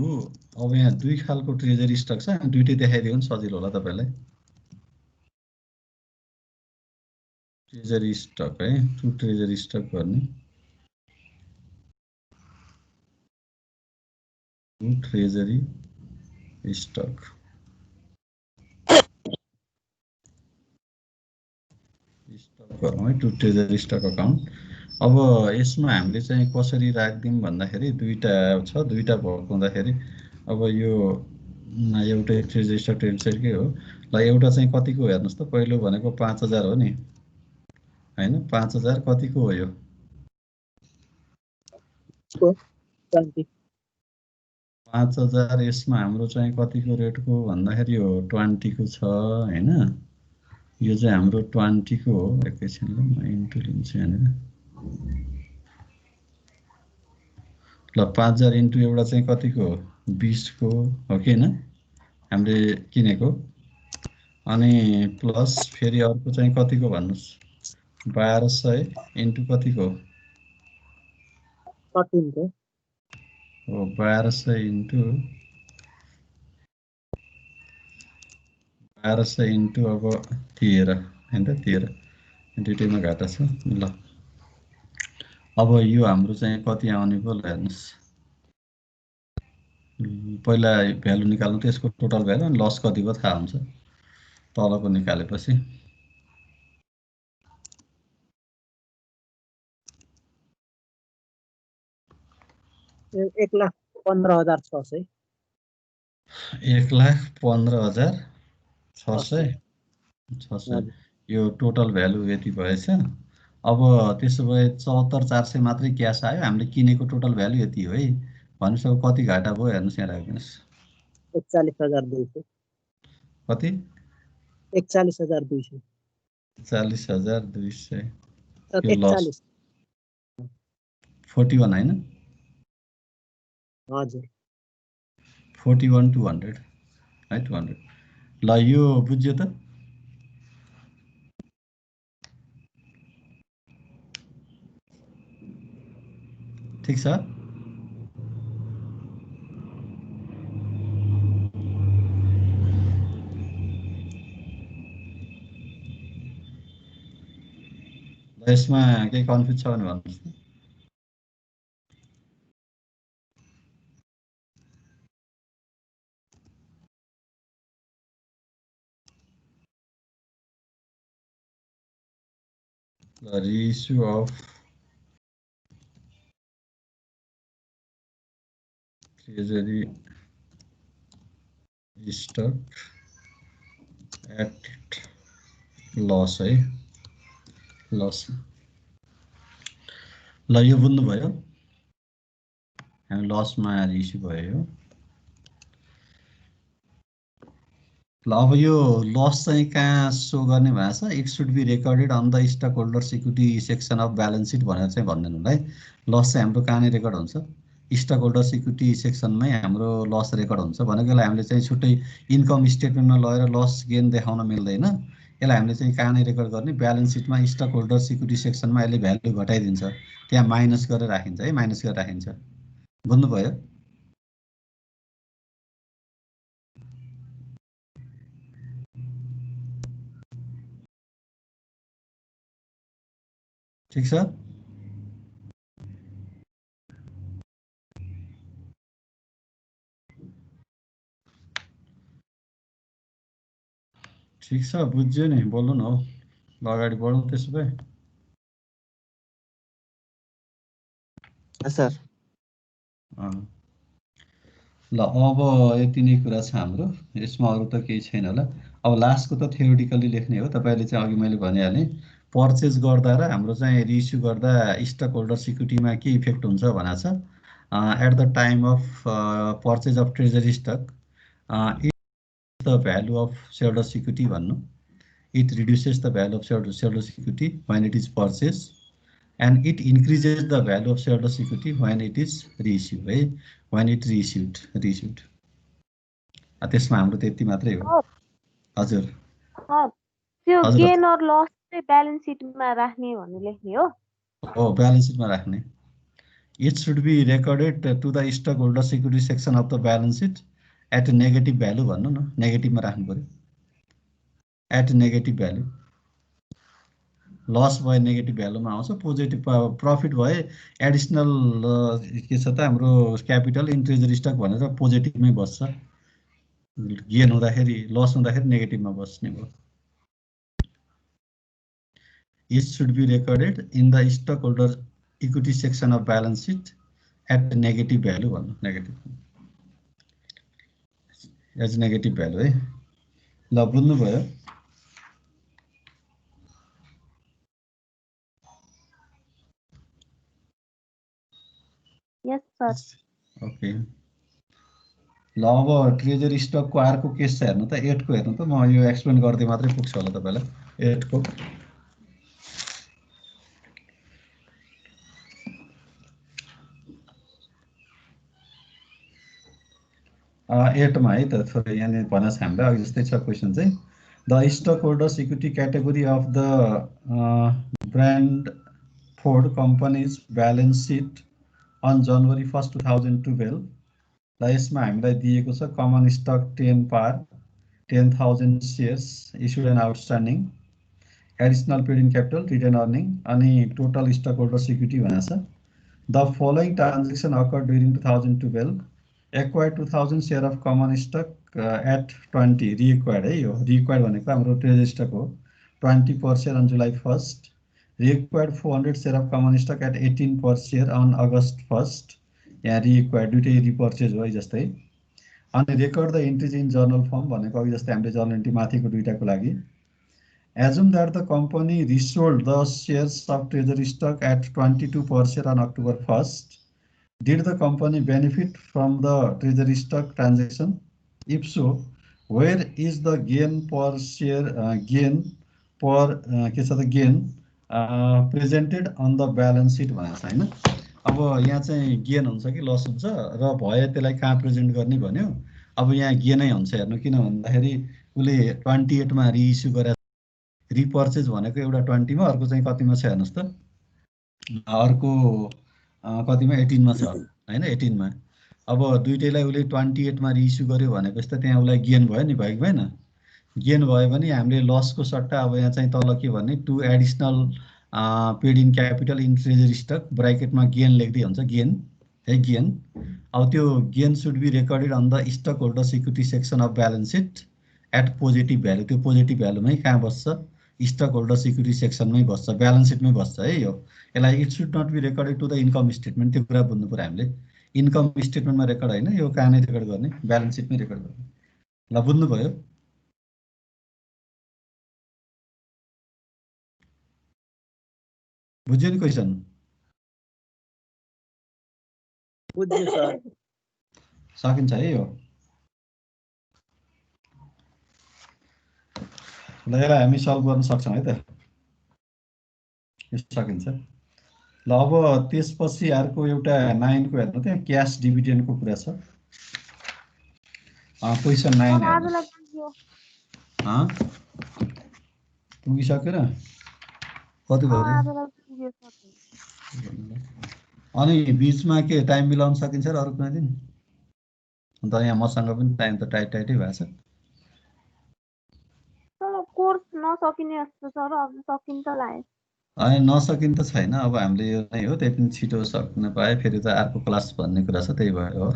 अब यहाँ दुई खालको ट्रेजरी स्टक छ दुईटै देखाइदियो भने सजिलो होला तपाईलाई ट्रेजरी स्टक है 2 ट्रेजरी स्टक गर्ने ट्रेजरी स्टक गरौँ है 2 ट्रेजरी स्टक अकाउन्ट अब यसमा हामीले चाहिँ कसरी राख्दिउँ भन्दाखेरि दुईटा छ दुईटा भएको हुँदाखेरि अब यो एउटै ट्रेजरी स्टक ट्रेजरीकै हो ल एउटा चाहिँ कतिको हेर्नुस् त पहिलो भनेको 5,000 हो नि हैन 5,000 कतिको हो यो 5,000 यसमा हाम्रो चाहिँ कतिको रेटको भन्दाखेरि यो 20 को छ हैन यो चाहिँ हाम्रो 20 को हो एकैछिन ल म इन्टु लिन्छु यहाँनिर ल 5,000 इन्टु एउटा चाहिँ कतिको 20 को हो कि हैन हामीले किनेको अनि प्लस फेरि अर्को चाहिँ कतिको भन्नुस् 1200 इन्टु कतिको
13 को
हो 1200 इन्टु 1200 इन्टु अब 13 हैन त 13 दुईटैमा घाटा छ ल अब यो हाम्रो चाहिँ कति आउने पो हेर्नुस् पहिला भ्यालु निकाल्नु त्यसको टोटल भ्यालु अनि लस कति भयो थाहा हुन्छ तलको निकालेपछि
1,15,600
1,15,600
हजुर
यो टोटल भ्यालु यति भएछ। अब त्यसो भए 74,400 मात्रै क्यास आयो, हामीले किनेको टोटल भ्यालु यति हो है। भनेपछि अब कति घाटा भयो हेर्नुहोस्, यहाँ राखिदिनुहोस्।
41,200
कति?
41,200
40,200 यो लस
41
41 होइन,
हजुर
41,200 है, 200। ल यो बुझ्यो त? ठिक छ। यसमा केही कन्फ्युज छ भने भन्नुहोस् न। The reissue of treasury stock at loss है, loss। ल यो बुझ्नुभयो, हामी लसमा रिइस्यु भयो यो। ल अब यो लस चाहिँ कहाँ सो गर्ने भएको छ? It should be recorded on the stock holder security section of balance sheet भनेर चाहिँ भन्दैन होला है। लस चाहिँ हाम्रो कहाँ नै रेकर्ड हुन्छ? स्टक होल्डर सिक्युरिटी सेक्सनमै हाम्रो लस रेकर्ड हुन्छ। भनेको यसलाई हामीले चाहिँ छुट्टै इन्कम स्टेटमेन्टमा लगेर लस गेन देखाउन मिल्दैन। यसलाई हामीले चाहिँ कहाँ नै रेकर्ड गर्ने? ब्यालेन्स सिटमा स्टक होल्डर सिक्युरिटी सेक्सनमा यसले भ्यालु घटाइदिन्छ, त्यहाँ माइनस गरेर राखिन्छ है, माइनस गरेर राखिन्छ। बुझ्नुभयो? ठिक छ। ठिक छ, बुझ्यो नि, बोल्नु न हौ। ल अगाडि बढौँ त्यसो भए।
सर
ल अब यति नै कुरा छ हाम्रो, यसमा अरू त केही छैन होला। अब लास्टको त थ्योरिटिकली लेख्ने हो। तपाईँले चाहिँ अघि मैले भनिहालेँ, पर्चेज गर्दा र हाम्रो चाहिँ रिइस्यु गर्दा स्टक होल्डर सिक्युरिटीमा के इफेक्ट हुन्छ भनेको छ। At the time of purchase of treasury stock it the value of shareholder security भन्नु, it reduces the value of shareholder security when it is purchase and it increases the value of shareholder security when it is reissued है, when it reissued। त्यसमा हाम्रो त्यति मात्रै हो। हजुर
त्यो gain और लस चाहिँ ब्यालेन्स सिटमा राख्ने भन्ने लेख्ने हो।
हो, ब्यालेन्स सिटमा राख्ने। It should be recorded to the stockholder security section of the balance sheet at negative value भन्नु न, नेगेटिभमा राख्नु पर्यो, at negative value। लस भए नेगेटिभ भ्यालुमा आउँछ, पोजिटिभ प्रफिट भए एडिसनल के छ त हाम्रो क्यापिटल इन ट्रेजरी स्टक भनेर पोजिटिभमै बस्छ। गेन हुँदाखेरि, लस हुँदाखेरि नेगेटिभमा बस्ने भयो। It should be recorded in the stock holder equity section of balance sheet at negative value भन्नु, नेगेटिभ एज नेगेटिभ भ्यालु है। ल बुझ्नुभयो?
Yes sir.
ओके। ल अब ट्रेजरी स्टकको अर्को केस छ हेर्नु त, 8 को हेर्नु त। म यो एक्सप्लेन गर्दै मात्रै पुग्छ होला तपाईँलाई। 8 को 8 मा है त, थोरै यहाँनिर भनेको छ हामीलाई अघि जस्तै छ क्वेसन चाहिँ। The stock holder security category of the brand Ford company's balance sheet on January 1, 2012। ल यसमा हामीलाई दिएको छ common stock 10 par 10,000 shares issued and outstanding, additional paid in capital, retained earning, अनि टोटल स्टक होल्डर सिक्युरिटी भनेको छ। The following transaction occur during 2012, acquired 2000 share of common stock at 20, reacquired है, यो रिक्वायर्ड भनेको हाम्रो ट्रेजरी स्टक हो, 20 per share on July 1, reacquired 400 share of common stock at 18 per share on August 1st, यहाँ required दुइटै repurchase हो है जस्तै। अनि record the entries in journal form भनेको अघि जस्तै हामीले जर्नल एन्ट्री माथिको दुईटाको लागि assume that the company resold the shares of treasury stock at 22 per share on October 1st. Did the company benefit from the treasury stock transaction? If so, where is the gain per share presented on the balance sheet भनेको छ हैन। अब यहाँ चाहिँ gain हुन्छ कि loss हुन्छ र भए त्यसलाई कहाँ प्रेजेन्ट गर्ने भन्यो। अब यहाँ गेनै हुन्छ हेर्नु, किन भन्दाखेरि उसले 28 मा रिइस्यु गरे, रिपर्चेज भनेको एउटा 20 मा, अर्को चाहिँ कतिमा छ हेर्नुहोस् त, अर्को कतिमा 18 मा छ हैन, 18 मा। अब दुईटैलाई उसले 28 मा रिइस्यु गर्यो भनेपछि त त्यहाँ उसलाई गेन भयो नि, भयो कि भएन? गेन भयो भने हामीले लसको सट्टा अब यहाँ चाहिँ तल के भन्ने, to additional paid in capital in treasury stock ब्राकेटमा गेन लेख्दै हुन्छ, गेन है गेन। अब त्यो gain should be recorded on the stock holders equity section of balance sheet at positive value. त्यो पोजिटिभ भ्यालुमै कहाँ बस्छ? स्टक होल्डर्स इक्विटी सेक्सनमै बस्छ, ब्यालेन्स सिटमै बस्छ है यो। यसलाई it should not be recorded to the income statement, त्यो कुरा बुझ्नु पर्यो हामीले। इन्कम स्टेटमेन्टमा रेकर्ड होइन, यो कहाँ नै रेकर्ड गर्ने, ब्यालेन्स सिटमै रेकर्ड गर्ने। ल बुझ्नुभयो? बुझ्यो नि क्वेसन?
बुझ्यो सर।
सकिन्छ है यो? ल यसलाई हामी सल्भ गर्न सक्छौँ है त? यो सकिन्छ। ल अब त्यसपछि अर्को एउटा 9 को हेर्नु, त्यहाँ क्यास डिभिडेन्डको कुरा छ। क्वेसन 9 हेर्नुहोस्। पुगिसक्यो र? कति भयो? अनि बिचमा के टाइम मिलाउन सकिन्छ र अरू कुनै दिन? अन्त यहाँ मसँग पनि टाइम त टाइटै भएको छ।
कोर्स नसकिने जस्तो छ र, अब सकिन्छ लाग्यो।
होइन नसकिन त छैन, अब हामीले यो नै हो, त्यही पनि छिटो सक्न पाए फेरि त अर्को क्लास भन्ने कुरा छ, त्यही भयो हो।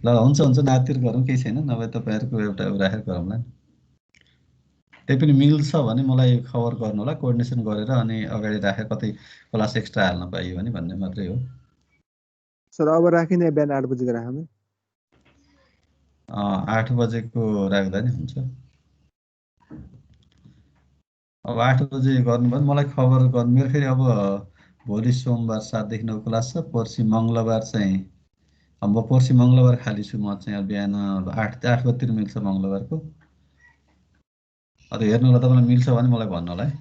ल हुन्छ नातिर गरौँ, केही छैन, नभए तपाईँहरूको एउटा राखेर गरौँला नि। त्यही पनि मिल्छ भने मलाई खबर गर्नु होला, कोअर्डिनेसन गरेर अनि अगाडि राखेर कतै क्लास एक्स्ट्रा हाल्न पाइयो भने भन्ने मात्रै हो।
सर अब राखिने बिहान 8 बजेको राखौँ।
8 बजेको राख्दा नि हुन्छ। अब 8 बजे गर्नुभयो मलाई खबर गर्नु। मेरो फेरि अब भोलि सोमबार 7 देखि 9 क्लास छ, पर्सि मङ्गलबार चाहिँ अब पर्सि मङ्गलबार खाली छु म चाहिँ। बिहान 8 बजीतिर मिल्छ मङ्गलबारको। अब हेर्नु होला, तपाईँलाई मिल्छ भने मलाई भन्नु होला है।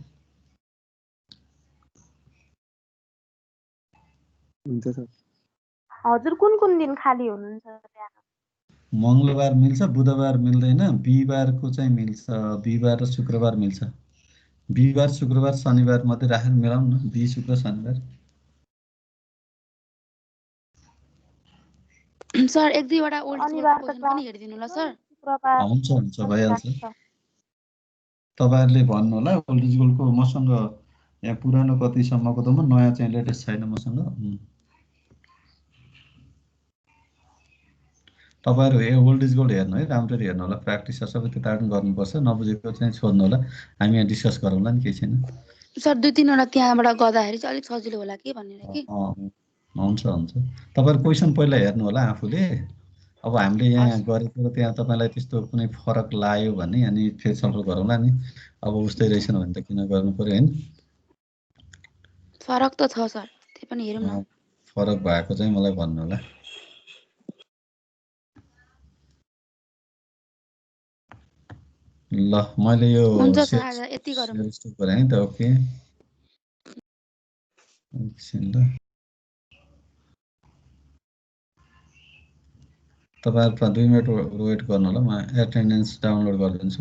हुन्छ सर।
हजुर कुन दिन खाली हुनुहुन्छ बिहान?
मङ्गलबार मिल्छ, बुधबार मिल्दैन, बिहिबारको चाहिँ मिल्छ, बिहिबार र शुक्रबार मिल्छ। बिहिबार शुक्रबार शनिबार मात्रै राखेर मिलाउँ न, बिहि शुक्र शनिबार।
सर एक दुईवटा ओल्ड स्कुलको क्वेशन पनि हेरिदिनु ल सर।
हुन्छ भइहाल्छ। तपाईँहरूले भन्नु होला ओल्ड स्कुलको। मसँग यहाँ पुरानो कतिसम्मको त, म नयाँ चाहिँ लेटेस्ट छैन मसँग। तपाईँहरू ओल्ड इज गोल्ड हेर्नु है, राम्ररी हेर्नु होला, प्र्याक्टिस सबै त्यता पनि गर्नुपर्छ। नबुझेको चाहिँ सोध्नु होला, हामी यहाँ डिस्कस गरौँला नि, केही छैन।
सर 2-3 वटा त्यहाँबाट गर्दाखेरि चाहिँ अलिक सजिलो होला कि भनेर कि।
हुन्छ। तपाईँहरू क्वेसन पहिला हेर्नु होला आफूले। अब हामीले यहाँ गरेको त्यहाँ तपाईँलाई त्यस्तो कुनै फरक लाग्यो भने अनि फेरि छलफल गरौँला नि। अब उस्तै रहेछन् भने त किन गर्नु पर्यो हैन?
फरक त छ सर, त्यही पनि हेरौँ न।
फरक भएको चाहिँ मलाई भन्नु होला। ल मैले यो
हुन्छ सर, आज यति गरौँ।
गरे है त। ओके एकछिन ल, तपाईँहरू 2 मिनट वेट गर्नु होला, म एटेन्डेन्स डाउनलोड गरिदिन्छु।